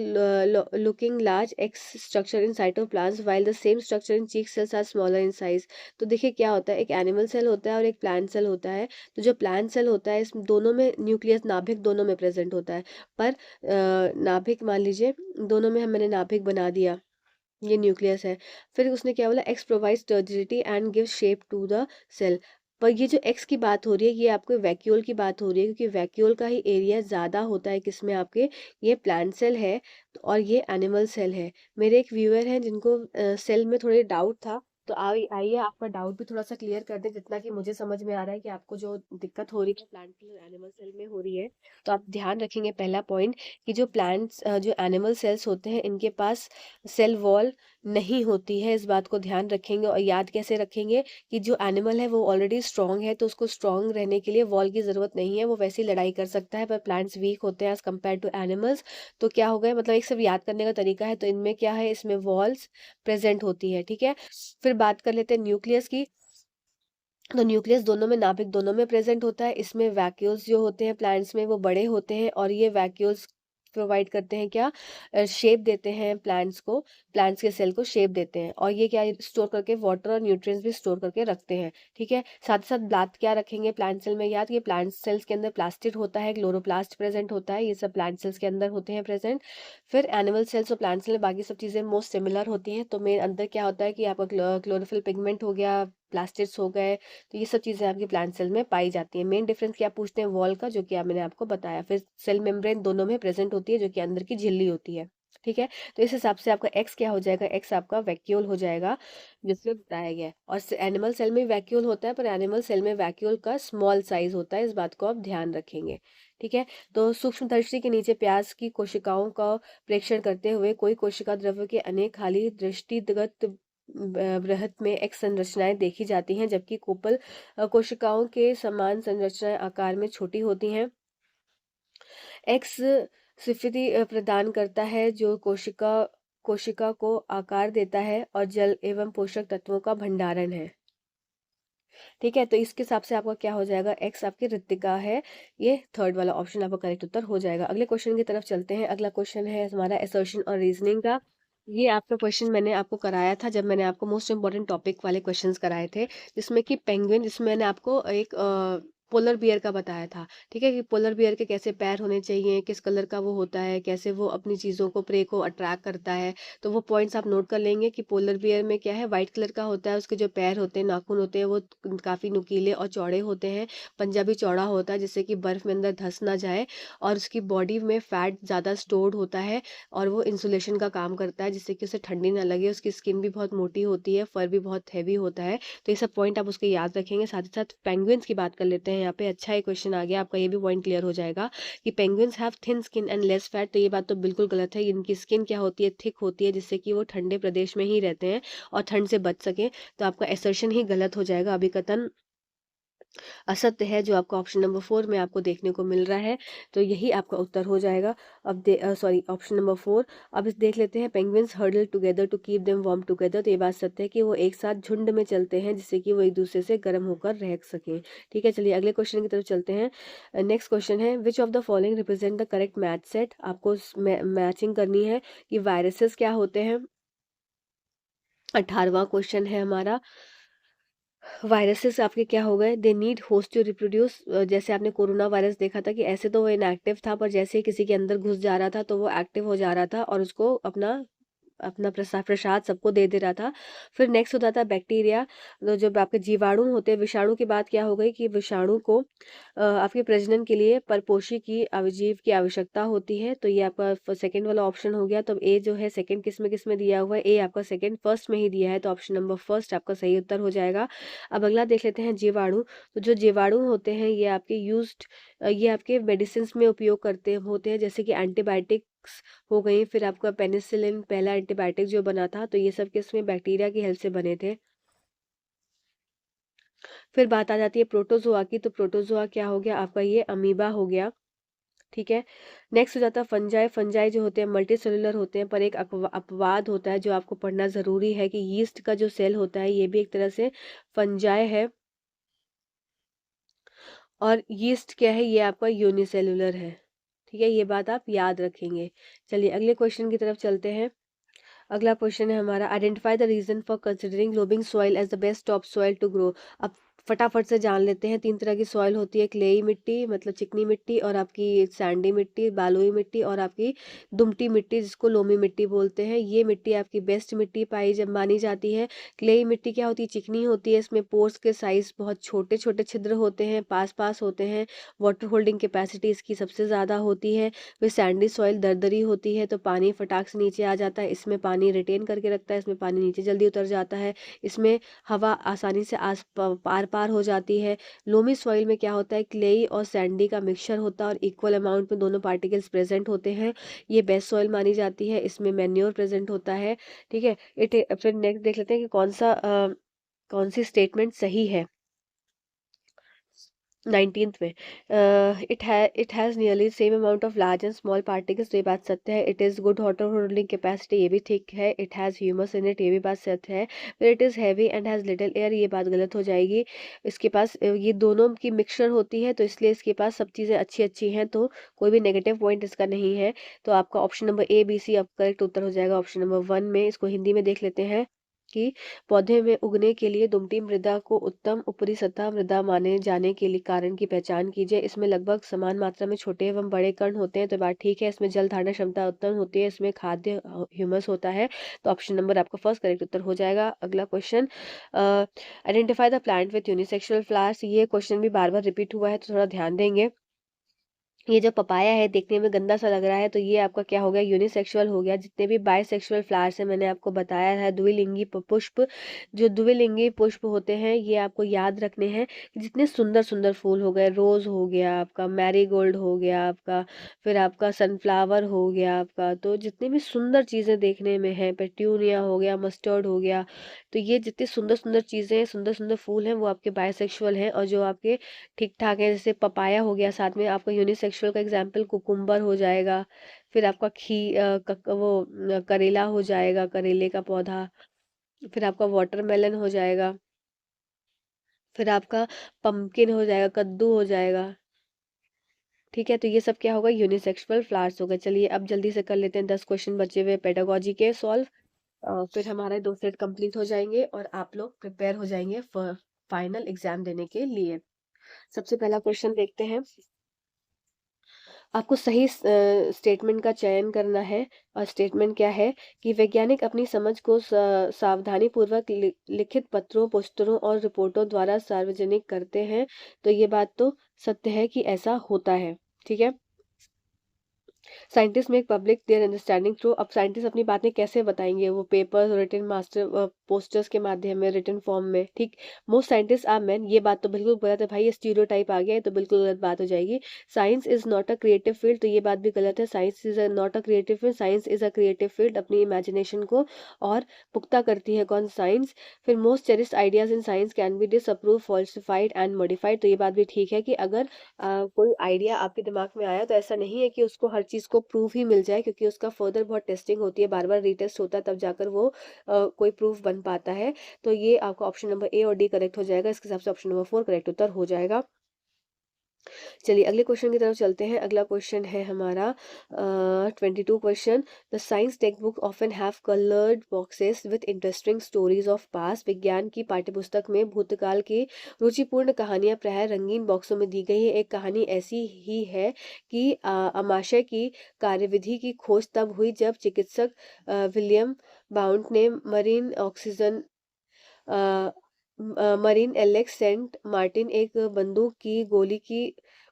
looking large X structure in cytoplasm while the same structure in cheek cells are smaller in size. तो देखिए क्या होता है, एक एनिमल सेल होता है और एक प्लांट सेल होता है। तो जो प्लांट सेल होता है, इस दोनों में न्यूक्लियस नाभिक दोनों में प्रेजेंट होता है। पर नाभिक मान लीजिए दोनों में मैंने नाभिक बना दिया, ये न्यूक्लियस है। फिर उसने क्या बोला, X provides turgidity and give shape to the cell. पर ये जो एक्स की बात हो रही है, ये आपको वैक्यूल की बात हो रही है, क्योंकि वैक्यूल का ही एरिया ज़्यादा होता है किसमें, आपके ये प्लांट सेल है और ये एनिमल सेल है। मेरे एक व्यूअर हैं जिनको सेल में थोड़े डाउट था, तो आइए आपका डाउट भी थोड़ा सा क्लियर कर दें, जितना कि मुझे समझ में आ रहा है कि आपको जो दिक्कत हो रही है प्लांट सेल और एनिमल सेल में हो रही है। तो आप ध्यान रखेंगे पहला पॉइंट, कि जो प्लांट्स जो एनिमल सेल्स होते हैं, इनके पास सेल वॉल नहीं होती है। इस बात को ध्यान रखेंगे और याद कैसे रखेंगे कि जो एनिमल है वो ऑलरेडी स्ट्रांग है, तो उसको स्ट्रांग रहने के लिए वॉल की ज़रूरत नहीं है, वो वैसे ही लड़ाई कर सकता है। पर प्लांट्स वीक होते हैं एज कम्पेयर टू एनिमल्स। तो क्या हो गया, मतलब एक सब याद करने का तरीका है। तो इनमें क्या है, इसमें वॉल्स प्रेजेंट होती है, ठीक है। फिर बात कर लेते हैं न्यूक्लियस की। तो न्यूक्लियस दोनों में, नाभिक दोनों में प्रेजेंट होता है। इसमें वैक्यूल्स जो होते हैं प्लांट्स में वो बड़े होते हैं, और ये वैक्यूल्स प्रोवाइड करते हैं क्या, शेप देते हैं प्लांट्स को, प्लांट्स के सेल को शेप देते हैं। और ये क्या स्टोर करके वाटर और न्यूट्रिएंट्स भी स्टोर करके रखते हैं, ठीक है। साथ ही साथ बात क्या रखेंगे प्लांट सेल में, याद, ये प्लांट सेल्स के अंदर प्लास्टिड होता है, क्लोरोप्लास्ट प्रेजेंट होता है, ये सब प्लांट सेल्स के अंदर होते हैं प्रेजेंट। फिर एनिमल सेल्स और प्लांट सेल में बाकी सब चीज़ें मोस्ट सिमिलर होती हैं। तो मेन अंदर क्या होता है कि आपका क्लोरोफिल पिगमेंट हो गया, प्लास्टिड्स हो गए, तो ये सब चीज़ें आपकी प्लांट सेल में पाई जाती हैं। मेन डिफरेंस क्या पूछते हैं, वॉल का, जो कि मैंने आपको बताया। फिर सेल मेम्ब्रेन दोनों में प्रेजेंट होती है, जो कि अंदर की झिल्ली होती है, ठीक है। तो इस हिसाब से आपका एक्स क्या हो जाएगा, एक्स आपका वैक्यूल हो जाएगा, जिसमें बताया गया है। और एनिमल सेल में वैक्यूल होता है, पर एनिमल सेल में वैक्यूल का स्मॉल साइज होता है, इस बात को आप ध्यान रखेंगे, ठीक है। तो सूक्ष्मदर्शी के नीचे प्याज की कोशिकाओं का प्रेक्षण करते हुए कोई कोशिका द्रव्य के अनेक खाली दृष्टिगत बृहत में एक्स संरचनाएं देखी जाती हैं, जबकि कोपल कोशिकाओं के समान संरचनाएं आकार में छोटी होती हैं। एक्स स्फीति प्रदान करता है, जो कोशिका को आकार देता है और जल एवं पोषक तत्वों का भंडारण है, ठीक है। तो इसके हिसाब से आपका क्या हो जाएगा, एक्स आपकी रिक्तिका है, ये थर्ड वाला ऑप्शन आपका करेक्ट उत्तर हो जाएगा। अगले क्वेश्चन की तरफ चलते हैं। अगला क्वेश्चन है हमारा असर्शन और रीजनिंग का। ये आपका क्वेश्चन मैंने आपको कराया था जब मैंने आपको मोस्ट इंपॉर्टेंट टॉपिक वाले क्वेश्चंस कराए थे, जिसमें कि पेंगुइन, जिसमें मैंने आपको एक पोलर बियर का बताया था, ठीक है, कि पोलर बियर के कैसे पैर होने चाहिए, किस कलर का वो होता है, कैसे वो अपनी चीज़ों को, प्रे को अट्रैक्ट करता है। तो वो पॉइंट्स आप नोट कर लेंगे कि पोलर बियर में क्या है, व्हाइट कलर का होता है, उसके जो पैर होते हैं, नाखून होते हैं, वो काफ़ी नुकीले और चौड़े होते हैं, पंजा भी चौड़ा होता है, जिससे कि बर्फ़ में अंदर धंस ना जाए। और उसकी बॉडी में फैट ज़्यादा स्टोर्ड होता है, और वो इंसुलेशन का काम करता है, जिससे कि उसे ठंडी ना लगे। उसकी स्किन भी बहुत मोटी होती है, फर भी बहुत हैवी होता है। तो ये सब पॉइंट आप उसके याद रखेंगे। साथ ही साथ पेंगुइन्स की बात कर लेते हैं यहाँ पे। अच्छा, एक क्वेश्चन आ गया आपका, ये भी पॉइंट क्लियर हो जाएगा कि penguins have thin skin and less fat. तो ये बात तो बिल्कुल गलत है। इनकी स्किन क्या होती है, थिक होती है, जिससे कि वो ठंडे प्रदेश में ही रहते हैं और ठंड से बच सके। तो आपका एसर्शन ही गलत हो जाएगा, अभिकथन असत्य है, जो आपका ऑप्शन नंबर 4 में आपको देखने को मिल रहा है। तो यही आपका उत्तर हो जाएगा। अब सॉरी, ऑप्शन नंबर 4। अब इस देख लेते हैं, penguins huddle together to keep them warm together. तो ये बात सत्य है कि वो एक साथ झुंड में चलते हैं, जिससे कि वो एक दूसरे से गर्म होकर रह सकें, ठीक है। चलिए अगले क्वेश्चन की तरफ चलते हैं। नेक्स्ट क्वेश्चन है, which of the following represent the correct match set. आपको मैचिंग करनी है कि वायरसेस क्या होते हैं। 18वां क्वेश्चन है हमारा, वायरसेस आपके क्या हो गए, they need host to reproduce. जैसे आपने कोरोना वायरस देखा था कि ऐसे तो वो इनएक्टिव था, पर जैसे ही किसी के अंदर घुस जा रहा था तो वो एक्टिव हो जा रहा था और उसको अपना अपना प्रसाद सबको दे दे रहा था। फिर नेक्स्ट होता था बैक्टीरिया। तो जब आपके जीवाणु होते हैं, विषाणु की बात क्या हो गई कि विषाणु को आपके प्रजनन के लिए परपोषी की अवजीव की आवश्यकता होती है। तो ये आपका सेकंड वाला ऑप्शन हो गया। तो ए जो है सेकंड किस में दिया हुआ है, ए आपका सेकंड फर्स्ट में ही दिया है, तो ऑप्शन नंबर फर्स्ट आपका सही उत्तर हो जाएगा। अब अगला देख लेते हैं, जीवाणु। तो जो जीवाणु होते हैं ये आपके ये आपके मेडिसिन में उपयोग करते होते हैं, जैसे कि एंटीबायोटिक्स हो गई। फिर आपका पेनिसिलिन पहला एंटीबायोटिक जो बना था, तो ये सब किसमें, बैक्टीरिया की हेल्प से बने थे। फिर बात आ जाती है प्रोटोजोआ की। तो प्रोटोजोआ क्या हो गया आपका, ये अमीबा हो गया, ठीक है। नेक्स्ट हो जाता है फंजाई। फंजाई जो होते हैं मल्टी सेलुलर होते हैं, पर एक अपवाद होता है जो आपको पढ़ना ज़रूरी है कि यीस्ट का जो सेल होता है ये भी एक तरह से फंजाई है। और यीस्ट क्या है, ये आपका यूनिसेलुलर है। ठीक है, ये बात आप याद रखेंगे। चलिए अगले क्वेश्चन की तरफ चलते हैं। अगला क्वेश्चन है हमारा, identify the reason for considering loamy soil as the best top soil to grow. अब फटाफट से जान लेते हैं, 3 तरह की सॉइल होती है, क्लेई मिट्टी मतलब चिकनी मिट्टी, और आपकी सैंडी मिट्टी बालुई मिट्टी, और आपकी दुमटी मिट्टी जिसको लोमी मिट्टी बोलते हैं। ये मिट्टी आपकी बेस्ट मिट्टी पाई जब मानी जाती है। क्लेई मिट्टी क्या होती है, चिकनी होती है, इसमें पोर्स के साइज बहुत छोटे छोटे छिद्र होते हैं, पास पास होते हैं, वाटर होल्डिंग कैपेसिटी इसकी सबसे ज़्यादा होती है। फिर सैंडी सॉइल दरदरी होती है, तो पानी फटाक से नीचे आ जाता है, इसमें पानी रिटेन करके रखता है, इसमें पानी नीचे जल्दी उतर जाता है, इसमें हवा आसानी से पार पार हो जाती है। लोमी सॉइल में क्या होता है, क्लेई और सैंडी का मिक्सचर होता है और इक्वल अमाउंट में दोनों पार्टिकल्स प्रेजेंट होते हैं। ये बेस्ट सॉइल मानी जाती है, इसमें मैन्योर प्रेजेंट होता है। ठीक है, फिर नेक्स्ट देख लेते हैं कि कौन सी स्टेटमेंट सही है। 19th में, it has nearly same amount of large and small particles, तो ये बात सत्य है। It is good water holding capacity, ये भी ठीक है। It has humus in it, ये भी बात सत्य है। फिर it is heavy and has little air, ये बात गलत हो जाएगी। इसके पास ये दोनों की मिक्सचर होती है, तो इसलिए इसके पास सब चीज़ें अच्छी अच्छी हैं, तो कोई भी नेगेटिव पॉइंट इसका नहीं है। तो आपका option number A B C आपका करेक्ट उत्तर हो जाएगा ऑप्शन नंबर 1 में। इसको हिंदी में देख लेते हैं कि पौधे में उगने के लिए दुमटी मृदा को उत्तम ऊपरी सतह मृदा माने जाने के लिए कारण की पहचान कीजिए। इसमें लगभग समान मात्रा में छोटे एवं बड़े कण होते हैं, तो बात ठीक है। इसमें जल धारण क्षमता उत्तम होती है, इसमें खाद्य ह्यूमस होता है, तो ऑप्शन नंबर आपका फर्स्ट करेक्ट उत्तर हो जाएगा। अगला question, identify the plant with unisexual flowers. ये क्वेश्चन भी बार बार रिपीट हुआ है, तो थोड़ा ध्यान देंगे। ये जो पपाया है देखने में गंदा सा लग रहा है, तो ये आपका क्या हो गया, यूनिसेक्सुअल हो गया। जितने भी बायसेक्सुअल फ्लावर्स हैं मैंने आपको बताया है, द्विलिंगी पुष्प, जो द्विलिंगी पुष्प होते हैं ये आपको याद रखने हैं। जितने सुंदर सुंदर फूल हो गए, रोज हो गया आपका, मैरीगोल्ड हो गया आपका, फिर आपका सनफ्लावर हो गया आपका, तो जितने भी सुंदर चीज़ें देखने में है, पेट्यूनिया हो गया, मस्टर्ड हो गया, तो ये जितनी सुंदर सुंदर चीज़ें हैं, सुंदर सुंदर फूल हैं, वो आपके बायसेक्सुअल हैं। और जो आपके ठीक ठाक है, जैसे पपाया हो गया, साथ में आपका यूनिसेक्सुअल का एग्जाम्पल कुकुम्बर हो जाएगा। फिर आपका करेला हो जाएगा, करेले का पौधा। फिर आपका वाटरमेलन हो जाएगा। फिर आपका पम्पकिन हो जाएगा, कद्दू हो जाएगा। ठीक है, तो ये सब क्या होगा, यूनिसेक्सुअल फ्लावर्स होगा। चलिए अब जल्दी से कर लेते हैं 10 क्वेश्चन बचे हुए पेडागोजी के सॉल्व। फिर हमारे 2 सेट कंप्लीट हो जाएंगे और आप लोग प्रिपेयर हो जाएंगे फाइनल एग्जाम देने के लिए। सबसे पहला क्वेश्चन देखते हैं। आपको सही स्टेटमेंट का चयन करना है। और स्टेटमेंट क्या है कि वैज्ञानिक अपनी समझ को सावधानी पूर्वक लिखित पत्रों, पोस्टरों और रिपोर्टों द्वारा सार्वजनिक करते हैं। तो ये बात तो सत्य है कि ऐसा होता है। ठीक है, scientist make public their understanding through. अब साइंटिस्ट अपनी बातें कैसे बताएंगे, वो पेपर्स, रिटन मास्टर पोस्टर्स के माध्यम में, रिटन फॉर्म में। ठीक, मोस्ट साइंटिस्ट आर मैन, ये बात तो बिल्कुल गलत है भाई, ये स्टीरियोटाइप आ गया है, तो बिल्कुल गलत बात हो जाएगी। Science is not a creative field, तो ये बात भी गलत है। Science is not a creative field, science is a creative field. अपनी इमेजिनेशन को और पुख्ता करती है कौन, साइंस। फिर most cherished ideas in science can be disapprove, falsified and modified, तो ये बात भी ठीक है कि अगर कोई आइडिया आपके दिमाग में आया, तो ऐसा नहीं है कि उसको हर चीज़ को प्रूफ ही मिल जाए, क्योंकि उसका फर्दर बहुत टेस्टिंग होती है, बार बार रीटेस्ट होता है, तब जाकर वो कोई प्रूफ बन पाता है। तो ये आपका ऑप्शन नंबर ए और डी करेक्ट हो जाएगा। इसके हिसाब से ऑप्शन नंबर 4 करेक्ट उत्तर हो जाएगा। चलिए अगले क्वेश्चन की तरफ चलते हैं। अगला क्वेश्चन है हमारा 22 question. The science text book often have coloured boxes with interesting stories of past. विज्ञान की पाठ्यपुस्तक में भूतकाल की रुचिपूर्ण कहानियां प्राय रंगीन बॉक्सों में दी गई है। एक कहानी ऐसी ही है कि आमाशय की कार्यविधि की खोज तब हुई जब चिकित्सक विलियम बाउंट ने मरीन एलेक्स सेंट मार्टिन एक बंदूक की गोली की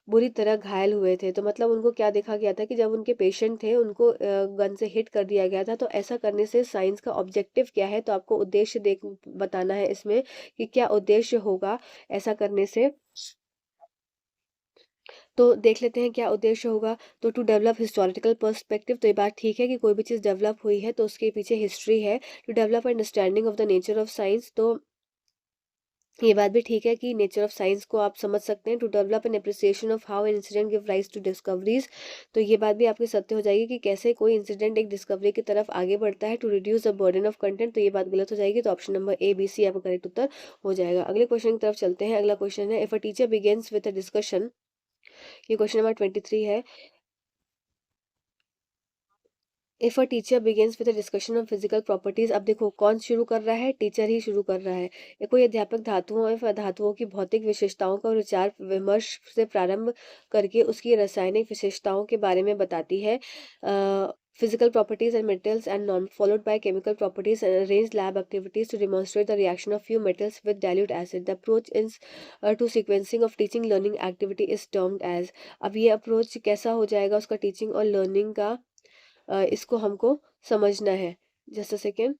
बुरी तरह घायल हुए थे। तो मतलब उनको क्या देखा गया था कि जब उनके पेशेंट थे, उनको गन से हिट कर दिया गया था। तो ऐसा करने से साइंस का ऑब्जेक्टिव क्या है, तो आपको उद्देश्य देख बताना है इसमें कि क्या उद्देश्य होगा ऐसा करने से। तो देख लेते हैं क्या उद्देश्य होगा। तो टू डेवलप हिस्टोरिकल पर्सपेक्टिव, तो ये बात ठीक है कि कोई भी चीज़ डेवलप हुई है तो उसके पीछे हिस्ट्री है। To develop understanding of the nature of science, तो ये बात भी ठीक है कि नेचर ऑफ साइंस को आप समझ सकते हैं, to develop an appreciation of how an incident give rise to discoveries. तो ये बात भी आपकी सत्य हो जाएगी कि कैसे कोई इंसिडेंट एक डिस्कवरी की तरफ आगे बढ़ता है, to reduce the burden of content. तो ये बात गलत हो जाएगी, तो option number A B C आपका करेक्ट उत्तर हो जाएगा। अगले क्वेश्चन की तरफ चलते हैं। अगला क्वेश्चन है, if a teacher begins with a discussion, ये क्वेश्चन नंबर 23 है। If a teacher begins with a discussion on physical properties, अब देखो कौन शुरू कर रहा है, टीचर ही शुरू कर रहा है। या कोई अध्यापक धातुओं एवं धातुओं की भौतिक विशेषताओं का विचार विमर्श से प्रारंभ करके उसकी रासायनिक विशेषताओं के बारे में बताती है। Physical properties and metals and non followed by chemical properties and arrange lab activities to demonstrate the reaction of few metals with dilute acid. The approach is to sequencing of teaching learning activity is termed as. अब ये approach कैसा हो जाएगा उसका, teaching और learning का, इसको हमको समझना है। Just a second.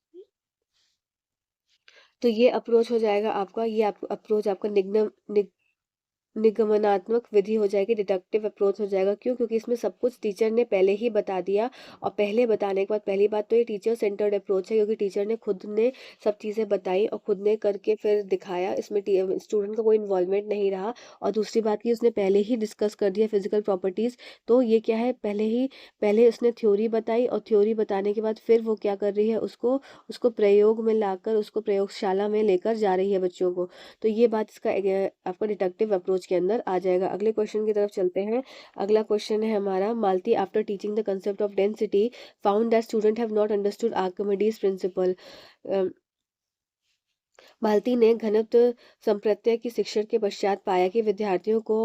तो ये अप्रोच हो जाएगा आपका, ये आप अप्रोच आपका निगमनात्मक विधि हो जाएगी, डिडक्टिव अप्रोच हो जाएगा। क्यों? क्योंकि इसमें सब कुछ टीचर ने पहले ही बता दिया, और पहले बताने के बाद पहली बात तो ये टीचर सेंटर्ड अप्रोच है, क्योंकि टीचर ने खुद ने सब चीज़ें बताई और खुद ने करके फिर दिखाया, इसमें स्टूडेंट का कोई इन्वॉल्वमेंट नहीं रहा। और दूसरी बात की उसने पहले ही डिस्कस कर दिया फिजिकल प्रॉपर्टीज़। तो ये क्या है, पहले उसने थ्योरी बताई, और थ्योरी बताने के बाद फिर वो क्या कर रही है, उसको उसको प्रयोग में लाकर, उसको प्रयोगशाला में लेकर जा रही है बच्चों को। तो ये बात इसका आपका डिडक्टिव अप्रोच के अंदर आ जाएगा। अगले क्वेश्चन की तरफ चलते हैं। अगला क्वेश्चन है हमारा, Malti after teaching the concept of density found that student have not understood Archimedes principle. Malti ने घनत्व संप्रत्यय की शिक्षण के पश्चात पाया कि विद्यार्थियों को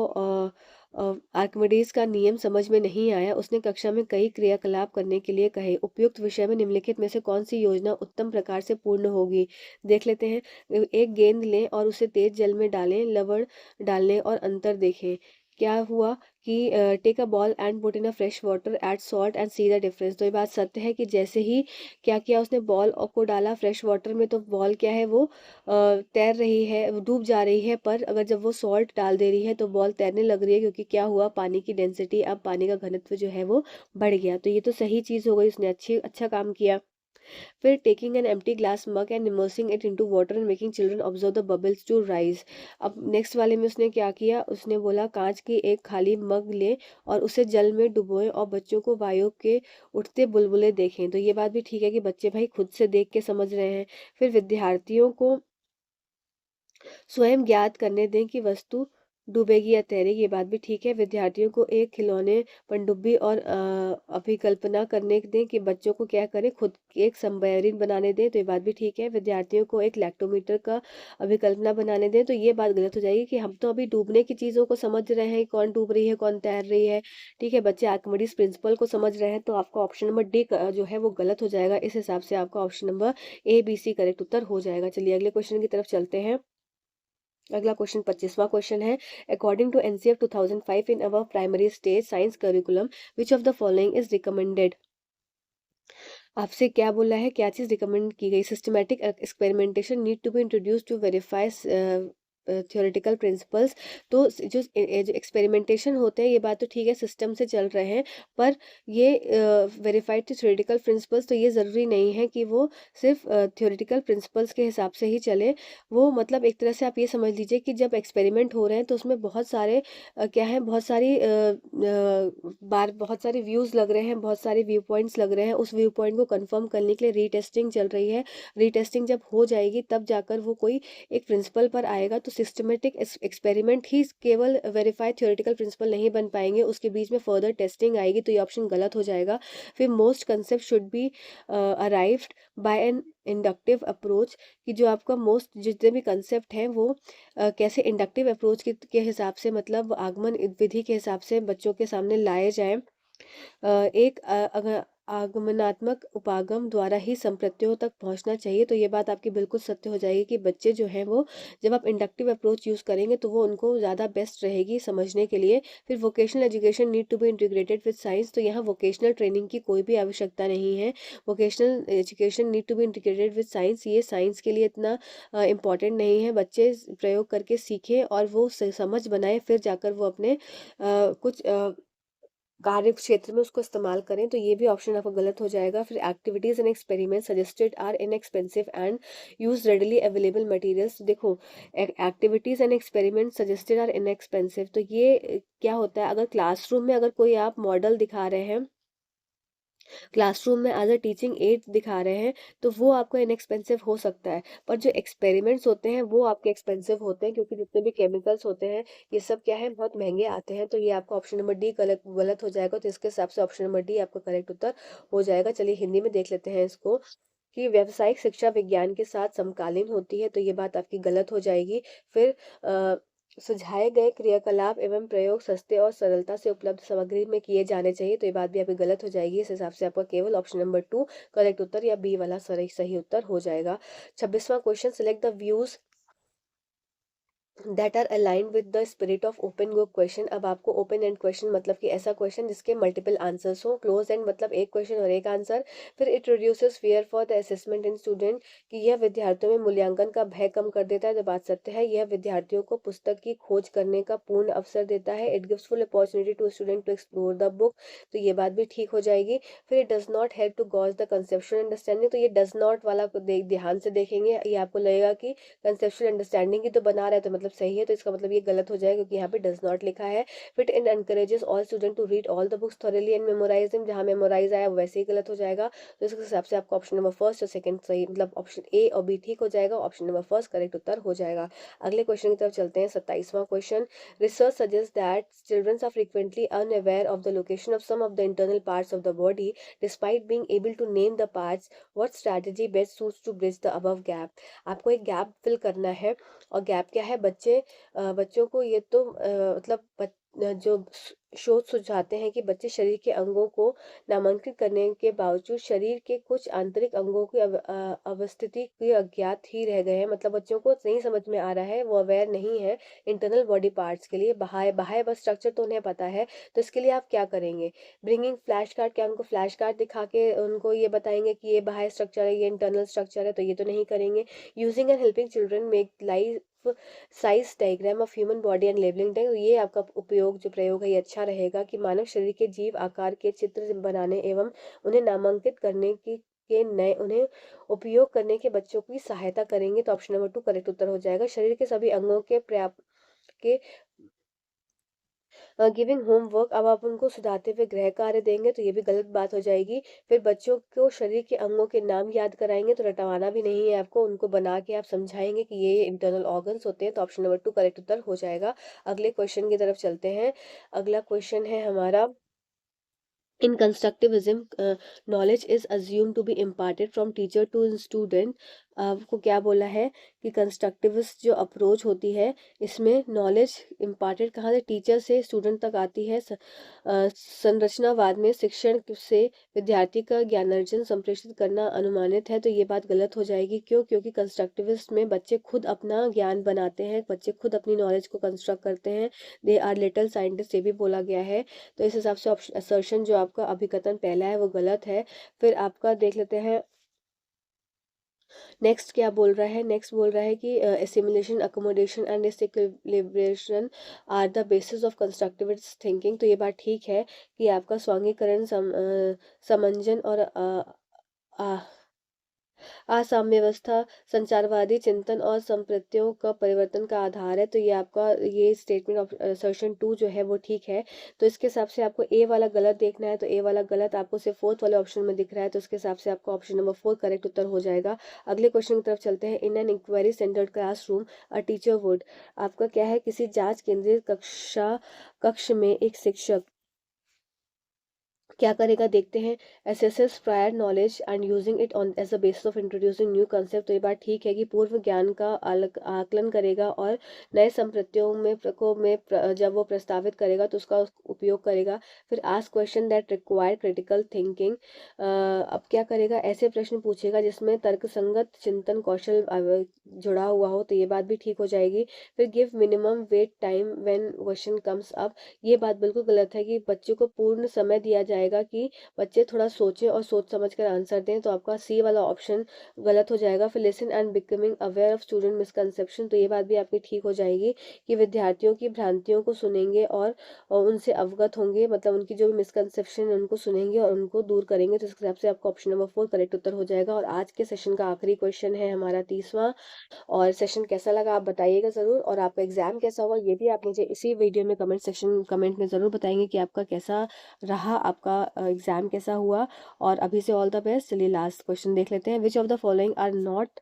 आर्किमिडीज का नियम समझ में नहीं आया। उसने कक्षा में कई क्रियाकलाप करने के लिए कहे। उपयुक्त विषय में निम्नलिखित में से कौन सी योजना उत्तम प्रकार से पूर्ण होगी? देख लेते हैं। एक गेंद लें और उसे तेज जल में डालें, लवण डालने और अंतर देखें। क्या हुआ कि take a ball and put in a fresh water, add salt and see the difference. तो ये बात सत्य है कि जैसे ही क्या किया उसने, बॉल को डाला फ्रेश वाटर में, तो बॉल क्या है, वो तैर रही है, वो डूब जा रही है। पर अगर जब वो सॉल्ट डाल दे रही है तो बॉल तैरने लग रही है, क्योंकि क्या हुआ, पानी की डेंसिटी, अब पानी का घनत्व जो है वो बढ़ गया। तो ये तो सही चीज़ हो गई, उसने अच्छा काम किया। फिर taking an empty glass mug and immersing it into water and making children observe the bubbles to rise. अब नेक्स्ट वाले में उसने क्या किया, उसने बोला कांच की एक खाली मग ले और उसे जल में डुबोएं और बच्चों को वायु के उठते बुलबुले देखें। तो ये बात भी ठीक है कि बच्चे भाई खुद से देख के समझ रहे हैं। फिर विद्यार्थियों को स्वयं ज्ञात करने दें कि वस्तु डूबेगी या तैरेगी। ये बात भी ठीक है। विद्यार्थियों को एक खिलौने पनडुब्बी और अभिकल्पना करने दें कि बच्चों को क्या करें, खुद एक सबमरीन बनाने दें। तो ये बात भी ठीक है। विद्यार्थियों को एक लैक्टोमीटर का अभिकल्पना बनाने दें। तो ये बात गलत हो जाएगी कि हम तो अभी डूबने की चीज़ों को समझ रहे हैं, कौन डूब रही है, कौन तैर रही है। ठीक है, बच्चे आर्किमिडीज प्रिंसिपल को समझ रहे हैं। तो आपका ऑप्शन नंबर डी जो है वो गलत हो जाएगा। इस हिसाब से आपका option number A B C correct उत्तर हो जाएगा। चलिए अगले क्वेश्चन की तरफ चलते हैं। अगला क्वेश्चन 25वां क्वेश्चन है, according to NCF 2005 in our primary stage science curriculum which of the following is recommended. आपसे क्या बोला है, क्या चीज़ रिकमेंड की गई? Systematic experimentation need to be introduce to verify theoretical principles. तो जो एक्सपेरिमेंटेशन होते हैं, ये बात तो ठीक है, सिस्टम से चल रहे हैं। पर ये वेरीफाइड थ्योरेटिकल प्रिंसिपल्स, तो ये ज़रूरी नहीं है कि वो सिर्फ थ्योरेटिकल प्रिंसिपल्स के हिसाब से ही चले। वो मतलब एक तरह से आप ये समझ लीजिए कि जब एक्सपेरिमेंट हो रहे हैं तो उसमें बहुत सारे क्या है, बहुत सारी बार बहुत सारे व्यूज़ लग रहे हैं, बहुत सारे व्यू पॉइंट्स लग रहे हैं। उस व्यू पॉइंट को कंफर्म करने के लिए रीटेस्टिंग चल रही है। रीटेस्टिंग जब हो जाएगी तब जाकर वो कोई एक प्रिंसिपल पर आएगा। तो सिस्टमेटिक एक्सपेरिमेंट ही केवल वेरीफाइड थ्योरेटिकल प्रिंसिपल नहीं बन पाएंगे, उसके बीच में फर्दर टेस्टिंग आएगी। तो ये ऑप्शन गलत हो जाएगा। फिर most concept should be arrived by an inductive approach, कि जो आपका मोस्ट जितने भी कंसेप्ट हैं वो कैसे इंडक्टिव अप्रोच के हिसाब से, मतलब आगमन विधि के हिसाब से बच्चों के सामने लाए जाएं। एक आगमनात्मक उपागम द्वारा ही संप्रत्यों तक पहुंचना चाहिए। तो ये बात आपकी बिल्कुल सत्य हो जाएगी कि बच्चे जो हैं वो, जब आप इंडक्टिव अप्रोच यूज़ करेंगे तो वो उनको ज़्यादा बेस्ट रहेगी समझने के लिए। फिर vocational education need to be integrated with science, तो यहाँ वोकेशनल ट्रेनिंग की कोई भी आवश्यकता नहीं है। Vocational education need to be integrated with science, ये साइंस के लिए इतना इम्पॉर्टेंट नहीं है। बच्चे प्रयोग करके सीखें और वो समझ बनाए, फिर जाकर वो अपने कुछ कार्य क्षेत्र में उसको इस्तेमाल करें, तो ये भी ऑप्शन आपका गलत हो जाएगा। फिर activities and experiment suggested are inexpensive and use readily available materials. देखो, activities and experiment suggested are inexpensive, तो ये क्या होता है, अगर क्लासरूम में अगर कोई आप मॉडल दिखा रहे हैं, क्लासरूम में एज अ टीचिंग एड दिखा रहे हैं, तो वो आपको इनएक्सपेंसिव हो सकता है। पर जो एक्सपेरिमेंट्स होते हैं वो आपके एक्सपेंसिव होते हैं, क्योंकि जितने भी केमिकल्स होते हैं ये सब क्या है, बहुत महंगे आते हैं। तो ये आपका ऑप्शन नंबर डी गलत गलत हो जाएगा। तो इसके हिसाब से ऑप्शन नंबर डी आपका करेक्ट उत्तर हो जाएगा। चलिए हिंदी में देख लेते हैं इसको, कि व्यावसायिक शिक्षा विज्ञान के साथ समकालीन होती है, तो ये बात आपकी गलत हो जाएगी। फिर सुझाए गए क्रियाकलाप एवं प्रयोग सस्ते और सरलता से उपलब्ध सामग्री में किए जाने चाहिए, तो ये बात भी आपकी गलत हो जाएगी। इस हिसाब से आपका केवल ऑप्शन नंबर 2 करेक्ट उत्तर या बी वाला सही सही उत्तर हो जाएगा। 26वां question, select the views that are aligned with the spirit of open book question. अब आपको ओपन एंड क्वेश्चन मतलब कि ऐसा क्वेश्चन जिसके मल्टीपल आंसर्स हो, क्लोज एंड मतलब एक क्वेश्चन और एक आंसर। फिर it reduces fear for the assessment in student, कि यह विद्यार्थियों में मूल्यांकन का भय कम कर देता है, तो बात सत्य है। यह विद्यार्थियों को पुस्तक की खोज करने का पूर्ण अवसर देता है। It gives full opportunity to student to explore the book, तो ये बात भी ठीक हो जाएगी। फिर it does not help to gauge the conceptual understanding, तो ये डज नॉट वाला को ध्यान से देखेंगे, ये आपको लगेगा कि कंसेप्चुअल अंडरस्टैंडिंग ही तो बना रहा है, तो मतलब सही है, तो इसका मतलब ये गलत हो जाएगा, क्योंकि यहाँ पे डज नॉट लिखा है। Fit and encourages all student to read all the books thoroughly and memorise them, जहाँ मेमोराइज आया वो वैसे ही गलत हो जाएगा। तो इसके हिसाब से आपका ऑप्शन नंबर फर्स्ट और सेकंड सही, मतलब ऑप्शन ए और बी ठीक हो जाएगा, ऑप्शन नंबर फर्स्ट करेक्ट उत्तर हो जाएगा। अगले क्वेश्चन की तरफ चलते हैं। 27वां question, research suggest that children are frequently unaware of the location of some of the internal parts of the body despite being able to name the parts, what strategy best suits to bridge the above gap. आपको एक gap fill करना है, और gap क्या है, बच्चों को ये तो मतलब जो शोध सुझाते हैं कि बच्चे शरीर के अंगों को नामांकित करने के बावजूद शरीर के कुछ आंतरिक अंगों की अवस्थिति के अज्ञात ही रह गए हैं। मतलब बच्चों को नहीं समझ में आ रहा है, वो अवेयर नहीं है इंटरनल बॉडी पार्ट्स के लिए। बाह्य बाह्य बस स्ट्रक्चर तो उन्हें पता है, तो इसके लिए आप क्या करेंगे, ब्रिंगिंग फ्लैश कार्ड, क्या उनको फ्लैश कार्ड दिखा के उनको ये बताएंगे कि ये बाह्य स्ट्रक्चर है, ये इंटरनल स्ट्रक्चर है, तो ये तो नहीं करेंगे। Using and helping children make life size diagram of human body and labelling tag, ये आपका उपयोग जो प्रयोग है ये अच्छा रहेगा, कि मानव शरीर के जीव आकार के चित्र बनाने एवं उन्हें नामांकित करने की के नए उन्हें उपयोग करने के बच्चों की सहायता करेंगे, तो ऑप्शन नंबर 2 करेक्ट उत्तर हो जाएगा। शरीर के सभी अंगों के पर्याप्त के गिविंग होमवर्क, अब आप उनको सुधारते हुए गृह कार्य देंगे, तो ये भी गलत बात हो जाएगी। फिर बच्चों को शरीर के अंगों के नाम याद कराएंगे, तो रटवाना भी नहीं है आपको, उनको बना के आप समझाएंगे कि ये इंटरनल ऑर्गन्स होते हैं, तो ऑप्शन नंबर 2 करेक्ट उत्तर हो जाएगा। अगले क्वेश्चन की तरफ चलते हैं। अगला क्वेश्चन है हमारा, in constructivism knowledge is assumed to be imparted from teacher to student। आपको क्या बोला है कि कंस्ट्रक्टिविस्ट जो अप्रोच होती है इसमें नॉलेज इम्पार्टेड कहाँ से, टीचर से स्टूडेंट तक आती है। संरचनावाद में शिक्षण से विद्यार्थी का ज्ञानार्जन संप्रेषित करना अनुमानित है, तो ये बात गलत हो जाएगी। क्यों, क्योंकि कंस्ट्रक्टिविस्ट में बच्चे खुद अपना ज्ञान बनाते हैं, बच्चे खुद अपनी नॉलेज को कंस्ट्रक्ट करते हैं, दे आर लिटिल साइंटिस्ट, ये भी बोला गया है। तो इस हिसाब से ऑप्शन असर्शन जो आपका अभिकथन पहला है वो गलत है। फिर आपका देख लेते हैं नेक्स्ट क्या बोल रहा है। नेक्स्ट बोल रहा है कि assimilation, accommodation and equilibration are the basis of constructivist thinking, तो ये बात ठीक है कि आपका स्वांगीकरण समंजन और असाम्यवस्था संचारवादी चिंतन और संप्रत्यों का परिवर्तन का आधार है, तो ये आपका ये स्टेटमेंट ऑफ सर्शन 2 जो है वो ठीक है। तो इसके हिसाब से आपको ए वाला गलत देखना है, तो ए वाला गलत आपको सिर्फ फोर्थ वाले ऑप्शन में दिख रहा है, तो इसके हिसाब से आपका ऑप्शन नंबर 4 करेक्ट उत्तर हो जाएगा। अगले क्वेश्चन की तरफ चलते हैं। In an inquiry centred classroom a teacher would, आपका क्या है, किसी जांच केंद्रित कक्ष में एक शिक्षक क्या करेगा देखते हैं, assesses prior knowledge and using it on as a basis of introducing new concept, तो ये बात ठीक है कि पूर्व ज्ञान का आकलन करेगा और नए संप्रत्यों जब वो प्रस्तावित करेगा तो उसका उपयोग करेगा। फिर ask question that require critical thinking, अब क्या करेगा, ऐसे प्रश्न पूछेगा जिसमें तर्कसंगत चिंतन कौशल जुड़ा हुआ हो, तो ये बात भी ठीक हो जाएगी। फिर give minimum wait time when question comes up, ये बात बिल्कुल गलत है कि बच्चों को पूर्ण समय दिया जाएगा जाएगा कि बच्चे थोड़ा सोचें और सोच समझ कर आंसर दें, तो आपका सी वाला ऑप्शन गलत हो जाएगा। फिर listen and becoming aware of student misconception, तो ये बात भी आपकी ठीक हो जाएगी कि विद्यार्थियों की भ्रांतियों को सुनेंगे और उनसे अवगत होंगे, मतलब उनकी जो भी मिसकंसेप्शन है उनको सुनेंगे और उनको दूर करेंगे। तो इस हिसाब से आपका ऑप्शन नंबर 4 करेक्ट उत्तर हो जाएगा। और आज के सेशन का आखिरी क्वेश्चन है हमारा 30वां। और सेशन कैसा लगा आप बताइएगा ज़रूर, और आपका एग्ज़ाम कैसा हुआ ये भी आप मुझे इसी वीडियो में कमेंट में ज़रूर बताएंगे कि आपका कैसा रहा, आपका एग्ज़ाम कैसा हुआ। और अभी से ऑल द बेस्ट। चलिए लास्ट क्वेश्चन देख लेते हैं। Which of the following are not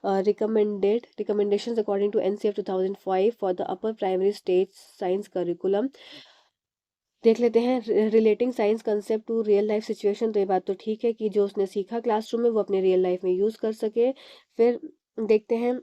recommendations according to NCF 2005 for the upper primary stage science curriculum। देख लेते हैं। Relating science concept to real life situation, तो ये बात तो ठीक है कि जो उसने सीखा क्लासरूम में वो अपने रियल लाइफ में यूज़ कर सके। फिर देखते हैं,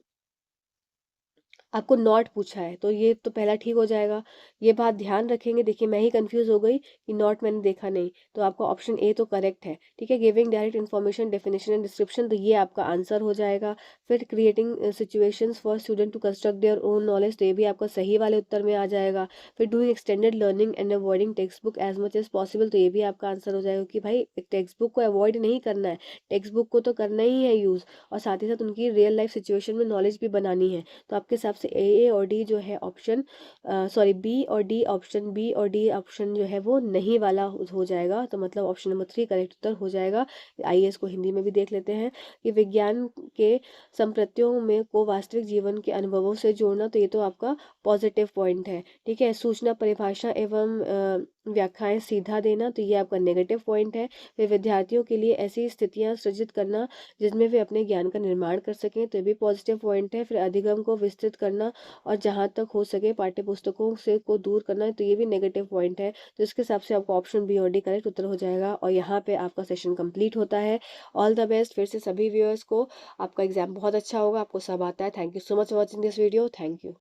आपको नॉट पूछा है तो ये तो पहला ठीक हो जाएगा। ये बात ध्यान रखेंगे। देखिए मैं ही कंफ्यूज हो गई कि नॉट मैंने देखा नहीं, तो आपका ऑप्शन ए तो करेक्ट है। ठीक है, giving direct information definition and description, तो ये आपका आंसर हो जाएगा। फिर creating situations for student to construct their own knowledge, तो ये भी आपका सही वाले उत्तर में आ जाएगा। फिर doing extended learning and avoiding text book as much as possible, तो ये भी आपका आंसर हो जाएगा कि भाई टेक्स्ट बुक को अवॉइड नहीं करना है, टेक्स्ट बुक को तो करना ही है यूज़, और साथ ही साथ उनकी रियल लाइफ सिचुएशन में नॉलेज भी बनानी है। तो आपके हिसाब से ए और डी जो है ऑप्शन, सॉरी बी और डी ऑप्शन, बी और डी ऑप्शन जो है वो नहीं वाला हो जाएगा। तो मतलब ऑप्शन नंबर 3 करेक्ट उत्तर हो जाएगा। आइए इसको हिंदी में भी देख लेते हैं कि विज्ञान के संप्रत्यों में को वास्तविक जीवन के अनुभवों से जोड़ना, तो ये तो आपका पॉजिटिव पॉइंट है। ठीक है, सूचना परिभाषा एवं व्याख्याएं सीधा देना, तो ये आपका नेगेटिव पॉइंट है। फिर विद्यार्थियों के लिए ऐसी स्थितियां सृजित करना जिसमें वे अपने ज्ञान का निर्माण कर सकें, तो ये भी पॉजिटिव पॉइंट है। फिर अधिगम को विस्तृत करना और जहाँ तक हो सके पाठ्य पुस्तकों से को दूर करना है, तो ये भी नेगेटिव पॉइंट है। तो इसके हिसाब से आपका ऑप्शन बी और डी करेक्ट उत्तर हो जाएगा। और यहाँ पे आपका सेशन कंप्लीट होता है। ऑल द बेस्ट फिर से सभी व्यूअर्स को। आपका एग्जाम बहुत अच्छा होगा, आपको सब आता है। Thank you so much for watching this video. Thank you.